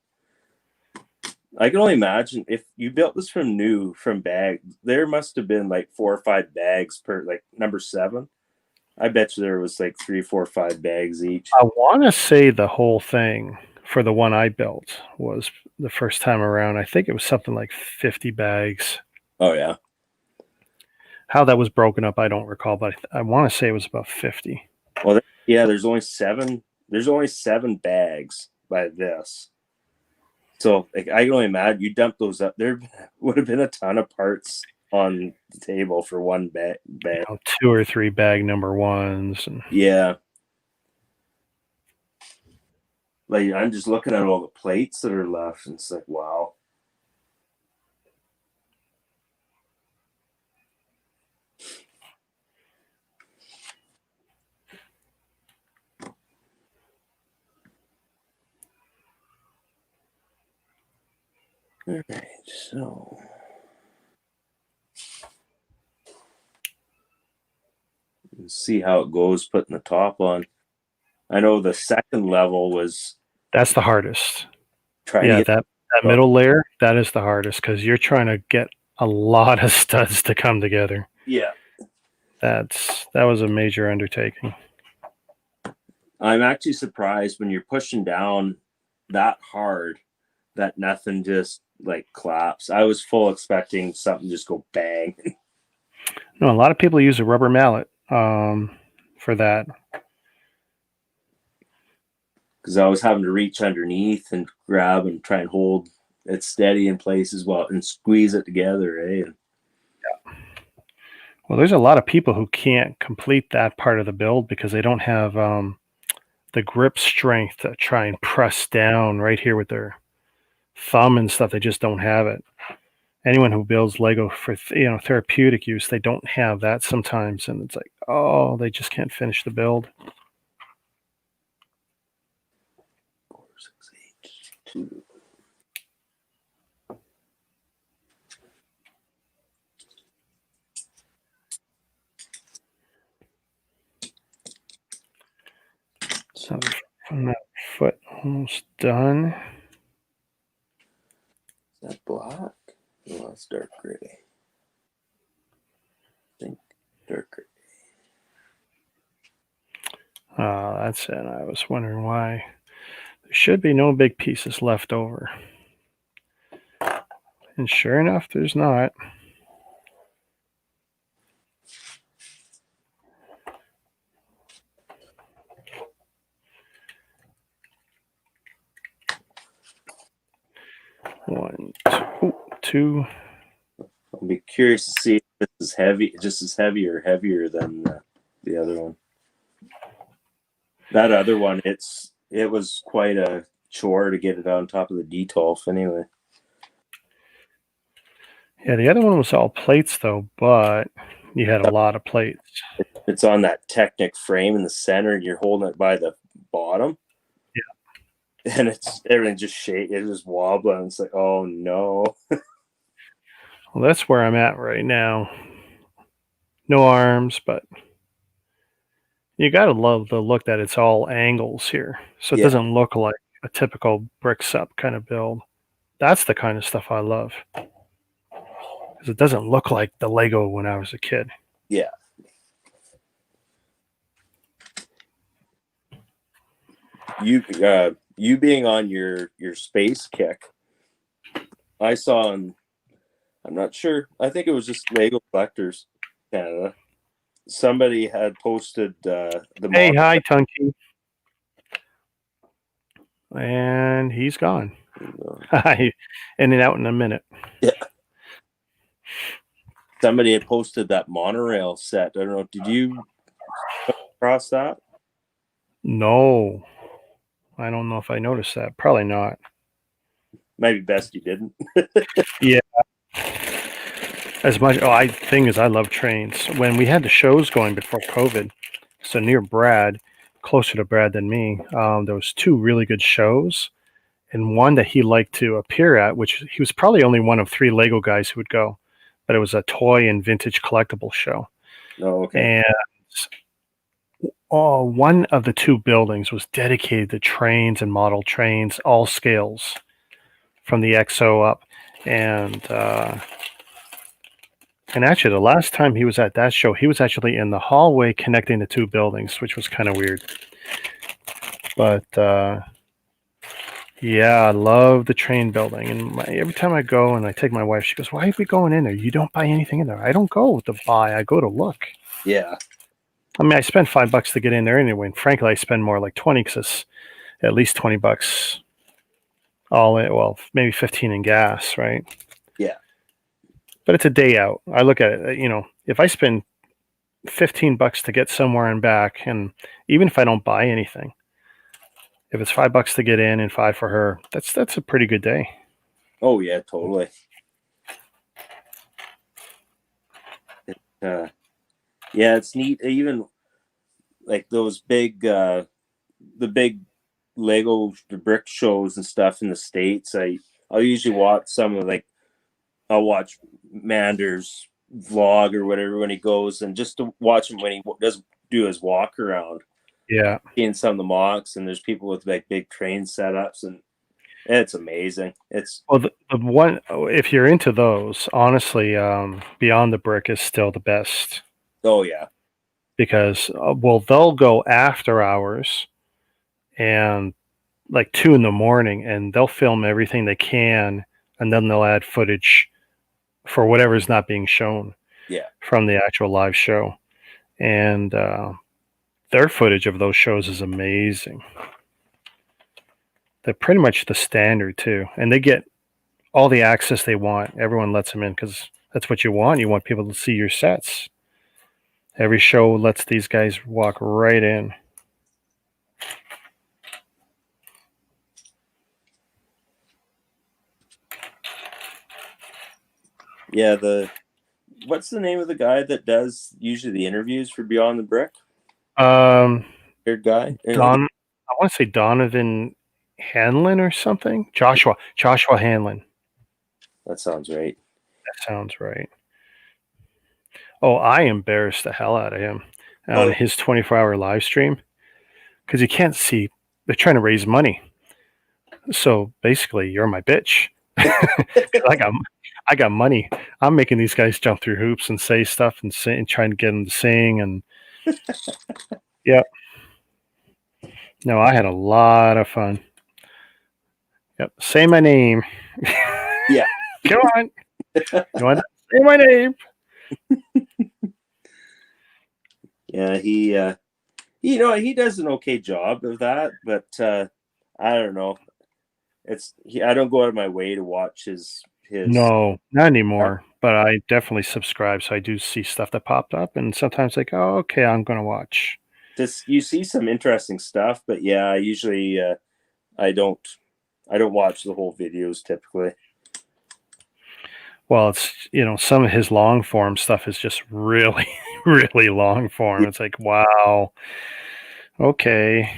I can only imagine if you built this from bag, there must have been like 4 or 5 bags per, like number 7. I bet you there was like 3, 4, 5 bags each. I want to say the whole thing for the one I built was the first time around. I think it was something like 50 bags. Oh yeah. How that was broken up, I don't recall, but I want to say it was about 50. Well, yeah, there's only 7. There's only 7 bags by this. So like, I can only imagine you dump those up. There would have been a ton of parts on the table for one bag. You know, 2 or 3 bag number ones. And yeah. Like I'm just looking at all the plates that are left, and it's like, wow. All right, so let's see how it goes putting the top on. I know the second level was that's the hardest. trying Yeah, to get that middle layer, that is the hardest because you're trying to get a lot of studs to come together. yeah. That was a major undertaking. I'm actually surprised when you're pushing down that hard that nothing just like claps. I was full expecting something just go bang. No, a lot of people use a rubber mallet for that. Because I was having to reach underneath and grab and try and hold it steady in place as well and squeeze it together, eh? Yeah. Well, there's a lot of people who can't complete that part of the build because they don't have the grip strength to try and press down right here with their thumb and stuff. They just don't have it. Anyone who builds Lego for therapeutic use, they don't have that sometimes, and it's like, oh, they just can't finish the build. 4, 6, 8, 2. So from that foot almost done. Is that black? No, that's dark gray. I think dark gray. That's it. I was wondering why. There should be no big pieces left over. And sure enough, there's not. One, two. I'll be curious to see if this is heavy, just as heavy or heavier than the other one. That other one, it was quite a chore to get it on top of the detolf anyway. Yeah, the other one was all plates though, but you had a lot of plates. It's on that Technic frame in the center, and you're holding it by the bottom. Yeah, and everything just shake. It just wobbling. It's like, oh no. Well, that's where I'm at right now. no arms, but you got to love the look that it's all angles here. So it Yeah. doesn't look like a typical bricks up kind of build. That's the kind of stuff I love. Because it doesn't look like the Lego when I was a kid. Yeah. You being on your space kick, I saw on, I'm not sure, I think it was just Lego Collectors Canada. Somebody had posted the Hey, model. hi, Tunky. And he's gone. Hi. In and out in a minute. Yeah. Somebody had posted that monorail set. I don't know. Did you come across that? No. I don't know if I noticed that. Probably not. Might be best you didn't. Yeah. As much, thing is, I love trains. When we had the shows going before COVID, so near Brad, closer to Brad than me, there was two really good shows, and one that he liked to appear at, which he was probably only one of three Lego guys who would go, but it was a toy and vintage collectible show. Oh, okay. And one of the two buildings was dedicated to trains and model trains, all scales, from the XO up, and actually, the last time he was at that show, he was actually in the hallway connecting the two buildings, which was kind of weird. But yeah, I love the train building. And every time I go and I take my wife, she goes, "Why are we going in there? You don't buy anything in there." I don't go to buy, I go to look. Yeah. I mean, I spend $5 to get in there anyway. And frankly, I spend more like 20 because it's at least $20 all in. Well, maybe 15 in gas, right? Yeah. But it's a day out. I look at it, if I spend $15 to get somewhere and back, and even if I don't buy anything, if it's $5 to get in and 5 for her, that's a pretty good day. Oh yeah, totally. Yeah, it's neat. Even like those big, the big Lego brick shows and stuff in the States. I'll usually watch some of I'll watch Mander's vlog or whatever when he goes, and just to watch him when he does do his walk around. Yeah. Seeing some of the mocks, and there's people with like big train setups, and it's amazing. It's Well, the one, if you're into those, honestly, Beyond the Brick is still the best oh yeah, because, well, they'll go after hours and like 2 in the morning, and they'll film everything they can, and then they'll add footage for whatever's not being shown yeah, from the actual live show. And their footage of those shows is amazing. They're pretty much the standard too, and they get all the access they want. Everyone lets them in because that's what you want. You want people to see your sets. Every show lets these guys walk right in. yeah. What's the name of the guy that does usually the interviews for Beyond the Brick? Um, Weird guy. I want to say Donovan Hanlon or something. Joshua Hanlon. That sounds right. That sounds right. Oh, I embarrassed the hell out of him Oh on his 24-hour live stream because you can't see. They're trying to raise money. So basically, you're my bitch. I got money. I'm making these guys jump through hoops and say stuff and sing, and trying to get them to sing. And yeah, no, I had a lot of fun. Yep, say my name. yeah. Come on, you want to say my name? Yeah, he does an okay job of that, but I don't know. I don't go out of my way to watch his. No, not anymore. But I definitely subscribe, so I do see stuff that popped up, and sometimes like, oh, okay, I'm gonna watch. You see some interesting stuff, but yeah, I usually I don't watch the whole videos typically. Well, it's some of his long form stuff is just really, really long form. Yeah. It's like, wow, okay.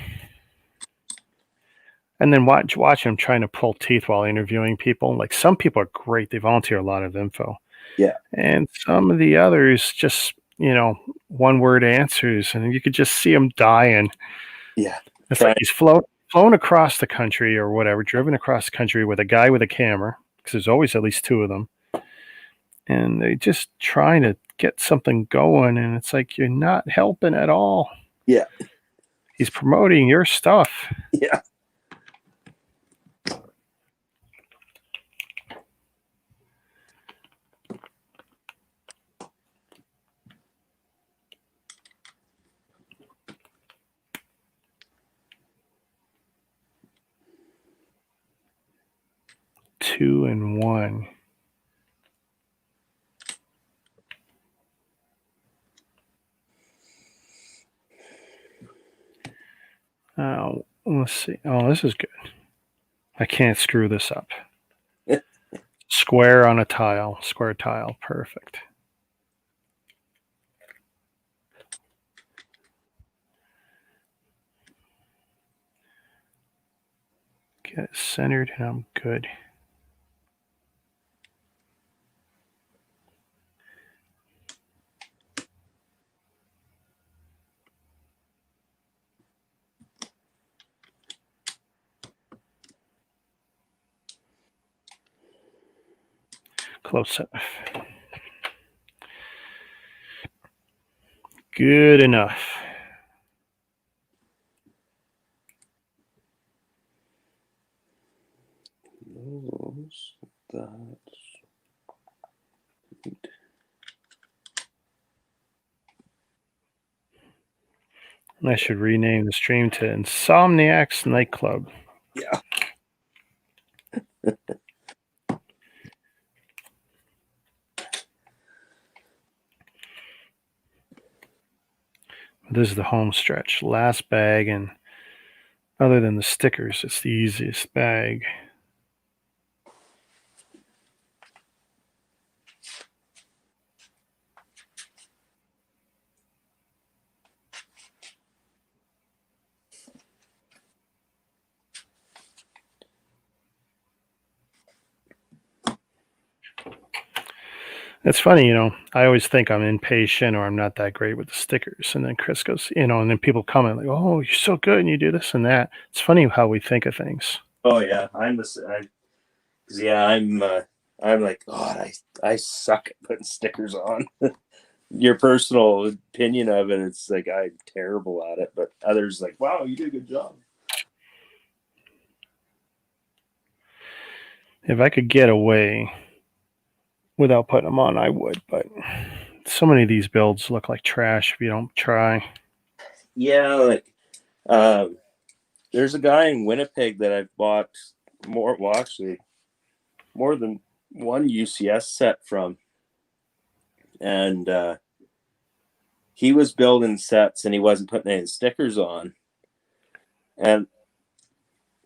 And then watch him trying to pull teeth while interviewing people. Like some people are great; they volunteer a lot of info. Yeah. And some of the others just one word answers, and you could just see him dying. Yeah. It's like Trying. he's flown across the country or whatever, driven across the country with a guy with a camera, because there's always at least two of them, and they just trying to get something going, and it's like you're not helping at all. Yeah. He's promoting your stuff. Yeah. Two and one. Let's see. Oh, this is good. I can't screw this up. Square on a tile. Square tile. Perfect. Get it centered and I'm good. Close up. Good enough. I should rename the stream to Insomniac's Nightclub. Yeah. This is the home stretch. Last bag, and other than the stickers, it's the easiest bag. It's funny, I always think I'm impatient or I'm not that great with the stickers. And then Chris goes, and then people comment like, oh, you're so good and you do this and that. It's funny how we think of things. Oh yeah, I'm like, God, I suck at putting stickers on. Your personal opinion of it, it's like I'm terrible at it, but others like, wow, you did a good job. If I could get away without putting them on, I would, but so many of these builds look like trash if you don't try. Yeah, like there's a guy in Winnipeg that I've bought actually more than one UCS set from, and he was building sets and he wasn't putting any stickers on, and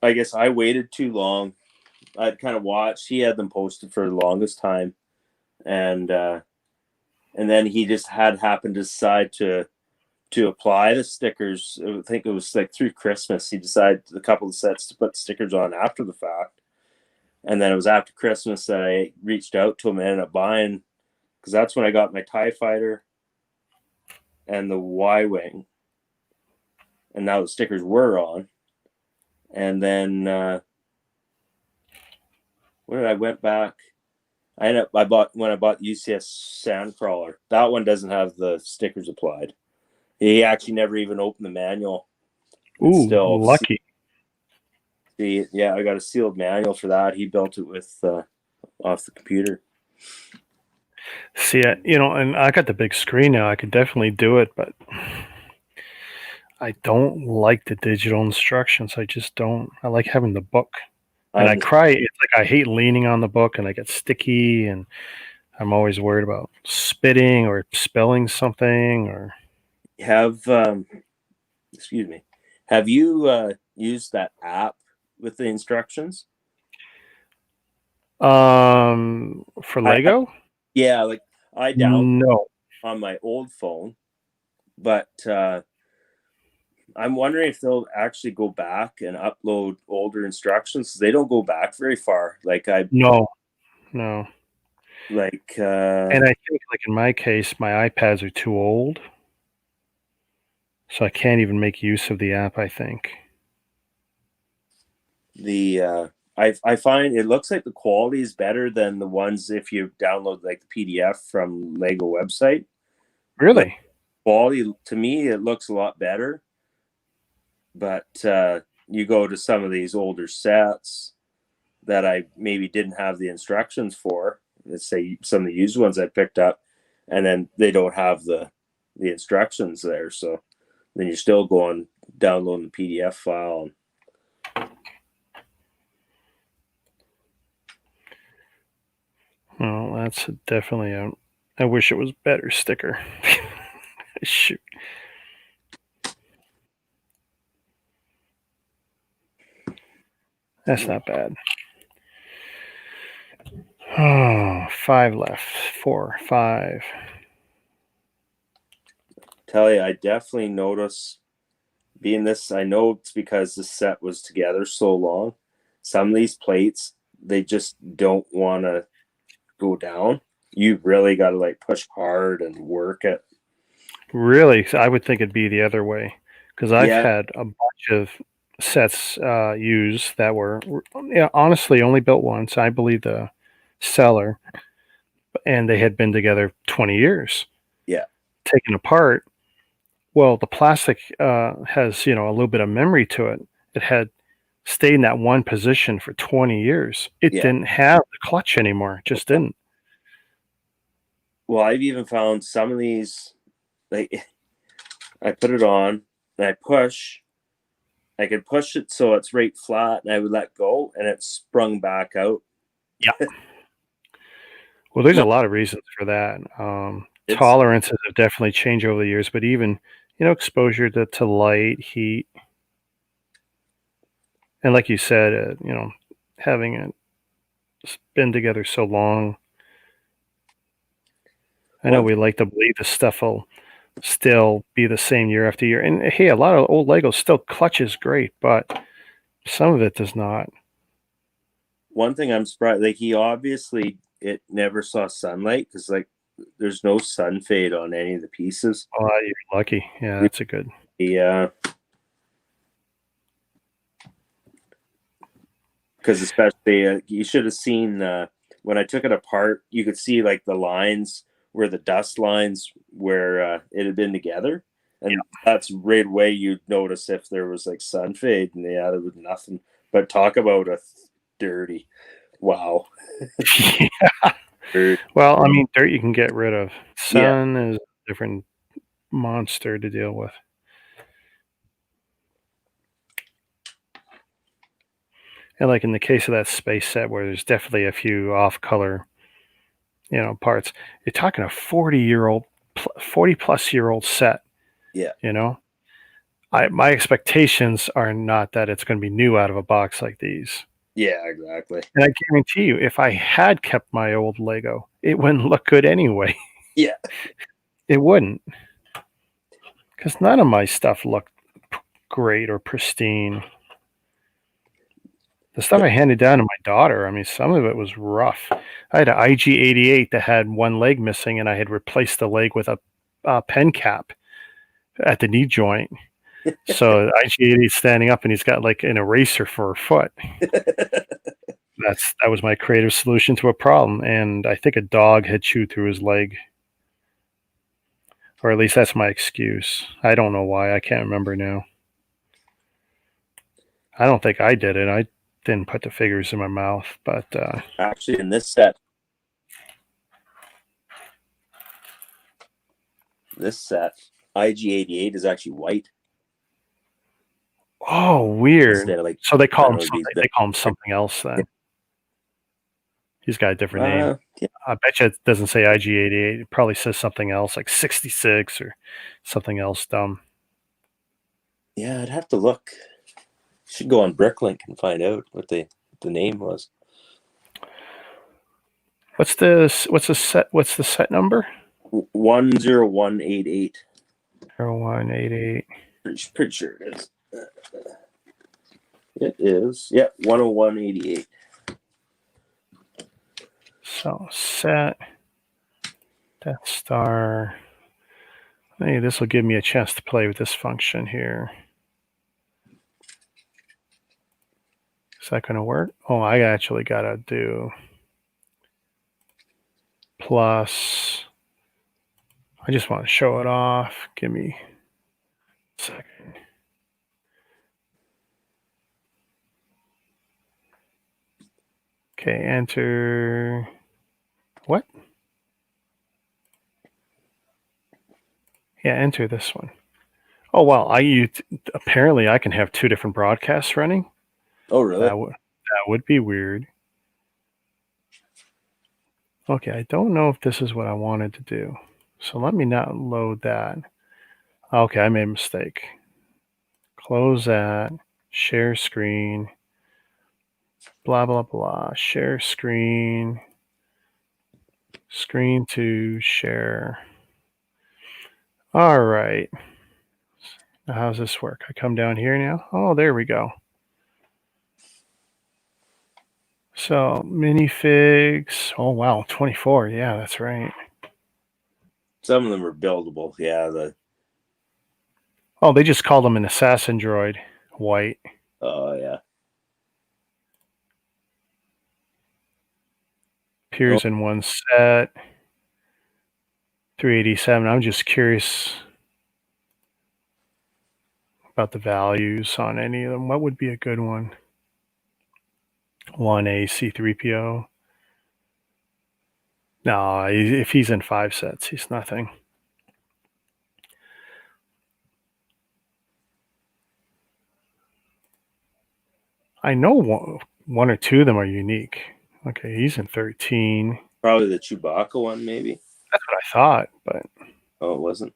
I guess I waited too long. I'd kind of watched. He had them posted for the longest time, and then he just had happened to decide to apply the stickers. I think it was like through Christmas. He decided a couple of sets to put stickers on after the fact, and then it was after Christmas that I reached out to him and ended up buying, because that's when I got my TIE Fighter and the Y-Wing, and now the stickers were on. And then when I went back, I bought UCS Sandcrawler. That one doesn't have the stickers applied. He actually never even opened the manual. Ooh, lucky. Yeah, I got a sealed manual for that. He built it with off the computer. See, and I got the big screen now. I could definitely do it, but I don't like the digital instructions. I just don't. I like having the book. And I cry. It's like I hate leaning on the book and I get sticky and I'm always worried about spitting or spilling something or excuse me. Have you used that app with the instructions? For Lego? Yeah, like I No. on my old phone, but I'm wondering if they'll actually go back and upload older instructions. They don't go back very far. No. Like And I think, like in my case, my iPads are too old, so I can't even make use of the app, I think. I find it looks like the quality is better than the ones if you download like the PDF from Lego website. Like Really? quality to me, it looks a lot better. But you go to some of these older sets that I maybe didn't have the instructions for. Let's say some of the used ones I picked up, and then they don't have the instructions there. So then you're still going downloading the PDF file. Well, that's definitely a. I wish it was better sticker. Shoot. That's not bad. Oh, 5 left. 4, 5. Tell you, I definitely notice being this. I know it's because the set was together so long. Some of these plates, they just don't want to go down. You really got to like push hard and work it. Really, I would think it'd be the other way, because I've Yeah, had a bunch of sets used that were, honestly only built once. I believe the seller, and they had been together 20 years, yeah, taken apart. Well, the plastic has, a little bit of memory to it. It had stayed in that one position for 20 years. It yeah. didn't have the clutch anymore. It just didn't. Well, I've even found some of these, like, I put it on and I push. I could push it so it's right flat, and I would let go, and it sprung back out. Yeah. Well, there's No, a lot of reasons for that. it's Tolerances have definitely changed over the years, but even, exposure to light, heat, and like you said, having it been together so long. I know one we like to believe the stuff will still be the same year after year. And hey, a lot of old Legos still clutches great, but some of it does not. one thing I'm surprised. Like he obviously it never saw sunlight because like there's no sun fade on any of the pieces. Oh, you're lucky. Yeah, that's a good. Yeah, because especially you should have seen when I took it apart. You could see like the lines where the dust lines where it had been together, and that's right away you'd notice if there was like sun fade, and yeah, there was nothing. But talk about a dirty, wow, dirty. Well, I mean, dirt you can get rid of. Yeah, Sun is a different monster to deal with. And like in the case of that space set where there's definitely a few off color, parts, you're talking a 40-year-old, 40 plus year old set, yeah, you know? My expectations are not that it's going to be new out of a box like these. yeah, exactly. And I guarantee you, if I had kept my old Lego, it wouldn't look good anyway. Yeah, It wouldn't, because none of my stuff looked great or pristine. The stuff I handed down to my daughter, I mean, some of it was rough. I had an IG-88 that had one leg missing, and I had replaced the leg with a pen cap at the knee joint. So IG-88 standing up, and he's got like an eraser for a foot. That was my creative solution to a problem, and I think a dog had chewed through his leg, or at least that's my excuse. I don't know why. I can't remember now. I don't think I did it. I didn't put the figures in my mouth, but actually, in this set, IG-88 is actually white oh, weird. instead of like So they I call don't him know something. these. They call him something else then. He's got a different name. Yeah, I bet you it doesn't say IG-88. It probably says something else like 66 or something else dumb. yeah, I'd have to look. Should go on Bricklink and find out what the name was. What's the set number? 10188. 0188. Pretty sure it is. It is. Yeah, 10188. So set Death Star. Hey, this will give me a chance to play with this function here. Is that going to work? Oh, I actually got to do plus. I just want to show it off. Give me a second. Okay, enter. What? Yeah, enter this one. Oh wow! Apparently I can have two different broadcasts running. Oh, really? That would be weird. Okay, I don't know if this is what I wanted to do. So let me not load that. Okay, I made a mistake. Close that. Share screen. Blah blah blah. Share screen. Screen to share. All right. Now how's this work? I come down here now. Oh, there we go. So minifigs. Oh wow, 24. Yeah, that's right. Some of them are buildable. Yeah. Oh, they just called them an assassin droid. White. Oh, yeah. Appears in one set. 387. I'm just curious about the values on any of them. What would be a good one? 1A C3PO. No, if he's in 5 sets, he's nothing. I know one or two of them are unique. Okay, he's in 13. Probably the Chewbacca one, maybe. That's what I thought, but Oh, it wasn't.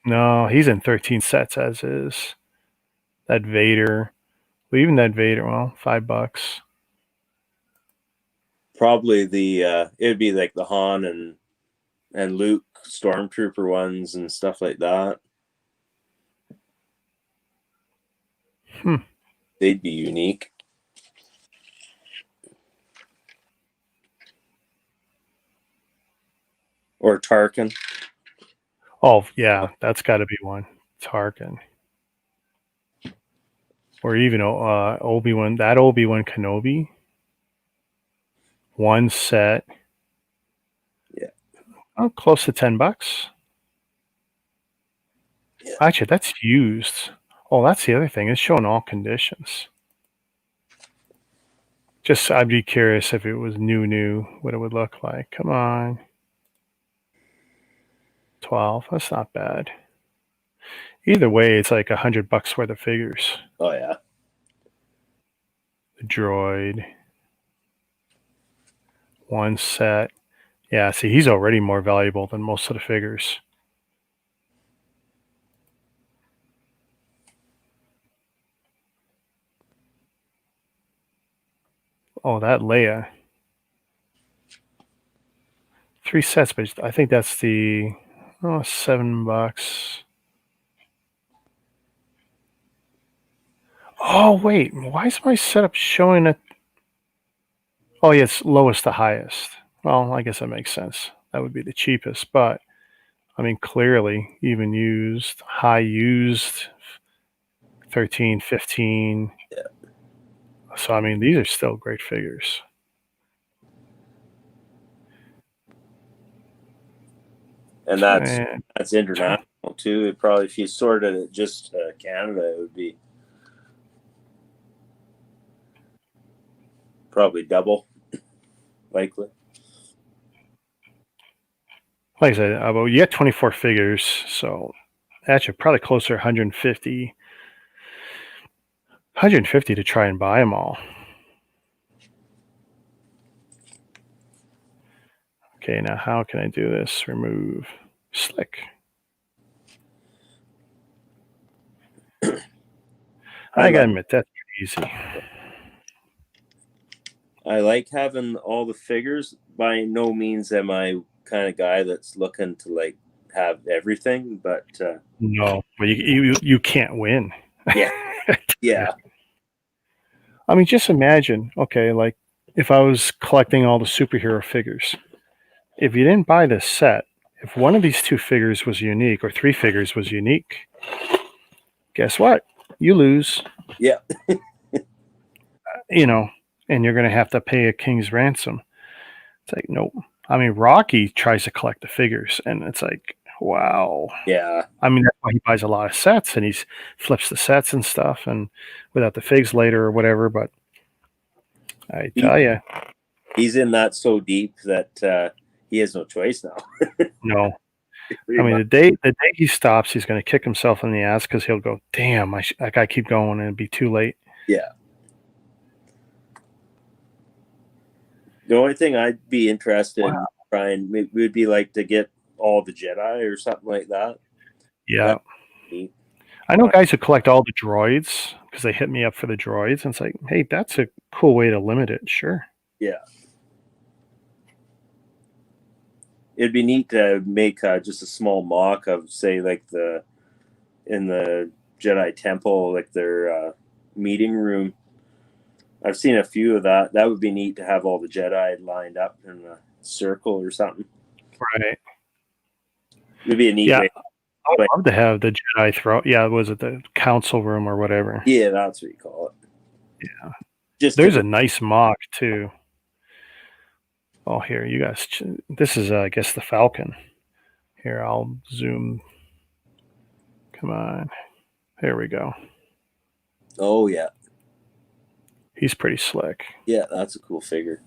no, he's in 13 sets as is. That Vader, well, even that Vader, well, $5. Probably it'd be like the Han and Luke Stormtrooper ones and stuff like that. They'd be unique. Or Tarkin. Oh, yeah, that's got to be one. Tarkin. Or even Obi-Wan, that Obi-Wan Kenobi. One set. Yeah. Oh, close to $10. Yeah. Actually, that's used. Oh, that's the other thing. It's showing all conditions. Just, I'd be curious if it was new, what it would look like. Come on. 12. That's not bad. Either way, it's like $100 worth of figures. Oh, yeah. The droid. One set. Yeah, see, he's already more valuable than most of the figures. Oh, that Leia. 3 sets, but I think that's the $7. Oh wait, why is my setup showing it? Oh yeah, it's lowest to highest. Well, I guess that makes sense. That would be the cheapest, but I mean clearly even used, high used, 13, 15. Yeah. So I mean these are still great figures. And that's international too. It probably, if you sorted it just Canada, it would be probably double, likely. Like I said, well, you get 24 figures, so actually probably closer to 150 to try and buy them all. Okay, now how can I do this? Remove slick. I gotta admit, that's pretty easy. I like having all the figures. By no means am I kind of guy that's looking to like have everything, but no, but you can't win. Yeah. Yeah. I mean, just imagine. Okay, like if I was collecting all the superhero figures, if you didn't buy this set, if one of these 2 figures was unique or 3 figures was unique, guess what? You lose, Yeah. you know, and you're going to have to pay a king's ransom. It's like, nope. I mean, Rocky tries to collect the figures, and it's like, wow. Yeah. I mean, that's why he buys a lot of sets, and he flips the sets and stuff, and without the figs later or whatever. But I tell you, He's in that so deep that he has no choice now. no. I mean, the day he stops, he's going to kick himself in the ass because he'll go, "Damn, I got keep going," and it'd be too late. Yeah. The only thing I'd be interested in trying would be like to get all the Jedi or something like that. Yeah. Neat. I know guys who collect all the droids because they hit me up for the droids, and it's like, hey, that's a cool way to limit it. Sure. Yeah. It'd be neat to make just a small mock of, say, like in the Jedi Temple, like their meeting room. I've seen a few of that. That would be neat to have all the Jedi lined up in a circle or something. Right. It'd be a neat way. I would love to have the Jedi throne. Yeah, was it the council room or whatever? Yeah, that's what you call it. Yeah. There's a nice mock too. Oh, here, you guys. This is, I guess, the Falcon. Here, I'll zoom. Come on. There we go. Oh, yeah. He's pretty slick. Yeah, that's a cool figure.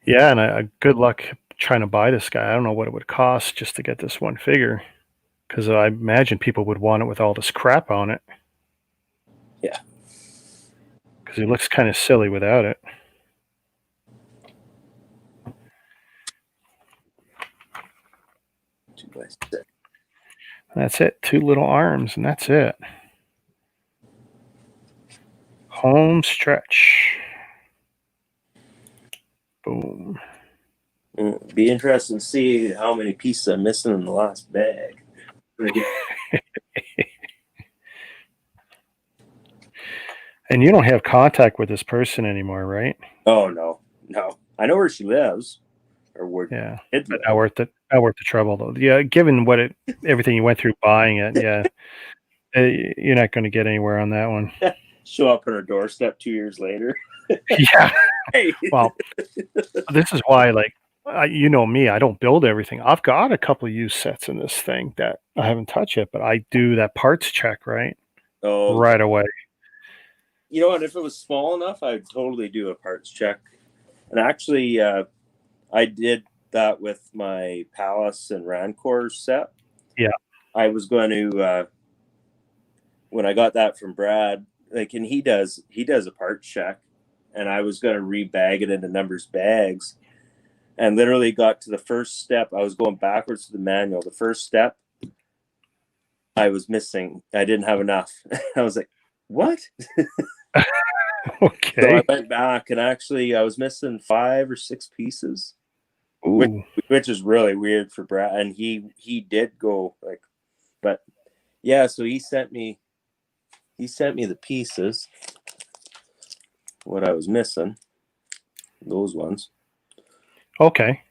Yeah, and good luck trying to buy this guy. I don't know what it would cost just to get this one figure, because I imagine people would want it with all this crap on it. Yeah. Because he looks kind of silly without it. That's it. 2 little arms, and that's it. Home stretch. Boom. Be interesting to see how many pieces I'm missing in the last bag. And you don't have contact with this person anymore, right? Oh, no. I know where she lives. Or where but not worth the trouble, though. Yeah, given everything you went through buying it, yeah. You're not going to get anywhere on that one. Show up on her doorstep 2 years later. Yeah. Well, this is why, like, you know me, I don't build everything. I've got a couple of used sets in this thing that I haven't touched yet, but I do that parts check, right? Oh, right away. You know what? If it was small enough, I'd totally do a parts check. And actually, I did that with my Palace and Rancor set. Yeah. I was going to, when I got that from Brad, like, and he does a parts check, and I was going to rebag it into numbers bags, and literally got to the first step. I was going backwards to the manual. The first step, I was missing. I didn't have enough. I was like, what? Okay. So I went back, and actually I was missing 5 or 6 pieces, which is really weird for Brad. And he did go like, but yeah. So he sent me the pieces, what I was missing, those ones. Okay.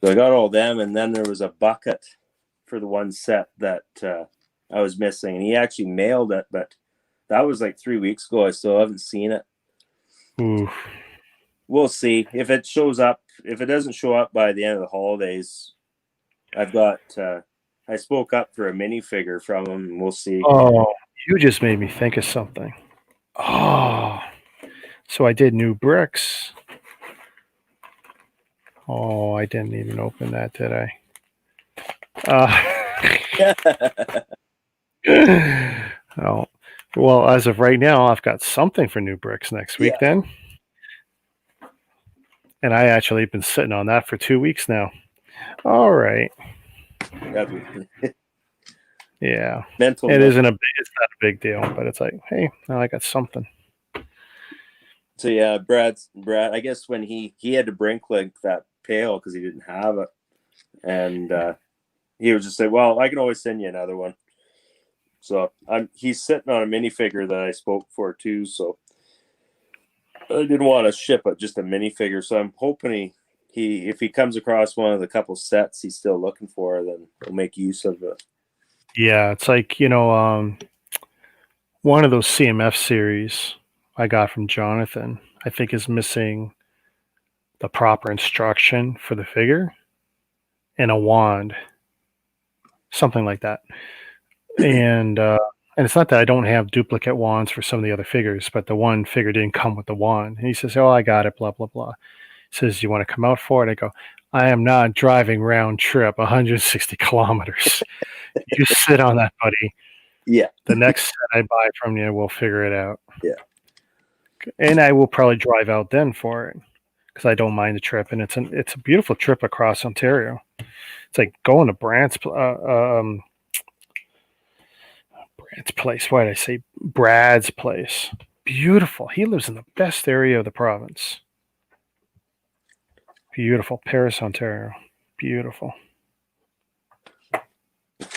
So I got all them, and then there was a bucket for the one set that I was missing, and he actually mailed it, but that was like 3 weeks ago. I still haven't seen it. Ooh. We'll see if it shows up. If it doesn't show up by the end of the holidays, I've got. I spoke up for a minifigure from him, and we'll see. Oh, you just made me think of something. Oh, so I did new bricks. Oh, I didn't even open that, did I? Oh, well, as of right now, I've got something for new bricks next week then. And I actually been sitting on that for 2 weeks now. All right. Yeah. It's not a big deal, but it's like, hey, now I got something. So yeah, Brad, I guess when he had to brink link that pail because he didn't have it, and he was just like, well, I can always send you another one. So he's sitting on a minifigure that I spoke for too. So I didn't want to ship just a minifigure, so I'm hoping he if he comes across one of the couple sets he's still looking for, then we'll make use of it. Yeah, it's like, one of those CMF series I got from Jonathan, I think is missing the proper instruction for the figure and a wand, something like that. And it's not that I don't have duplicate wands for some of the other figures, but the one figure didn't come with the wand. And he says, "Oh, I got it, blah, blah, blah." He says, "You want to come out for it?" I go, "I am not driving round trip 160 kilometers. You sit on that, buddy. Yeah. The next set I buy from you, we'll figure it out." Yeah. And I will probably drive out then for it because I don't mind the trip. And it's a beautiful trip across Ontario. It's like going to Brad's place. Why did I say Brad's place? Beautiful. He lives in the best area of the province. Beautiful. Paris, Ontario. Beautiful.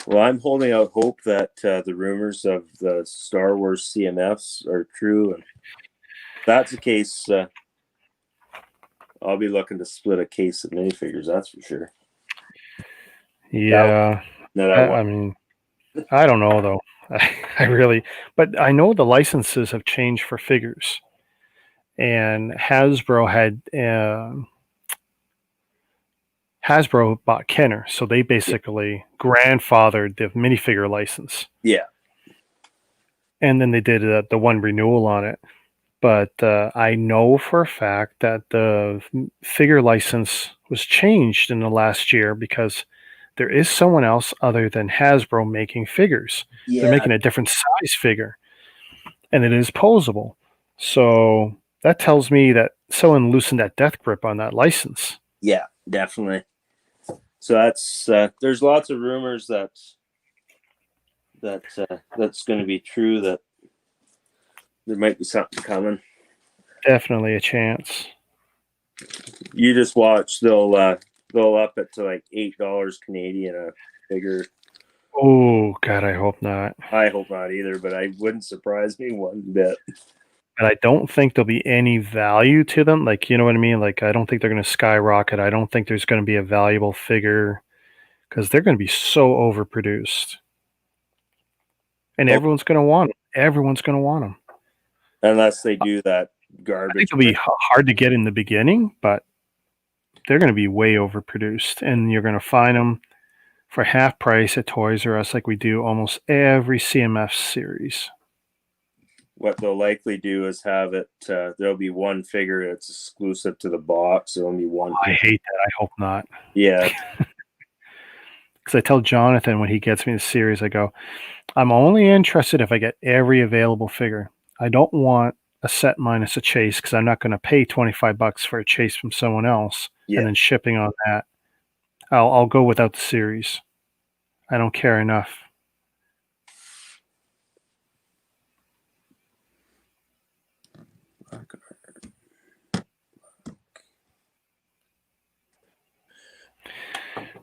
Well, I'm holding out hope that the rumors of the Star Wars CMFs are true, and if that's the case, I'll be looking to split a case of minifigures. That's for sure. Yeah. I mean, I don't know though. I really, but I know the licenses have changed for figures, and Hasbro bought Kenner, so they basically grandfathered the minifigure license. Yeah. And then they did the one renewal on it. But I know for a fact that the figure license was changed in the last year because there is someone else other than Hasbro making figures. Yeah. They're making a different size figure, and it is posable. So that tells me that someone loosened that death grip on that license. Yeah, definitely. So that's there's lots of rumors that's going to be true, that there might be something coming. Definitely a chance. You just watch, they'll up it to like $8 Canadian a figure. Oh God, I hope not. I hope not either, but I wouldn't surprise me one bit. And I don't think there'll be any value to them. Like, you know what I mean? Like, I don't think they're going to skyrocket. I don't think there's going to be a valuable figure because they're going to be so overproduced. And everyone's going to want them. Everyone's going to want them. Unless they do that garbage. I think it'll be hard to get in the beginning, but they're going to be way overproduced. And you're going to find them for half price at Toys R Us like we do almost every CMF series. What they'll likely do is have it, there'll be one figure that's exclusive to the box. There'll be one. I hate that. I hope not. Yeah. Because I tell Jonathan when he gets me the series, I go, I'm only interested if I get every available figure. I don't want a set minus a chase because I'm not going to pay $25 for a chase from someone else and then shipping on that. I'll go without the series. I don't care enough.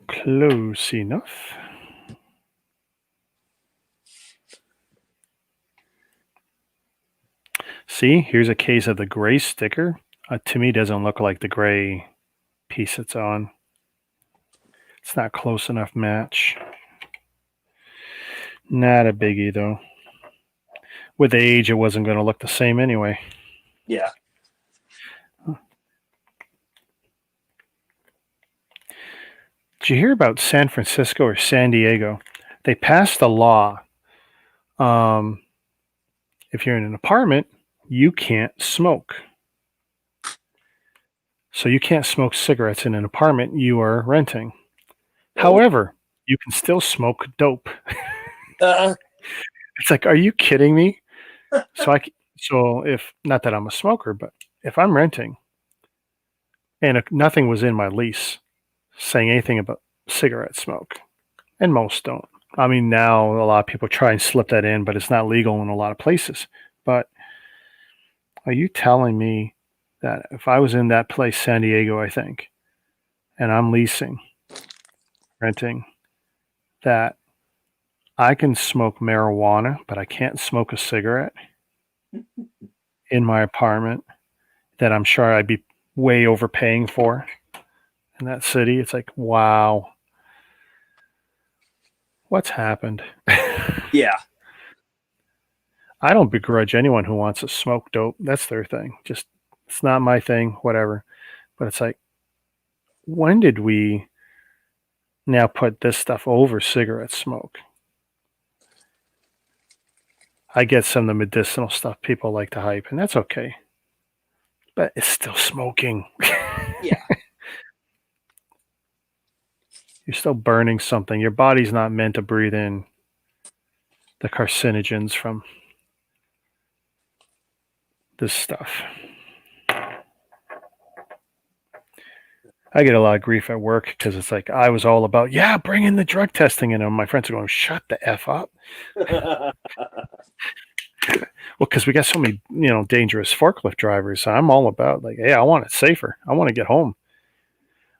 Close enough. See, here's a case of the gray sticker. To me, doesn't look like the gray piece it's on. It's not close enough match. Not a biggie, though. With age, it wasn't going to look the same anyway. Yeah. Did you hear about San Francisco or San Diego? They passed a law. If you're in an apartment, you can't smoke. So you can't smoke cigarettes in an apartment you are renting. However, you can still smoke dope. It's like, are you kidding me? So if, not that I'm a smoker, but if I'm renting and nothing was in my lease saying anything about cigarette smoke, and most don't. I mean, now a lot of people try and slip that in, but it's not legal in a lot of places. But are you telling me that if I was in that place, San Diego, I think, and I'm renting, that I can smoke marijuana, but I can't smoke a cigarette in my apartment that I'm sure I'd be way overpaying for in that city. It's like, wow, what's happened? Yeah. I don't begrudge anyone who wants to smoke dope. That's their thing. Just, it's not my thing, whatever. But it's like, when did we now put this stuff over cigarette smoke? I get some of the medicinal stuff people like to hype, and that's okay. But it's still smoking. Yeah. You're still burning something. Your body's not meant to breathe in the carcinogens from this stuff. I get a lot of grief at work because it's like I was all about, yeah, bring in the drug testing, and my friends are going, shut the f up. Well, because we got so many, dangerous forklift drivers. So I'm all about like, hey, I want it safer. I want to get home.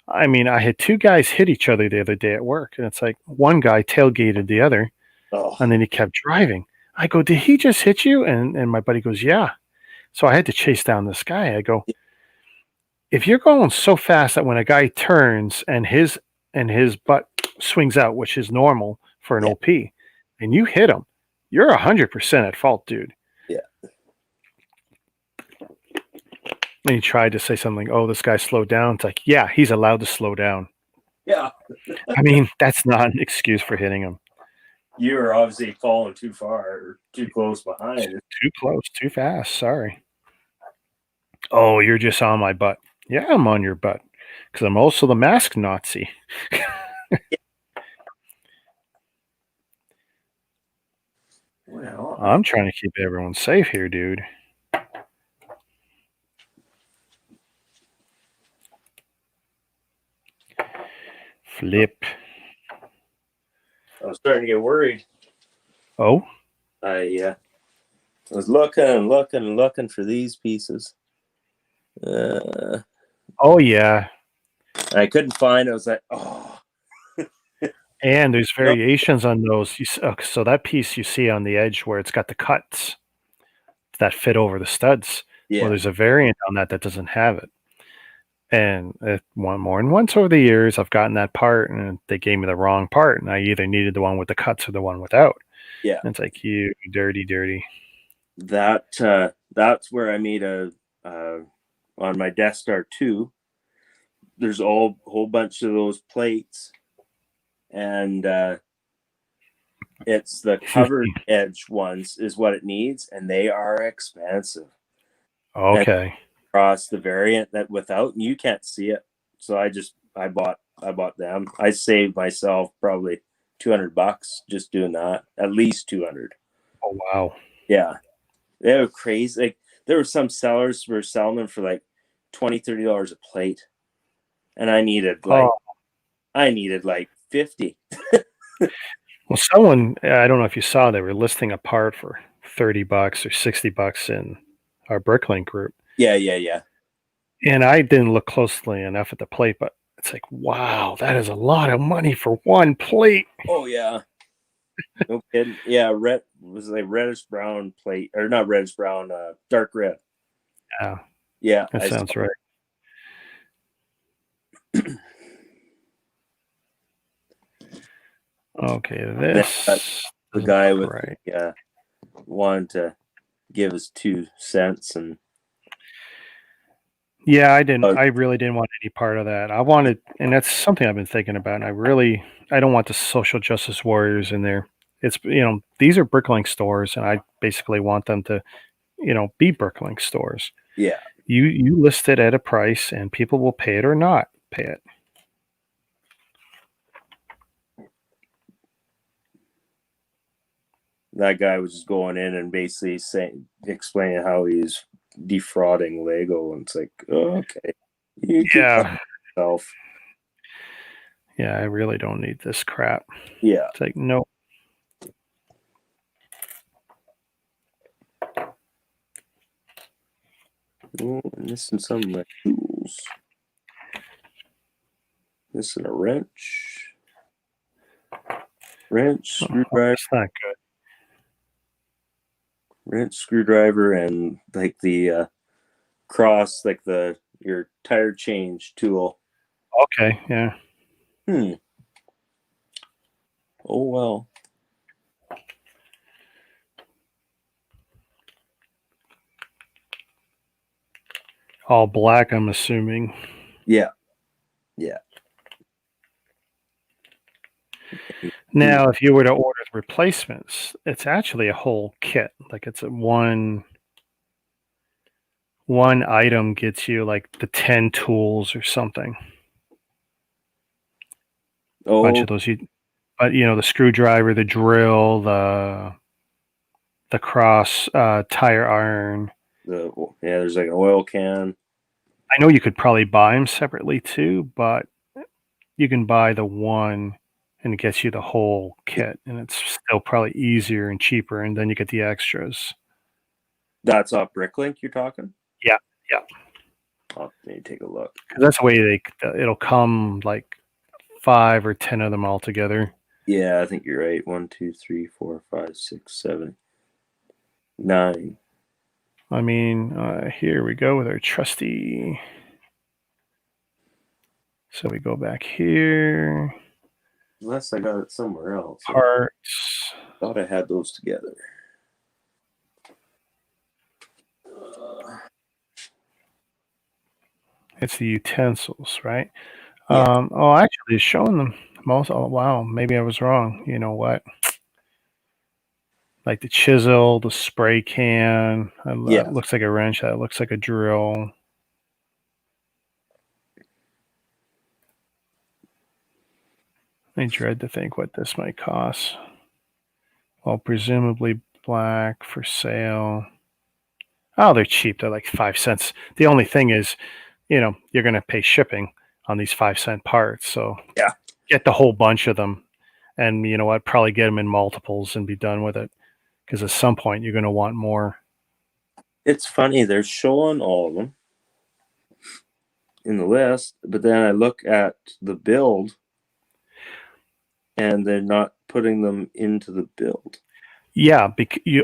I mean, I had two guys hit each other the other day at work, and it's like one guy tailgated the other, Oh, and then he kept driving. I go, did he just hit you? And my buddy goes, yeah. So I had to chase down this guy. I go, if you're going so fast that when a guy turns and his butt swings out, which is normal for an yeah. OP, and you hit him, you're 100% at fault, dude. Yeah. And he tried to say something, oh, this guy slowed down. It's like, yeah, he's allowed to slow down. Yeah. I mean, that's not an excuse for hitting him. You were obviously falling too far or too close behind. Too close, too fast. Sorry. Oh, you're just on my butt. Yeah, I'm on your butt because I'm also the mask Nazi. Well, I'm trying to keep everyone safe here, dude. Flip. I was starting to get worried. Oh, I was looking and looking and looking for these pieces. oh yeah. I couldn't find it. I was like, oh. And there's Nope. variations on those. So that piece you see on the edge where it's got the cuts that fit over the studs. Well, Yeah. there's a variant on that that doesn't have it. And one more and once over the years, I've gotten that part, and they gave me the wrong part, and I either needed the one with the cuts or the one without. Yeah. And it's like, you dirty, dirty. That's where I made a on my Death Star 2. There's a whole bunch of those plates, and it's the covered edge ones is what it needs, and they are expensive. Okay. And across the variant that without, and you can't see it, so I bought them. I saved myself probably $200 just doing that, at least 200. Oh wow. Yeah, they were crazy. Like there were some sellers who were selling them for like $20-$30 a plate, and I needed Oh like 50. well, someone, I don't know if you saw, they were listing a part for $30 or $60 in our Bricklink group. Yeah. And I didn't look closely enough at the plate, but it's like, wow, that is a lot of money for one plate. Oh yeah. No kidding. Yeah, red was like reddish brown plate, or not reddish brown, dark red. Yeah, Yeah, that sounds right. Okay, this the guy with right. Wanted to give us 2 cents, and yeah, I really didn't want any part of that. I wanted, and that's something I've been thinking about. And I don't want the social justice warriors in there. It's, these are Bricklink stores, and I basically want them to, be Bricklink stores. Yeah. You list it at a price, and people will pay it or not pay it. That guy was just going in and basically explaining how he's defrauding Lego, and it's like, oh, okay, Yeah. yourself. Yeah, I really don't need this crap. Yeah. It's like, no. Oh, missing some of my tools. Missing a wrench. Screwdriver. That's not good. Wrench, screwdriver, and like the cross like your tire change tool. Okay, yeah. Oh well. All black, I'm assuming. Yeah. Yeah. Now, if you were to order the replacements, it's actually a whole kit. Like it's a one item gets you like the 10 tools or something. Bunch Oh, of those but the screwdriver, the drill, the cross tire iron. there's like an oil can. I know you could probably buy them separately too, but you can buy the one and it gets you the whole kit, and it's still probably easier and cheaper, and then you get the extras. That's off Bricklink you're talking? Yeah, yeah. I'll maybe take a look. 'Cause that's the way it'll come like 5 or 10 of them all together. Yeah, I think you're right. 1, 2, 3, 4, 5, 6, 7, 9. I mean, here we go with our trusty. So we go back here. Unless I got it somewhere else. Parts. I thought I had those together. It's the utensils, right? Yeah. Oh, actually, it's showing them most. Oh, wow. Maybe I was wrong. You know what? Like the chisel, the spray can. Yeah. Looks like a wrench. That looks like a drill. I dread to think what this might cost. Well, presumably black for sale. Oh, they're cheap. They're like 5 cents. The only thing is, you're going to pay shipping on these 5-cent parts. So Yeah. get the whole bunch of them, and you know what? Probably get them in multiples and be done with it. Because at some point you're going to want more. It's funny. They're showing all of them in the list, but then I look at the build and they're not putting them into the build. Yeah.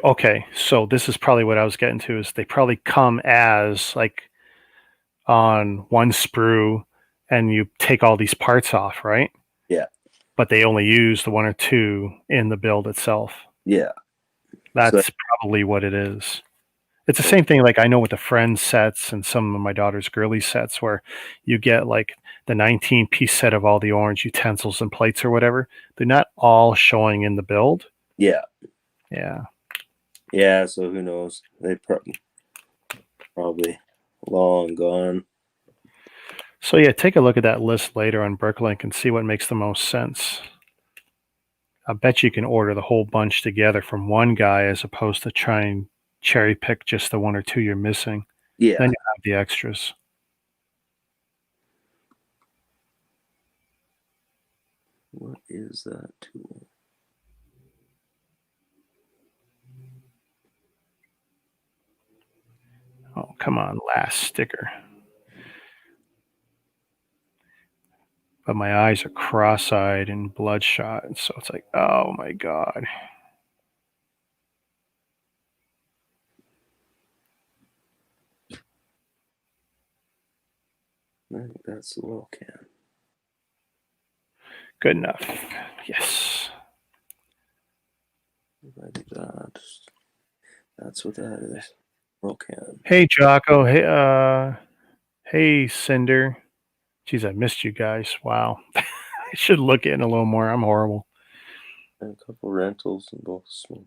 Okay. So this is probably what I was getting to is they probably come as like on one sprue and you take all these parts off, right? Yeah. But they only use the one or two in the build itself. Yeah. That's probably what it is. It's the same thing like I know with the Friends sets and some of my daughter's girly sets where you get like the 19-piece set of all the orange utensils and plates or whatever. They're not all showing in the build. Yeah. Yeah. Yeah. So who knows? They probably long gone. So yeah, take a look at that list later on Bricklink and see what makes the most sense. I bet you can order the whole bunch together from one guy as opposed to trying cherry pick just the one or two you're missing. Yeah. Then you have the extras. What is that tool? Oh, come on, last sticker. But my eyes are cross-eyed and bloodshot, and so it's like, oh my God. I think that's the oil can. Good enough. Yes. I think that's what that is. Oil can. Hey, Jocko. Hey, Cinder. Geez, I missed you guys. Wow. I should look in a little more. I'm horrible. And a couple rentals in both smoke.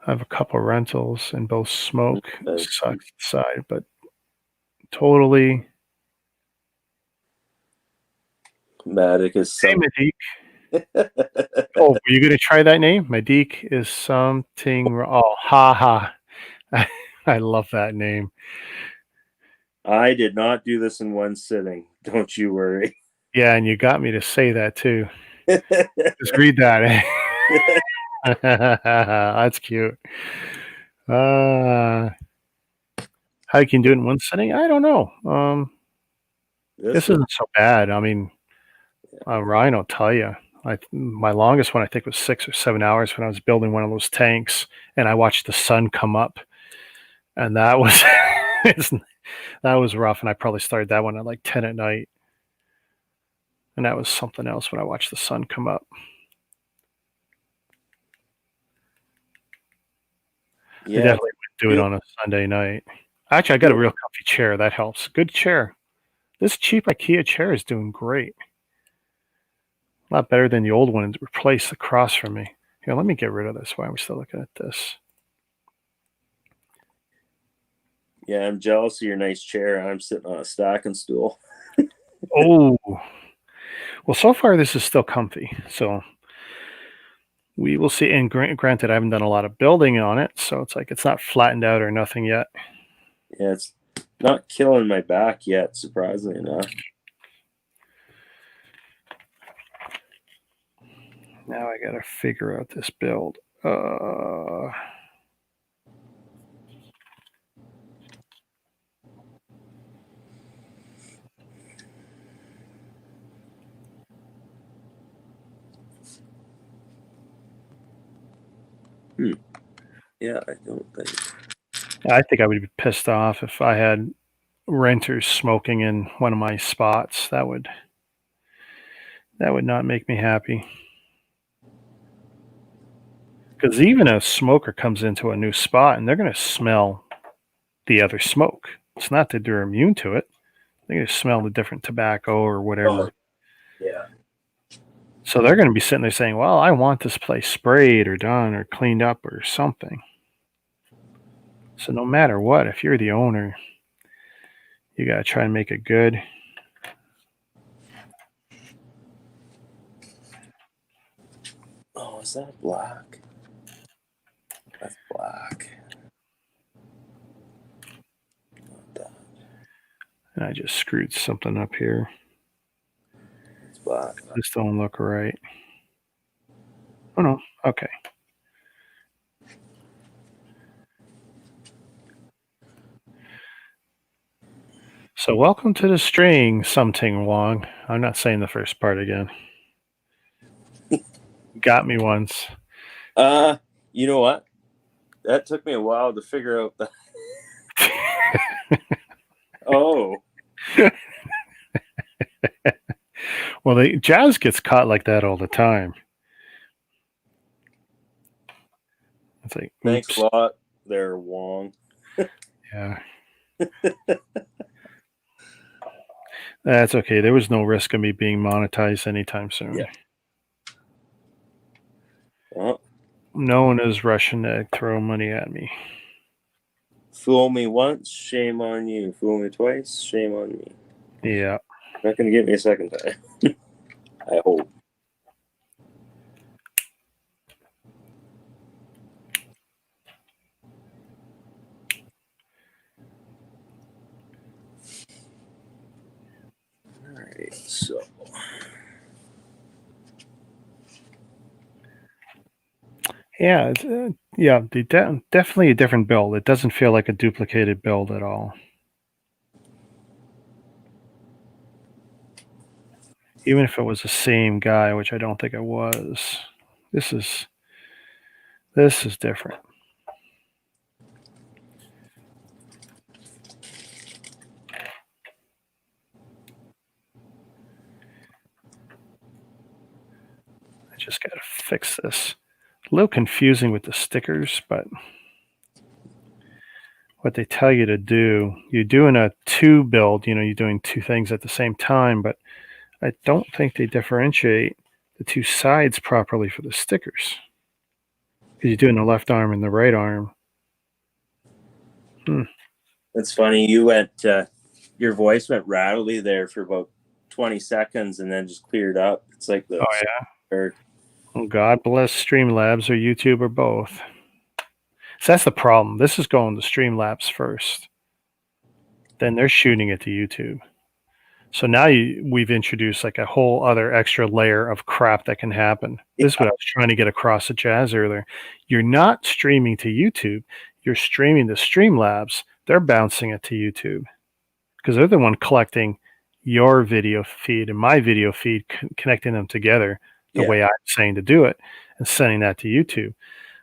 I have a couple rentals in both smoke. Sucks side, but totally. Matic is Hey, some. Madik. Oh, were you going to try that name? Madik is something. Oh, ha ha. I love that name. I did not do this in one sitting. Don't you worry. Yeah, and you got me to say that too. Just read that. That's cute. How you can do it in one sitting? I don't know. This isn't so bad. I mean, Ryan will tell you. My longest one I think was 6 or 7 hours when I was building one of those tanks, and I watched the sun come up and that was that was rough. And I probably started that one at like 10 at night, and that was something else when I watched the sun come up. I Yeah. definitely would do it on a Sunday night. Actually, I got a real comfy chair. That helps. Good chair. This cheap IKEA chair is doing great. A lot better than the old one that replaced across from me. Here, let me get rid of this while we're still looking at this. Yeah, I'm jealous of your nice chair. I'm sitting on a stocking stool. Oh, well, so far this is still comfy. So we will see. And granted, I haven't done a lot of building on it, so it's like it's not flattened out or nothing yet. Yeah, it's not killing my back yet, surprisingly enough. Now I got to figure out this build. Yeah, I don't think. I think I would be pissed off if I had renters smoking in one of my spots. That would not make me happy. Because even a smoker comes into a new spot and they're going to smell the other smoke. It's not that they're immune to it. They're going to smell the different tobacco or whatever. Yeah. So they're going to be sitting there saying, well, I want this place sprayed or done or cleaned up or something. So no matter what, if you're the owner, you got to try and make it good. Oh, is that black? That's black. Not that. And I just screwed something up here. It's black. This don't look right. Oh no, okay. So welcome to the string, something Wong. I'm not saying the first part again. Got me once. You know what? That took me a while to figure out that. Oh. Well, jazz gets caught like that all the time. It's like, Thanks oops. a lot there, Wong. Yeah. That's okay. There was no risk of me being monetized anytime soon. Yeah. Oh. No one is rushing to throw money at me. Fool me once, shame on you. Fool me twice, shame on me. Yeah. Not going to get me a second time. I hope. All right, so. Yeah. Yeah. Definitely a different build. It doesn't feel like a duplicated build at all. Even if it was the same guy, which I don't think it was. This is different. I just got to fix this. A little confusing with the stickers, but what they tell you to do, you're doing a two build, you're doing two things at the same time, but I don't think they differentiate the two sides properly for the stickers. Because you're doing the left arm and the right arm. That's funny. You went, your voice went rattly there for about 20 seconds and then just cleared up. It's like the. Oh, yeah. Well, God bless Streamlabs or YouTube or both. So that's the problem. This is going to Streamlabs first. Then they're shooting it to YouTube. So now we've introduced like a whole other extra layer of crap that can happen. Yeah. This is what I was trying to get across to Jazz earlier. You're not streaming to YouTube. You're streaming to Streamlabs. They're bouncing it to YouTube because they're the one collecting your video feed and my video feed, connecting them together the way I'm saying to do it and sending that to YouTube.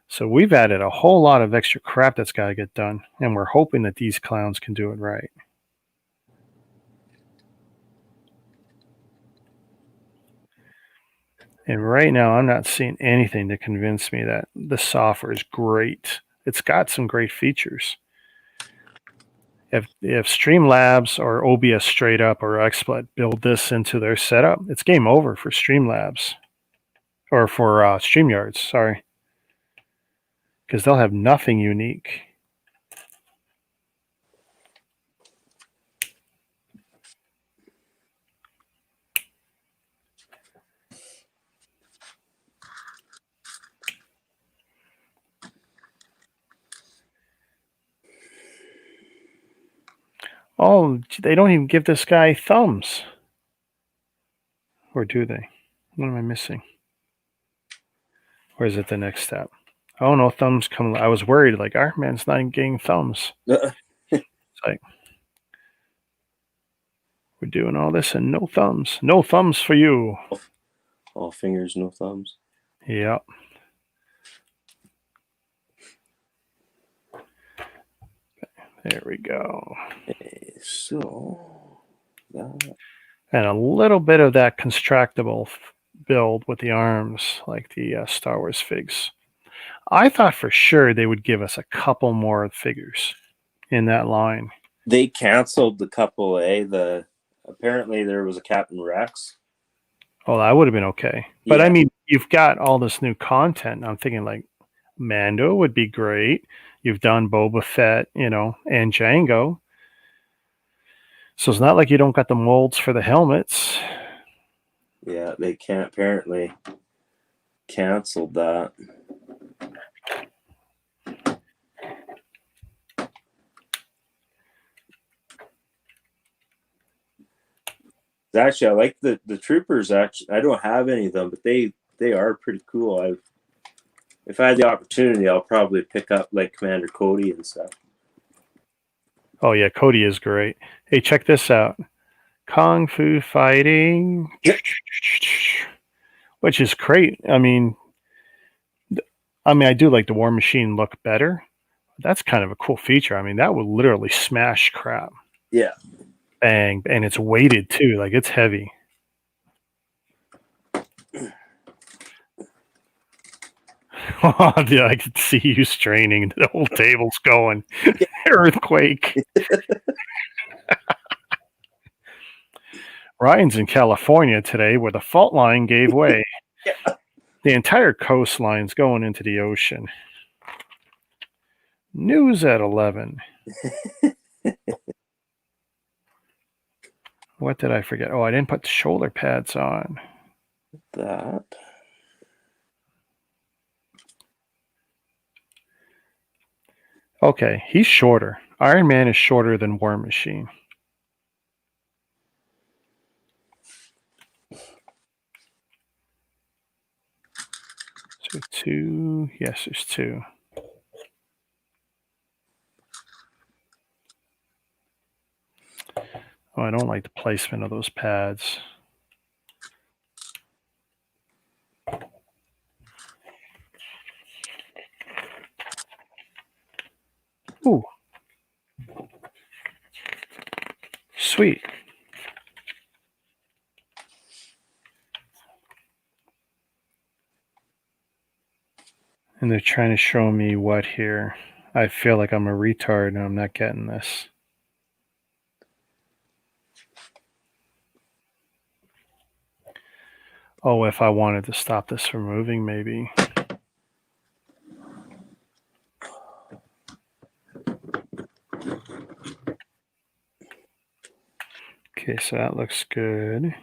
So we've added a whole lot of extra crap that's got to get done, and we're hoping that these clowns can do it right. And right now, I'm not seeing anything to convince me that the software is great. It's got some great features. If Streamlabs or OBS straight up or XSplit build this into their setup, it's game over for Streamlabs or for StreamYards. Sorry, because they'll have nothing unique. Oh, they don't even give this guy thumbs. Or do they? What am I missing? Or is it the next step? Oh, no thumbs come. I was worried, like, Iron Man's not even getting thumbs. It's like, we're doing all this and no thumbs. No thumbs for you. All fingers, no thumbs. Yep. There we go. Okay, so that. And a little bit of that constructible build with the arms, like the Star Wars figs. I thought for sure they would give us a couple more figures in that line. They canceled the couple A. Apparently there was a Captain Rex. Oh, that would have been okay. But I mean, you've got all this new content. I'm thinking like Mando would be great. You've done Boba Fett, and Django. So it's not like you don't got the molds for the helmets. Yeah, they can't apparently canceled that. Actually, I like the troopers. Actually, I don't have any of them, but they are pretty cool. If I had the opportunity, I'll probably pick up like Commander Cody and stuff. Oh yeah, Cody is great. Hey, check this out. Kung Fu Fighting, which is great. I mean, I do like the War Machine look better. That's kind of a cool feature. I mean, that would literally smash crap. Yeah. Bang, and it's weighted too. Like it's heavy. Yeah, I could see you straining. The whole table's going. Earthquake. Ryan's in California today where the fault line gave way. Yeah. The entire coastline's going into the ocean. News at 11. What did I forget? Oh, I didn't put the shoulder pads on. That. Okay, he's shorter. Iron Man is shorter than War Machine. So 2. Yes, there's 2. Oh, I don't like the placement of those pads. Ooh. Sweet. And they're trying to show me what here? I feel like I'm a retard and I'm not getting this. Oh, if I wanted to stop this from moving, maybe. Okay, so that looks good.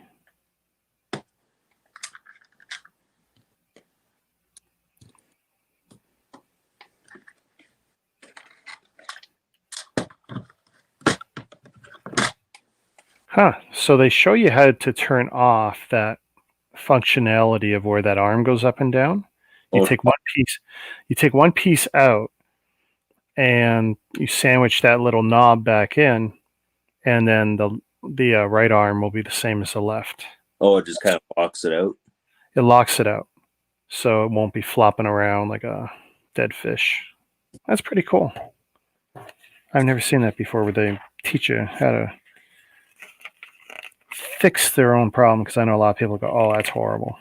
Huh. So they show you how to turn off that functionality of where that arm goes up and down. You take one piece out and you sandwich that little knob back in, and then the right arm will be the same as the left. Oh, it just kind of locks it out. It locks it out, so it won't be flopping around like a dead fish. That's pretty cool. I've never seen that before where they teach you how to fix their own problem, because I know a lot of people go, oh, that's horrible.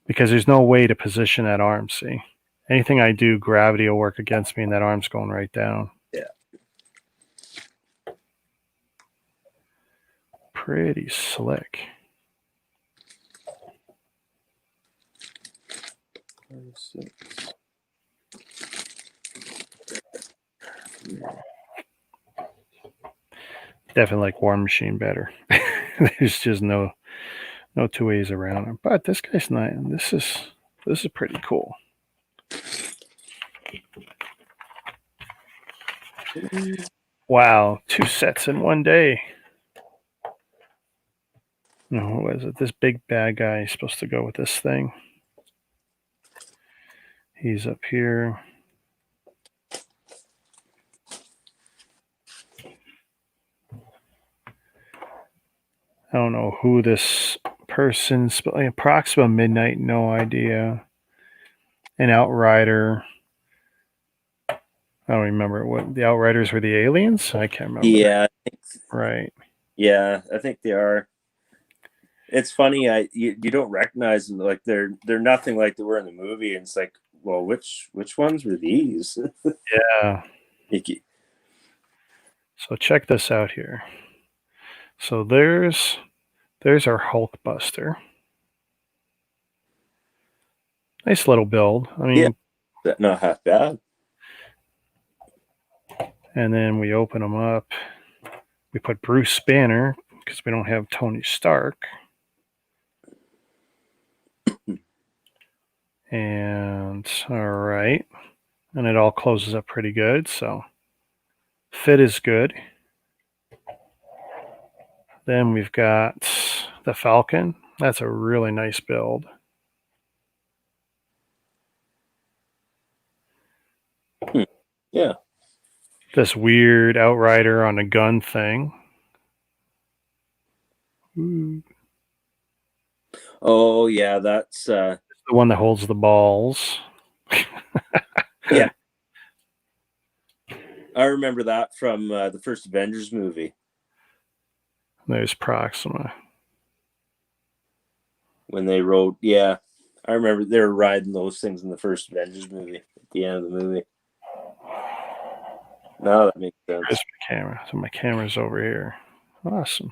Because there's no way to position that arm, see? Anything I do, gravity will work against me and that arm's going right down. Yeah. Pretty slick. Definitely like War Machine better. There's just no two ways around it. But this guy's nice. This is pretty cool. Wow, 2 sets in one day. No, what is it? This big bad guy is supposed to go with this thing. He's up here. I don't know who this person's, but like Approxima Midnight, no idea. An Outrider. I don't remember what the Outriders were. The aliens? I can't remember. Yeah. Right. Yeah, I think they are. It's funny. You don't recognize them. Like they're nothing like they were in the movie. And it's like, well, which ones were these? Yeah. Icky. So check this out here. So there's our Hulkbuster. Nice little build. I mean, yeah, not half bad. And then we open them up. We put Bruce Banner because we don't have Tony Stark. And all right. And it all closes up pretty good. So fit is good. Then we've got the Falcon. That's a really nice build. Yeah. This weird Outrider on a gun thing. Ooh. Oh yeah, that's the one that holds the balls. Yeah. I remember that from the first Avengers movie. There's Proxima. When they rode, yeah. I remember they were riding those things in the first Avengers movie at the end of the movie. No, that makes sense. There's my camera. So my camera's over here. Awesome.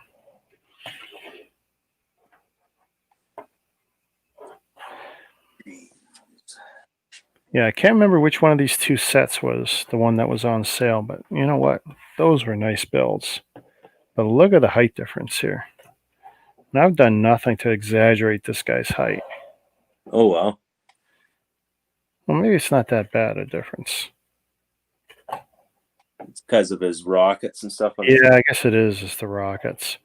Yeah, I can't remember which one of these 2 sets was the one that was on sale, but you know what? Those were nice builds. But look at the height difference here. And I've done nothing to exaggerate this guy's height. Oh, wow. Well, maybe it's not that bad a difference. It's because of his rockets and stuff. Yeah, I guess it is. It's the rockets.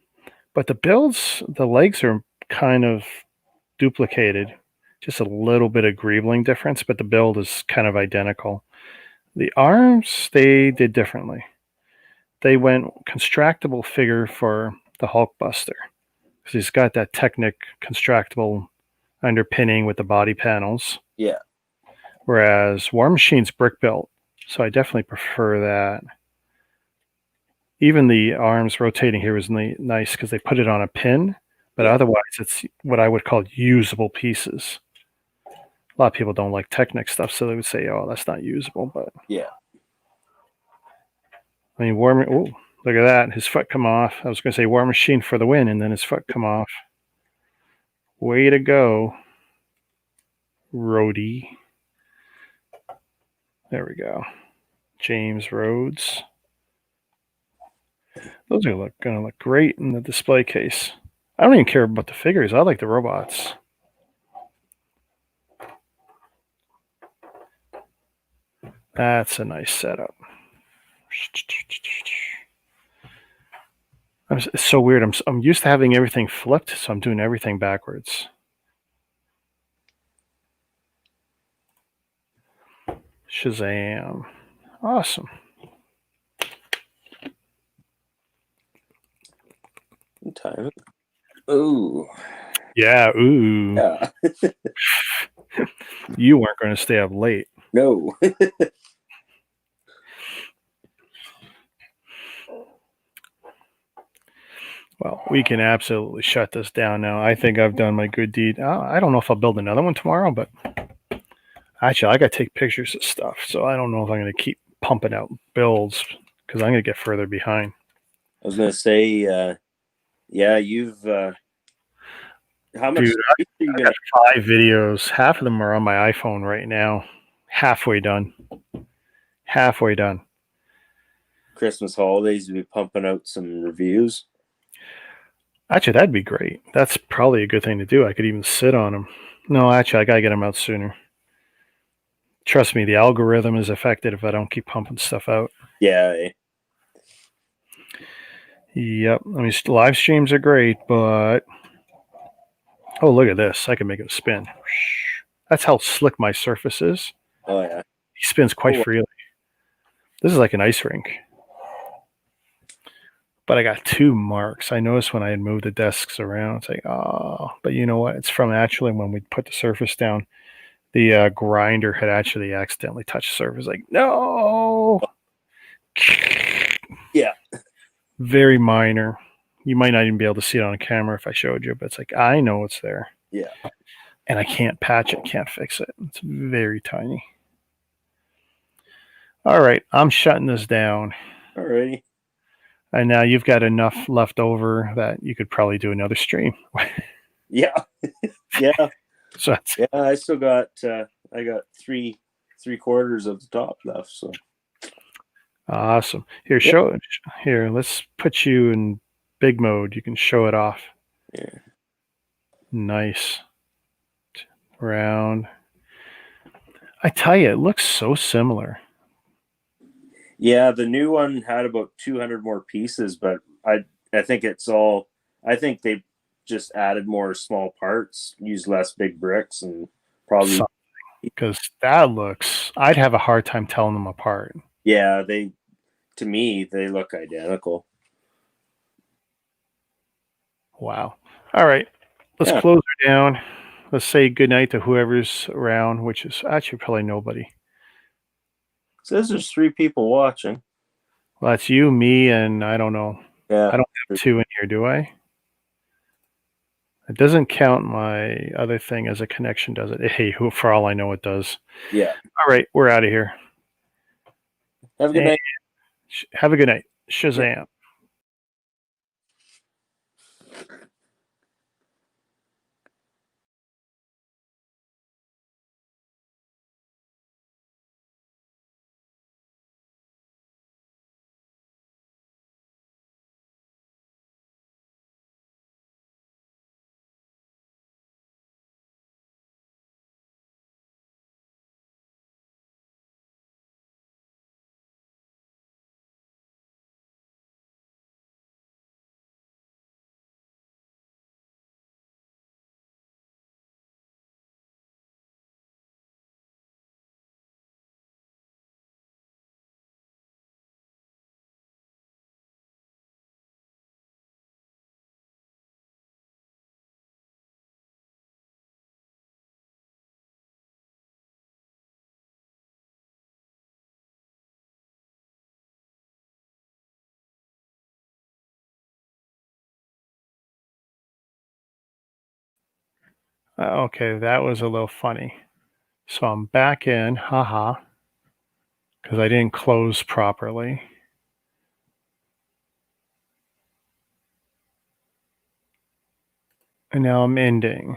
But the builds, the legs are kind of duplicated. Just a little bit of greebling difference, but the build is kind of identical. The arms, they did differently. They went constructible figure for the Hulkbuster because he's got that Technic constructible underpinning with the body panels. Yeah. Whereas War Machine's brick built, so I definitely prefer that. Even the arms rotating here was nice because they put it on a pin, but otherwise it's what I would call usable pieces. A lot of people don't like Technic stuff, so they would say, oh, that's not usable. But yeah. I mean, oh, look at that. His foot come off. I was going to say War Machine for the win, and then his foot come off. Way to go, Rhodey. There we go. James Rhodes. Those are going to look great in the display case. I don't even care about the figures. I like the robots. That's a nice setup. It's so weird. I'm used to having everything flipped, so I'm doing everything backwards. Shazam. Awesome. Time. Ooh. Yeah, ooh. Yeah. You weren't going to stay up late. No. Well, we can absolutely shut this down now. I think I've done my good deed. I don't know if I'll build another one tomorrow, but actually, I got to take pictures of stuff. So I don't know if I'm going to keep pumping out builds because I'm going to get further behind. I was going to say, yeah, you've. How much Dude, space are you I going got to? 5 videos. Half of them are on my iPhone right now. Halfway done. Halfway done. Christmas holidays, you'll be pumping out some reviews. Actually, that'd be great. That's probably a good thing to do. I could even sit on them. No, actually, I got to get them out sooner. Trust me, the algorithm is affected if I don't keep pumping stuff out. Yeah. Yep. I mean, live streams are great, but oh, look at this. I can make it spin. That's how slick my surface is. Oh, yeah. He spins quite Oh, freely. This is like an ice rink. But I got 2 marks. I noticed when I had moved the desks around, it's like, oh, but you know what? It's from actually when we put the surface down, the grinder had actually accidentally touched the surface. Like, no. yeah. Very minor. You might not even be able to see it on camera if I showed you, but it's like, I know it's there. Yeah. And I can't patch it, can't fix it. It's very tiny. All right, I'm shutting this down. Alrighty. And now you've got enough left over that you could probably do another stream. Yeah. Yeah. So that's Yeah. I still got, I got three quarters of the top left. So awesome. Here, yeah. show it. Here, let's put you in big mode. You can show it off. Yeah. Nice. Round. I tell you, it looks so similar. Yeah, the new one had about 200 more pieces, but I think it's all. I think they just added more small parts, used less big bricks, and probably Because that looks, I'd have a hard time telling them apart. yeah. To me they look identical. Wow. All right, let's Yeah, close her down. Let's say goodnight to whoever's around, which is actually probably nobody. says there's 3 people watching. Well, that's you, me, and I don't know. Yeah, I don't have 2 in here, do I? It doesn't count my other thing as a connection, does it? Hey, who? For all I know, it does. yeah. All right, we're out of here. Have a good And night. have a good night. Yeah. Shazam. Okay, that was a little funny. So I'm back in, haha, because I didn't close properly. And now I'm ending.